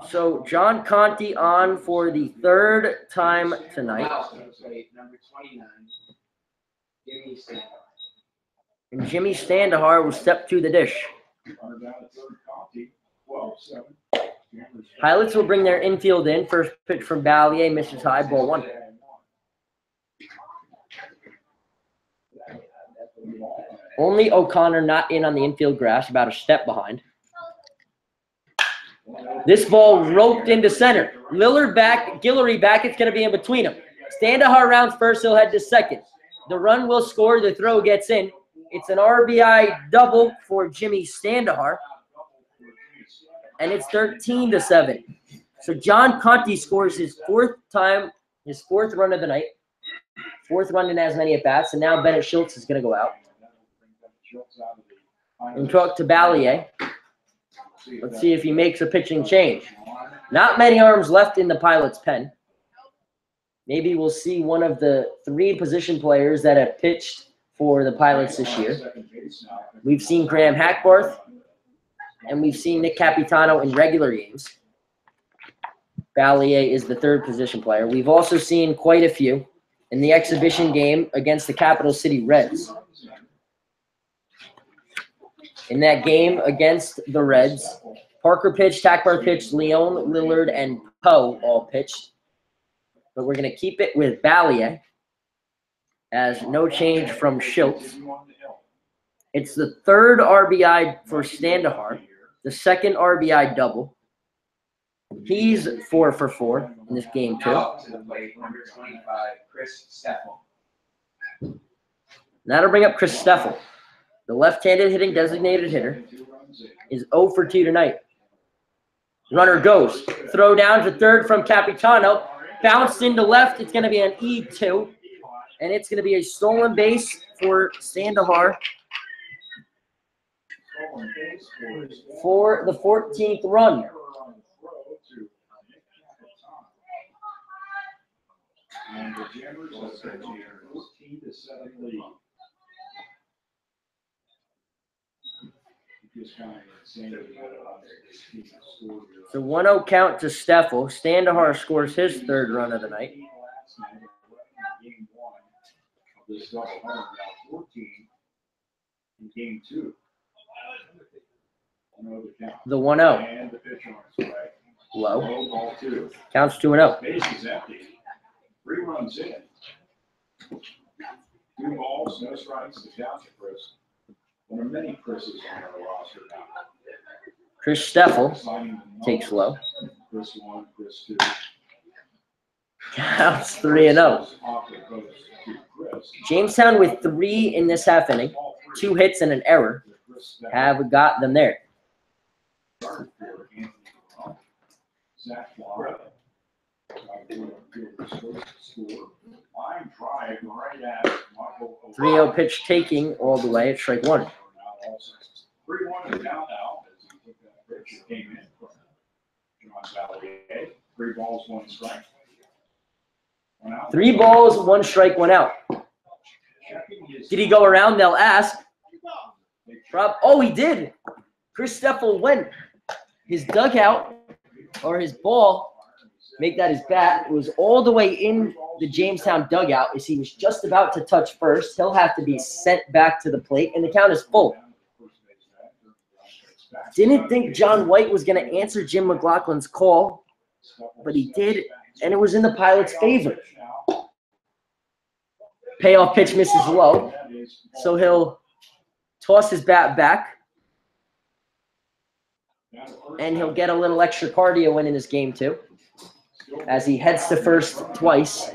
So John Conti on for the 3rd time tonight. Number 29, Jimmy Standahar. And Jimmy Standahar will step to the dish. Pilots will bring their infield in. First pitch from Ballier, misses high, ball 1. Only O'Connor not in on the infield grass, about a step behind. This ball roped into center. Lillard back, Guillory back. It's going to be in between them. Standahar rounds first. He'll head to second. The run will score. The throw gets in. It's an RBI double for Jimmy Standahar. And it's 13-7. So John Conti scores his 4th run of the night. 4th run in as many at-bats. And now Bennett Schultz is going to go out. And talk to Ballier. Let's see if he makes a pitching change. Not many arms left in the Pilots' pen. Maybe we'll see one of the 3 position players that have pitched for the Pilots this year. We've seen Graham Hackbarth, and we've seen Nick Capitano in regular games. Ballier is the 3rd position player. We've also seen quite a few in the exhibition game against the Capital City Reds. In that game against the Reds, Parker pitched, Hackbarth pitched, Leon, Lillard, and Poe all pitched. But we're going to keep it with Ballier as no change from Schultz. It's the 3rd RBI for Standahar, the 2nd RBI double. He's 4 for 4 in this game, too. Now to the plate, number 25, Chris Steffel. That'll bring up Chris Steffel. The left-handed hitting designated hitter is 0 for 2 tonight. Runner goes. Throw down to third from Capitano. Bounced into left. It's going to be an E2. And it's going to be a stolen base for Standahar for the 14th run. And the Jammers have a 14-7 lead. So 1-0 count to Steffel. Standahar scores his 3rd run of the night. The 1-0. Low. Counts 2-0. Base is empty. 3 runs in. 2 balls, no strikes, the count, Chris. One of many Chris's on our roster now. Chris Steffel takes low. Chris 1, Chris 2. Counts 3-0. Jamestown with 3 in this half inning, 2 hits and an error, have got them there. Zach 3-0 pitch taking all the way at strike 1. 3-1 is down now as he took that pitch that came in from John Valier. 3 balls, 1 strike. 3 balls, 1 strike, 1 out. Did he go around? They'll ask. Oh, he did. Chris Steffel went. His dugout, or his ball, make that his bat, was all the way in the Jamestown dugout as he was just about to touch first. He'll have to be sent back to the plate, and the count is full. Didn't think John White was going to answer Jim McLaughlin's call, but he did, and it was in the Pilots' favor. Payoff pitch misses low, so he'll toss his bat back, and he'll get a little extra cardio in this game too, as he heads to first twice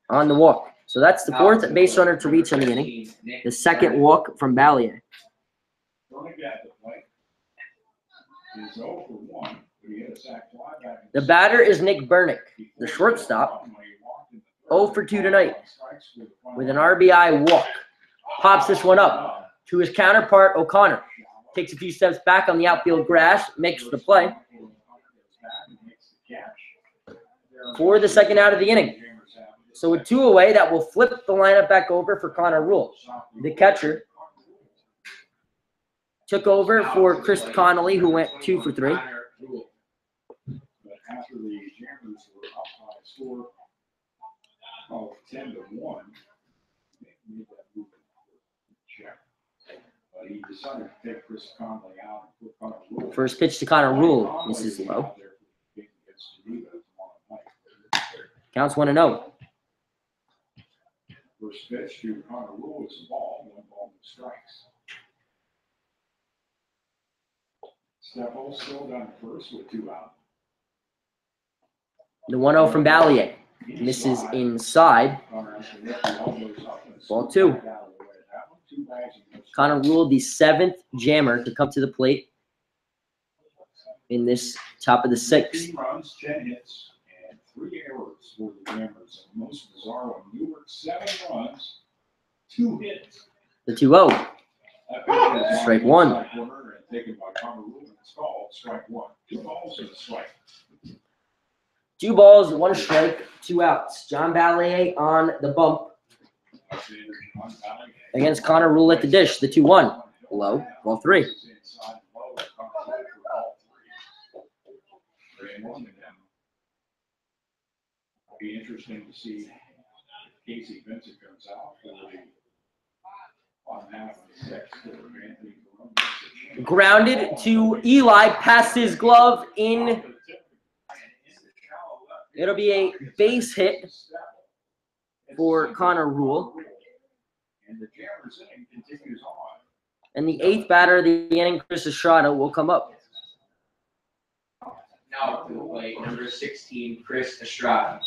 on the walk. So that's the 4th base runner to reach in the inning, the 2nd walk from Ballier. The batter is Nick Bernick, the shortstop, 0 for 2 tonight with an RBI walk. Pops this one up to his counterpart, O'Connor. Takes a few steps back on the outfield grass, makes the play for the 2nd out of the inning. So with 2 away, that will flip the lineup back over for Connor Rule. The catcher took over for Chris Connolly, who went 2 for 3. After the Jammers were up by a score of 10-1, made that move check. But he decided to take Chris Connolly out and put Connor Rule. First pitch to Connor Rule. This is low. Counts 1-0. First pitch to Connor Rule is a ball. 1 ball, 2 strikes. Steffel still down first with 2 out. The 1-0 from Ballier. Misses inside. Ball 2. Connor Rule, the 7th jammer to come to the plate in this top of the 6th. 15 runs, 10 hits, and 3 errors for the Jammers. And most bizarre one, Newark, 7 runs, 2 hits. The 2-0. Strike 1. Taken by Connor Rule, and it's called strike 1. 2 balls and a strike. 2 balls, 1 strike, 2 outs. John Ballier on the bump against Connor Rule at the dish. The 2-1. Low. Ball 3. Be interesting to see Casey Vincent comes out for the bottom half of the 6th. Grounded to Eli, past his glove in. It'll be a base hit for Connor Rule. And the 8th batter of the inning, Chris Estrada, will come up. Now to the plate, number 16, Chris Estrada.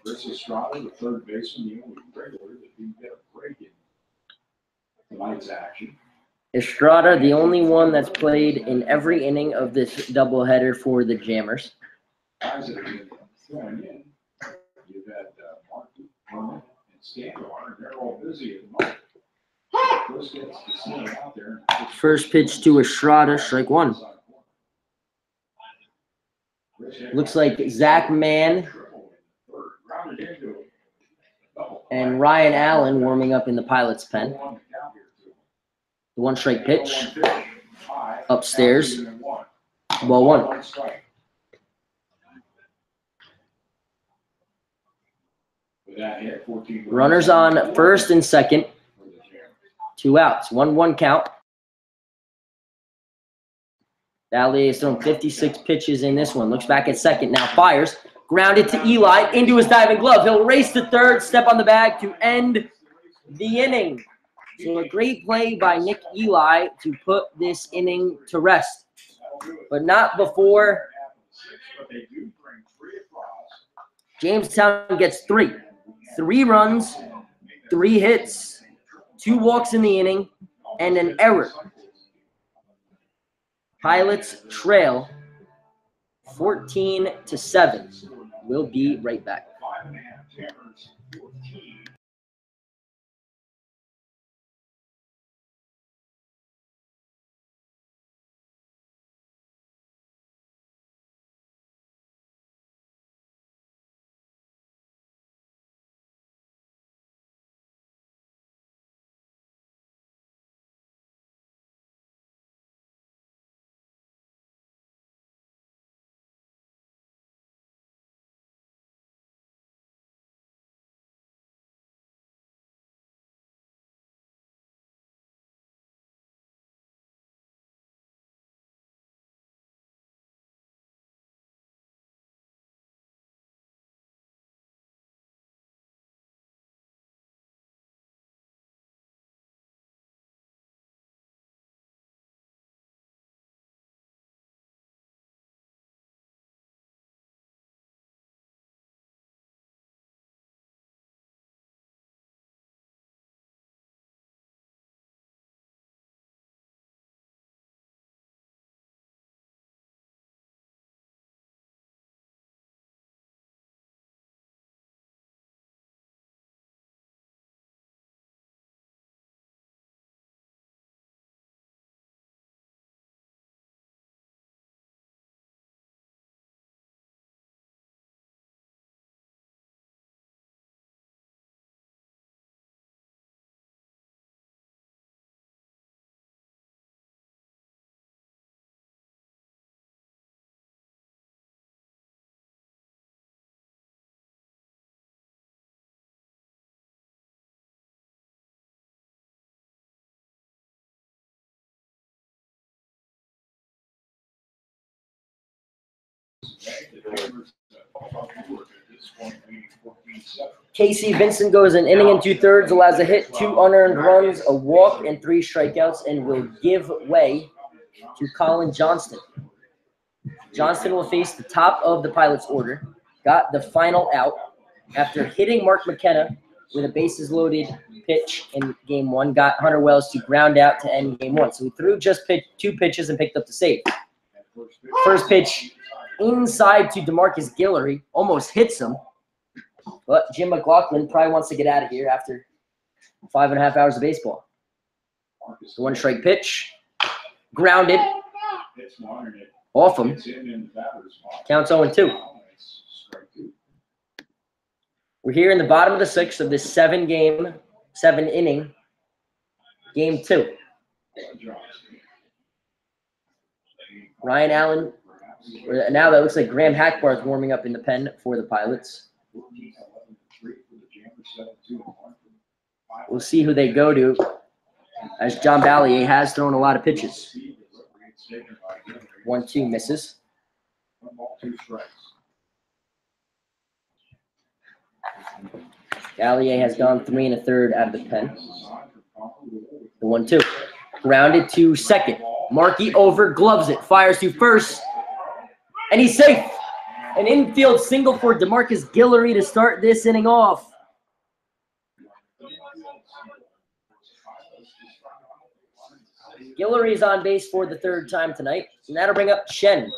Chris Estrada, the 3rd baseman, the only regular that didn't get a break in tonight's action. Estrada, the only one that's played in every inning of this doubleheader for the Jammers. Guys that have been throwing in, you've had Martin, Herman, and Scandor, and they're all busy at the moment. Chris gets to stand out there. First pitch to Estrada, strike 1. Looks like Zach Mann and Ryan Allen warming up in the Pilots' pen. The 1 strike pitch upstairs. Ball 1. Runners on 1st and 2nd. 2 outs. 1-1 count. Ballier has thrown 56 pitches in this one. Looks back at 2nd. Now fires. Grounded to Eli. Into his diving glove. He'll race to 3rd. Step on the bag to end the inning. So a great play by Nick Eli to put this inning to rest, but not before Jamestown gets three. 3 runs, 3 hits, 2 walks in the inning, and an error. Pilots trail 14-7. We'll be right back. Casey Vincent goes an inning and 2/3, allows a hit, 2 unearned runs, a walk, and 3 strikeouts, and will give way to Colin Johnston. Johnston will face the top of the Pilots' order. Got the final out after hitting Mark McKenna with a bases-loaded pitch in Game 1. Got Hunter Wells to ground out to end Game 1. So he threw just 2 pitches and picked up the save. First pitch inside to DeMarcus Guillory, almost hits him. But Jim McLaughlin probably wants to get out of here after 5.5 hours of baseball. The 1-strike pitch, grounded, off him. Counts 0-2. We're here in the bottom of the 6th of this 7-inning Game 2. Ryan Allen, now that looks like Graham Hackbarth warming up in the pen for the Pilots. We'll see who they go to, as John Ballier has thrown a lot of pitches. 1-2 misses. Ballier has gone 3 1/3 out of the pen. The 1-2. Grounded to second. Markey over, gloves it, fires to first, and he's safe. An infield single for DeMarcus Guillory to start this inning off. Guillory's on base for the 3rd time tonight, and that'll bring up Chen.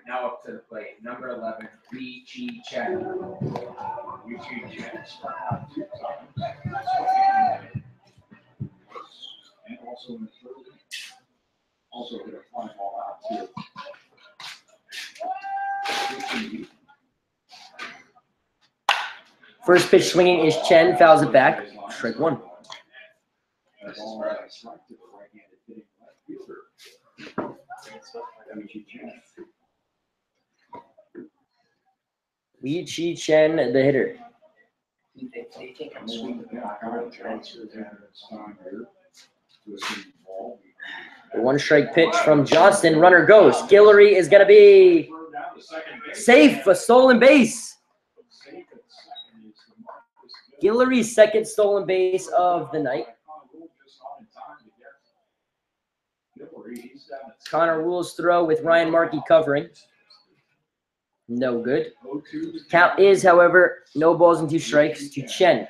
Now up to the plate, number 11, Lee Chi Chen. And also hit a fly ball out too. First pitch swinging is Chen, fouls it back. Strike 1. Lee Chi Chen, the hitter. The 1-strike pitch from Johnston. Runner goes. Guillory is going to be safe. A stolen base. Guillory's second stolen base of the night. Connor Rule's throw with Ryan Markey covering. No good. Count is, however, no balls and 2 strikes to Chen.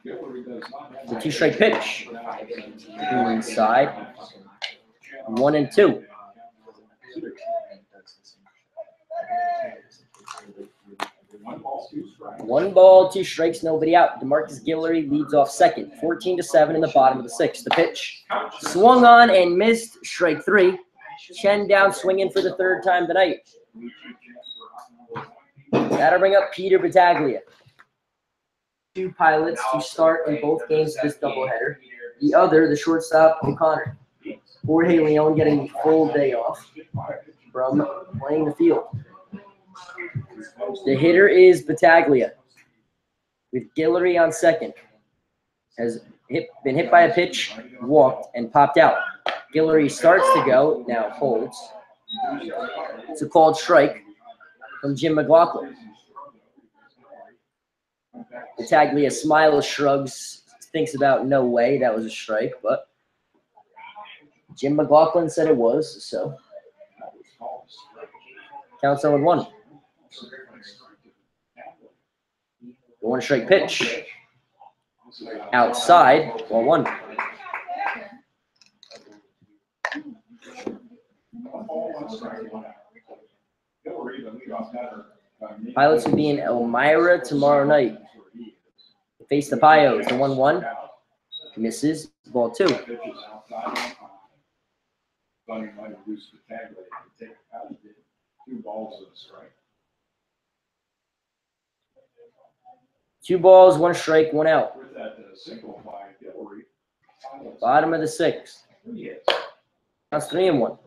The 2-strike pitch. Inside. 1-2. 1 ball, 2 strikes, nobody out. DeMarcus Guillory leads off second. 14-7 in the bottom of the 6th. The pitch swung on and missed. Strike 3. Chen down swinging for the 3rd time tonight. That'll bring up Peter Battaglia. 2 pilots to start in both games of this doubleheader. The other, the shortstop, O'Connor. Jorge Leon getting the full day off from playing the field. The hitter is Battaglia, with Guillory on second. Has been hit by a pitch, walked, and popped out. Guillory starts to go, now holds. It's a called strike from Jim McLaughlin. Battaglia smiles, shrugs, thinks about no way that was a strike, but Jim McLaughlin said it was, so counts 0-1. The 1-strike pitch. Outside, 1-1. Pilots will be in Elmira tomorrow night. Face the Pios, the 1-1. Misses, ball 2. Two balls, 1 strike, 1 out. Bottom of the 6th. That's 3-1.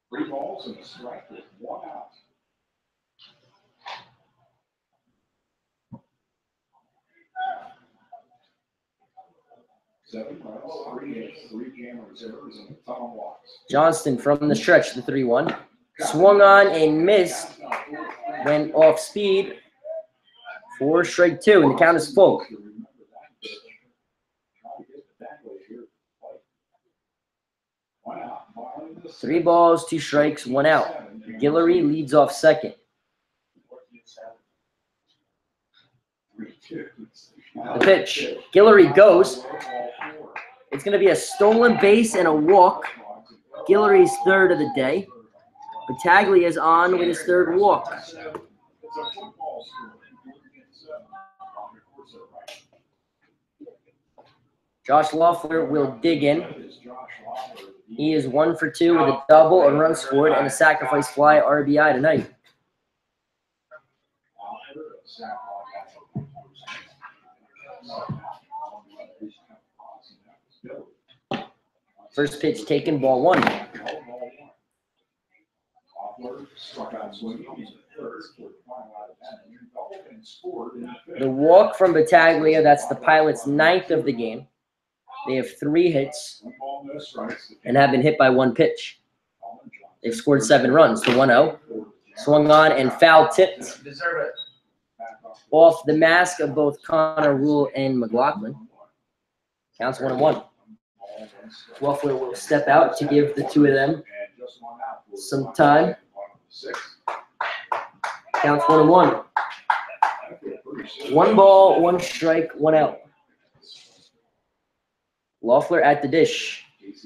3 balls and a strike with 1 out. Johnston from the stretch, the 3-1. Swung on and missed. Went off speed. 4 strike 2, and the count is full. Three balls, 2 strikes, 1 out. Guillory leads off second. The pitch. Guillory goes. It's going to be a stolen base and a walk. Guillory's 3rd of the day. Battaglia is on with his 3rd walk. Josh Loeffler will dig in. He is 1 for 2 with a double, a run scored, and a sacrifice fly RBI tonight. First pitch taken, ball 1. The walk from Battaglia, that's the Pilots' 9th of the game. They have 3 hits and have been hit by 1 pitch. They've scored 7 runs to 1-0. Swung on and foul tipped off the mask of both Connor Rule and McLaughlin. Counts 1-1. Loeffler will step out to give the 2 of them some time. Counts 1-1. 1 ball, 1 strike, 1 out. Loeffler at the dish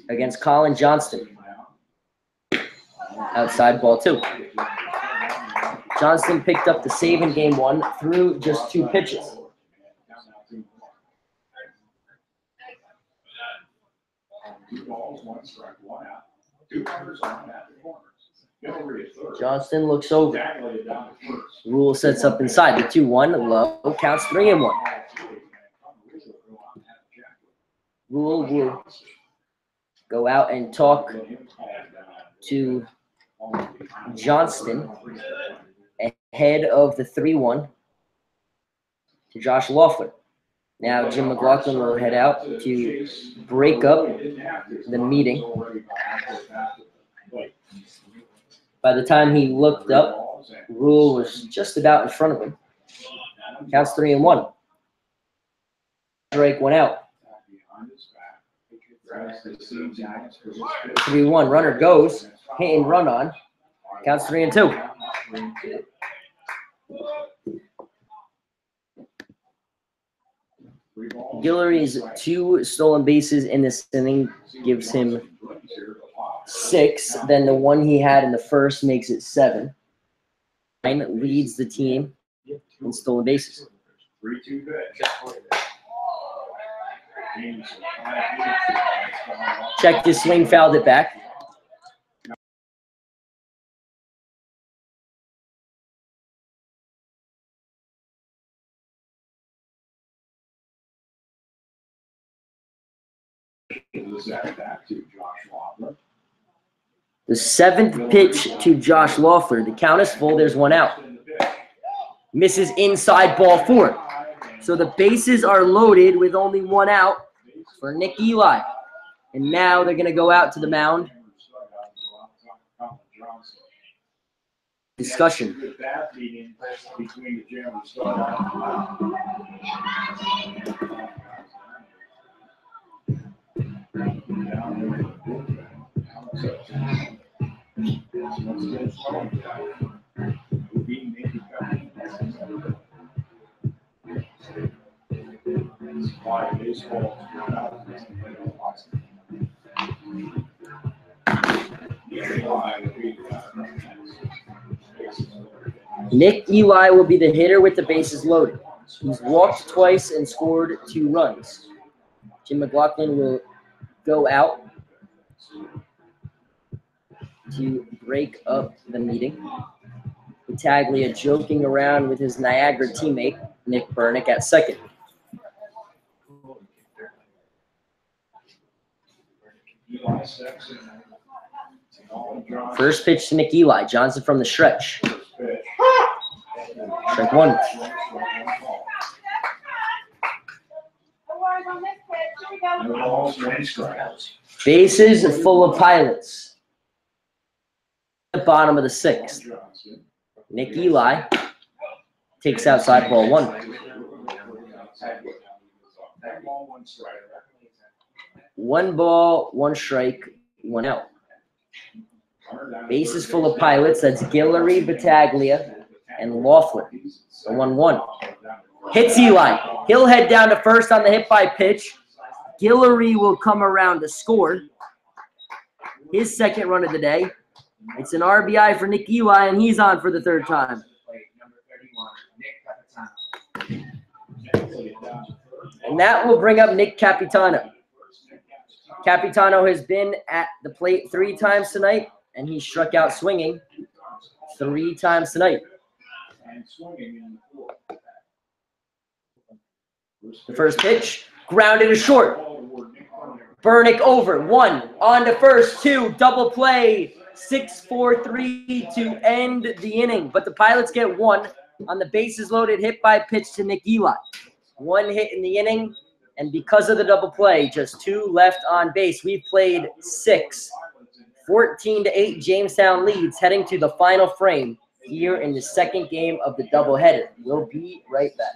against Colin Johnston. Outside, ball 2. Johnston picked up the save in game 1 through just 2 pitches. Johnston looks over. Rule sets up inside. The 2-1 low. Counts 3-1. Rule will go out and talk to Johnston ahead of the 3-1 to Josh Loeffler. Now Jim McLaughlin will head out to break up the meeting. By the time he looked up, Rule was just about in front of him. Counts 3-1. Strike one out. 3-1. Runner goes. Hit and run on. Counts 3-2. Guillory's 2 stolen bases in this inning gives him 6. Then the one he had in the first makes it 7. Ryan leads the team in stolen bases. 3-2 pitch. Checked his swing, fouled it back. The 7th pitch to Josh Loeffler. The count is full. There's one out. Misses inside, ball 4. So the bases are loaded with only one out for Nick Eli. And now they're going to go out to the mound. Discussion. Nick Eli will be the hitter with the bases loaded. He's walked twice and scored 2 runs. Jim McLaughlin will go out to break up the meeting. Battaglia joking around with his Niagara teammate, Nick Burnick, at second. First pitch to Nick Eli. Johnson from the stretch. Strike 1. Bases full of Pilots. The bottom of the 6th. Nick Eli takes outside, ball 1. 1 ball, 1 strike, 1 out. Bases full of Pilots. That's Guillory, Battaglia, and Loeffler. The 1-1. Hits Eli. He'll head down to first on the hit by pitch. Guillory will come around to score his 2nd run of the day. It's an RBI for Nick Eli, and he's on for the 3rd time. And that will bring up Nick Capitano. Capitano has been at the plate 3 times tonight, and he struck out swinging 3 times tonight. The first pitch, grounded to short. Burnick over, 1, on to first, 2, double play, 6-4-3 to end the inning. But the Pilots get 1 on the bases loaded hit by pitch to Nick Eli. 1 hit in the inning, and because of the double play, just 2 left on base. We've played 6. 14-8 Jamestown leads, heading to the final frame here in the 2nd game of the doubleheader. We'll be right back.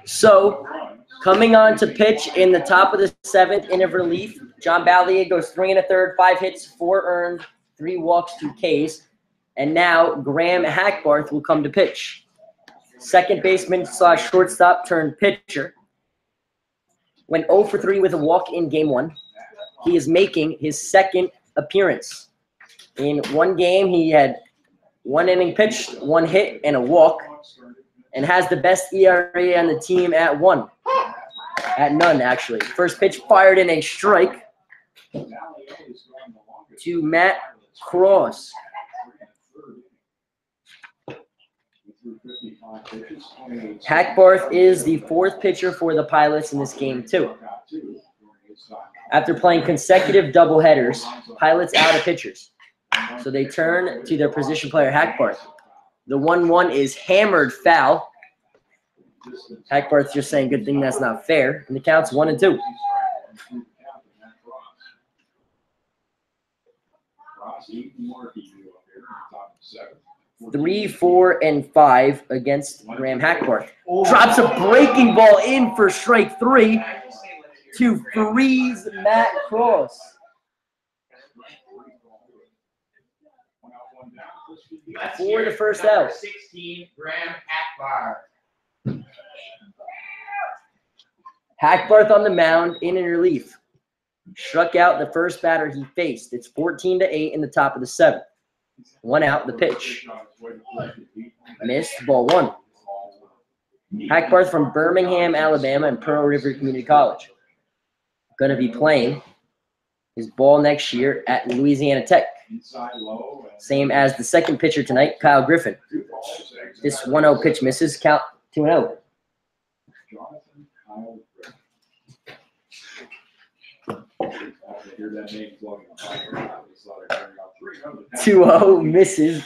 So, coming on to pitch in the top of the 7th inning of relief, John Ballier goes 3 1/3, 5 hits, 4 earned, 3 walks, 2 Ks. And now Graham Hackbarth will come to pitch. Second baseman / shortstop turned pitcher. Went 0 for 3 with a walk in game 1. He is making his 2nd appearance. In one game, he had 1 inning pitched, 1 hit, and a walk, and has the best ERA on the team at 1. At none, actually. First pitch fired in a strike to Matt Cross. Hackbarth is the 4th pitcher for the Pilots in this game, too. After playing consecutive doubleheaders, Pilots out of pitchers. So they turn to their position player, Hackbarth. The 1-1 is hammered foul. Hackbarth's just saying, good thing that's not fair. And the count's 1-2. 3, 4, and 5 against Graham Hackbarth. Drops a breaking ball in for strike 3 to freeze Matt Cross. For the first out. 16, Graham Hackbarth. Hackbarth on the mound in relief. Struck out the first batter he faced. It's 14-8 in the top of the 7th. 1 out, the pitch. Missed, ball 1. Hackbarth from Birmingham, Alabama, and Pearl River Community College. Going to be playing his ball next year at Louisiana Tech. Same as the 2nd pitcher tonight, Kyle Griffin. This 1-0 pitch misses, count 2-0. 2-0 misses.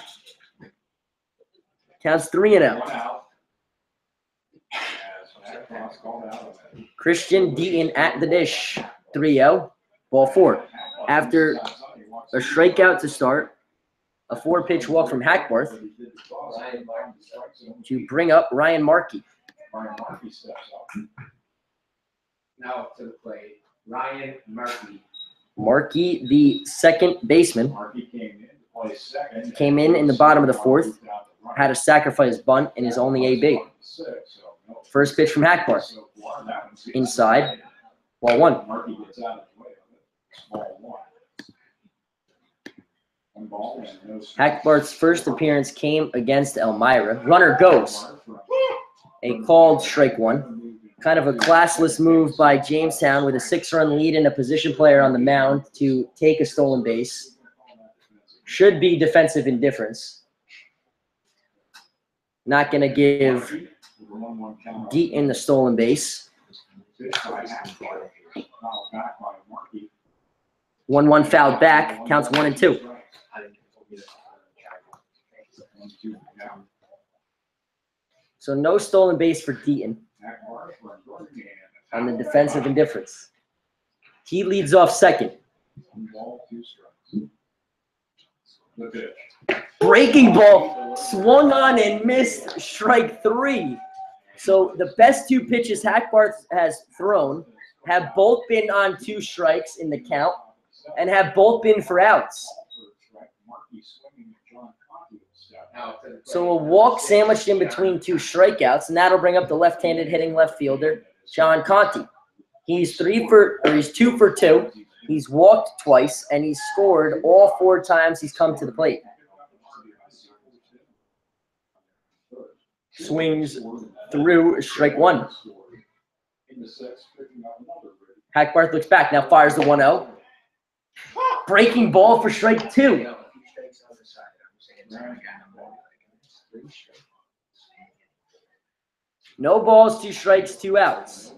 Counts 3-0. Christian Deaton at the dish. 3-0. Ball 4. After a strikeout to start, a 4-pitch walk from Hackbarth to bring up Ryan Markey. Now to the plate, Ryan Markey. Markey, the 2nd baseman, came in the bottom of the 4th, had a sacrifice bunt in his only AB. First pitch from Hackbarth. Inside, ball 1. Hackbarth's first appearance came against Elmira. Runner goes. A called strike 1. Kind of a classless move by Jamestown with a 6-run lead and a position player on the mound to take a stolen base. Should be defensive indifference. Not going to give Deaton the stolen base. 1-1 fouled back. Counts 1-2. So no stolen base for Deaton on the defensive indifference. He leads off 2nd. Breaking ball swung on and missed, strike 3. So the best 2 pitches Hackbarth has thrown have both been on 2 strikes in the count and have both been for outs. So a walk sandwiched in between 2 strikeouts, and that'll bring up the left-handed hitting left fielder, John Conti. He's 2 for 2. He's walked twice, and he's scored all 4 times he's come to the plate. Swings through strike 1. Hackbarth looks back, now fires the 1-0. Breaking ball for strike 2. No balls, 2 strikes, 2 outs.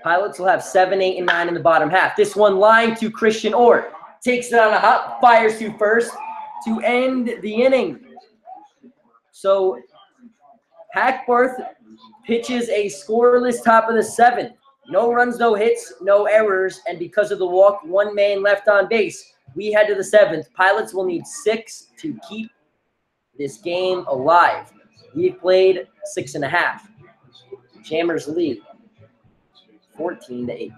Pilots will have 7, 8, and 9 in the bottom half. This one line to Christian Orr. Takes it on a hop, fires to first to end the inning. So Hackbarth pitches a scoreless top of the 7th. No runs, no hits, no errors, and because of the walk, 1 man left on base. We head to the 7th. Pilots will need 6 to keep this game alive. We've played 6.5. Jammers lead 14-8.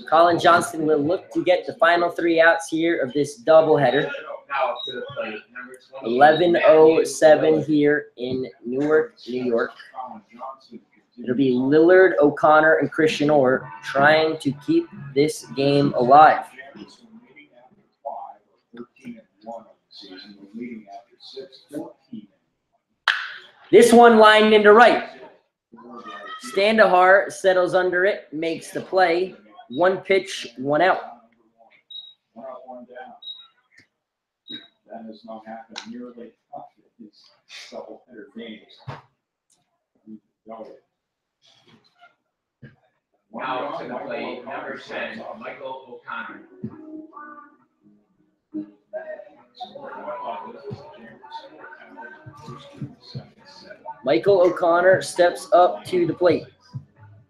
Colin Johnston will look to get the final 3 outs here of this doubleheader. 11:07 here in Newark, New York. It'll be Lillard, O'Connor, and Christian Orr trying to keep this game alive. This one lined into right. Standahar settles under it, makes the play. 1 pitch, 1 out. That has not happened nearly enough in these doubleheader games. Now to the plate, number 10, Michael O'Connor. Michael O'Connor steps up to the plate.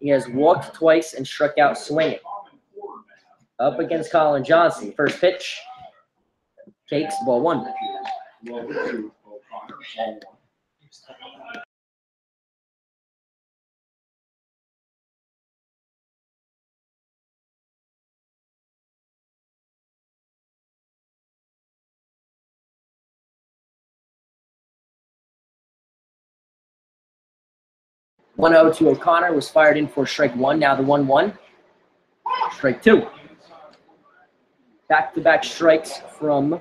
He has walked twice and struck out swinging. Up against Colin Johnson. First pitch. Takes ball 1. One-0 to O'Connor was fired in for strike 1. Now the 1-1. Strike 2. Back-to-back strikes from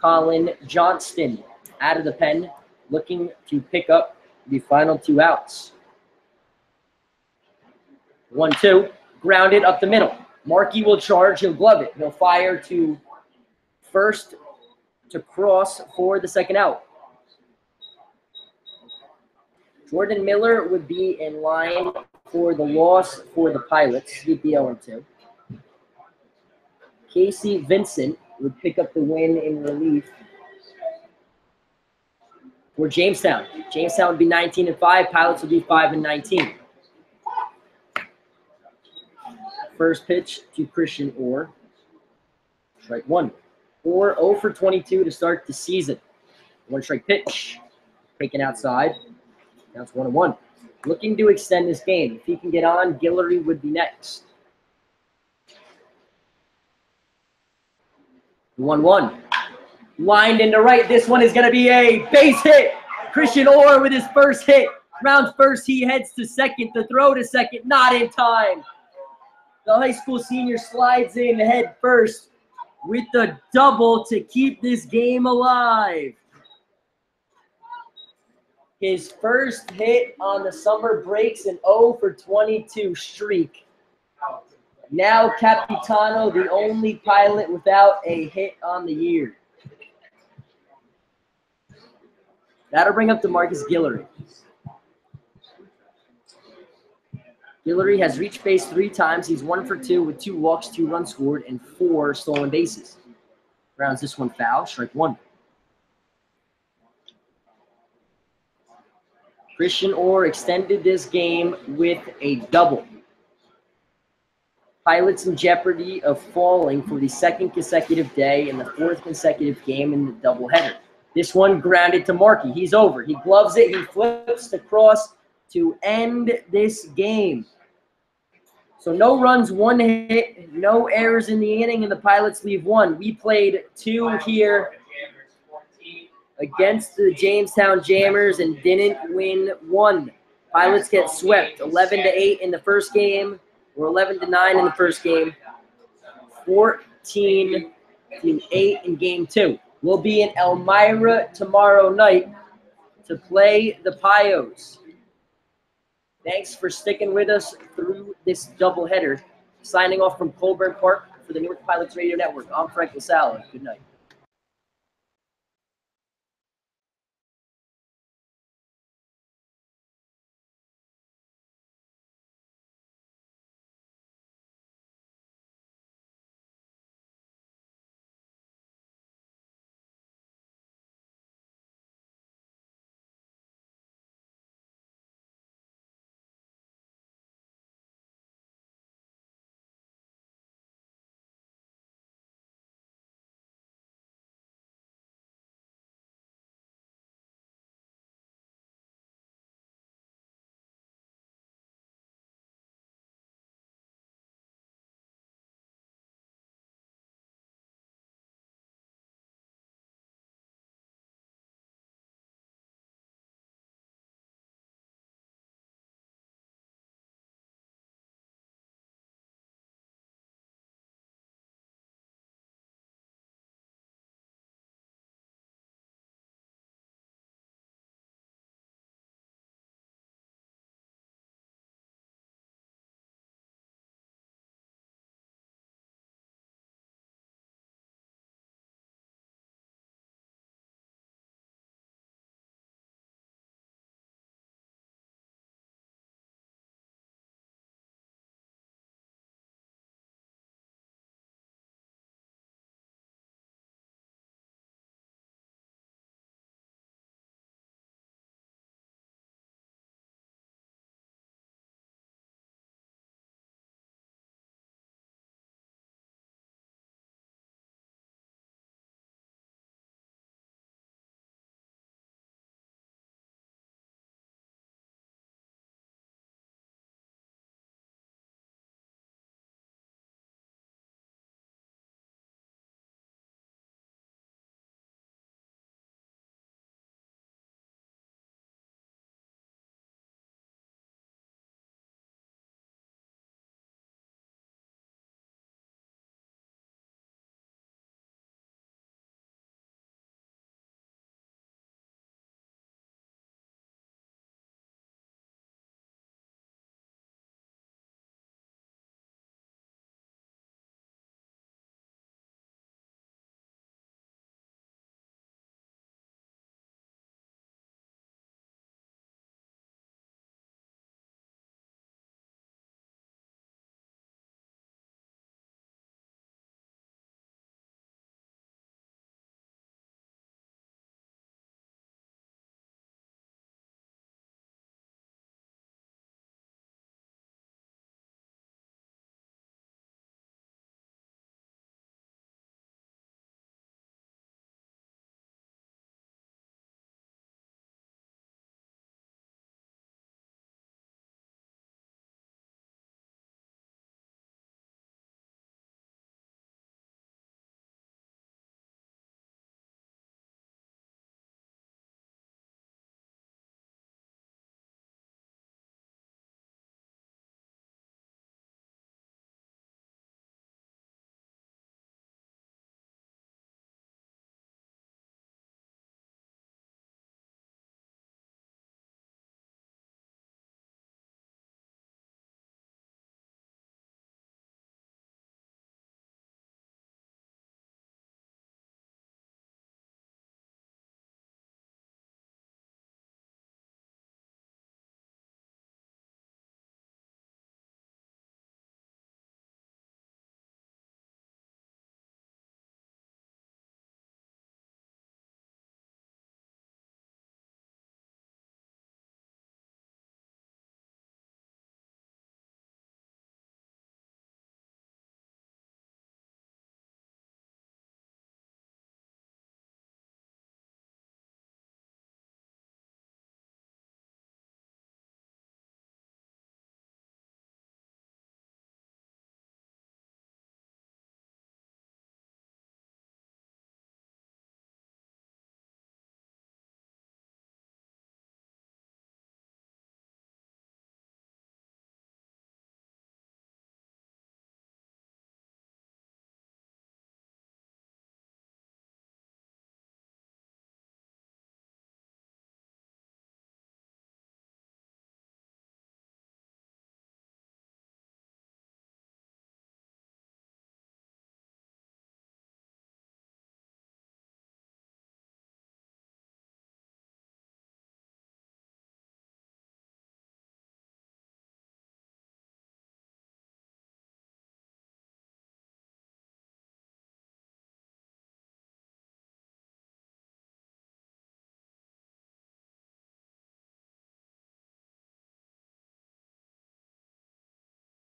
Colin Johnston out of the pen, looking to pick up the final 2 outs. 1-2, grounded up the middle. Markey will charge, he'll glove it. He'll fire to first to cross for the second out. Jordan Miller would be in line for the loss for the Pilots. He'd be 0-2. Casey Vincent would pick up the win in relief for Jamestown. Jamestown would be 19-5. Pilots would be 5-19. First pitch to Christian Orr. Strike 1. Orr 0 for 22 to start the season. 1 strike pitch. Taken outside. Now it's 1-1. Looking to extend this game. If he can get on, Guillory would be next. 1-1. Lined into right. This one is going to be a base hit. Christian Orr with his first hit. Round first, he heads to second. The throw to second, not in time. The high school senior slides in head first with the double to keep this game alive. His first hit on the summer breaks an 0 for 22 streak. Now Capitano, the only Pilot without a hit on the year. That'll bring up DeMarcus Guillory. Guillory has reached base 3 times. He's 1 for 2 with 2 walks, 2 runs scored, and 4 stolen bases. Grounds this one foul, strike 1. Christian Orr extended this game with a double. Pilots in jeopardy of falling for the 2nd consecutive day and the 4th consecutive game in the doubleheader. This one grounded to Markey. He's over. He gloves it. He flips the cross to end this game. So no runs, 1 hit, no errors in the inning, and the Pilots leave 1. We played 2 here against the Jamestown Jammers and didn't win one. Pilots get swept 11-8 in the first game, or 11-9 in the first game, 14-8 in game 2. We'll be in Elmira tomorrow night to play the Pios. Thanks for sticking with us through this doubleheader. Signing off from Colburn Park for the Newark Pilots Radio Network. I'm Frank LaSala. Good night.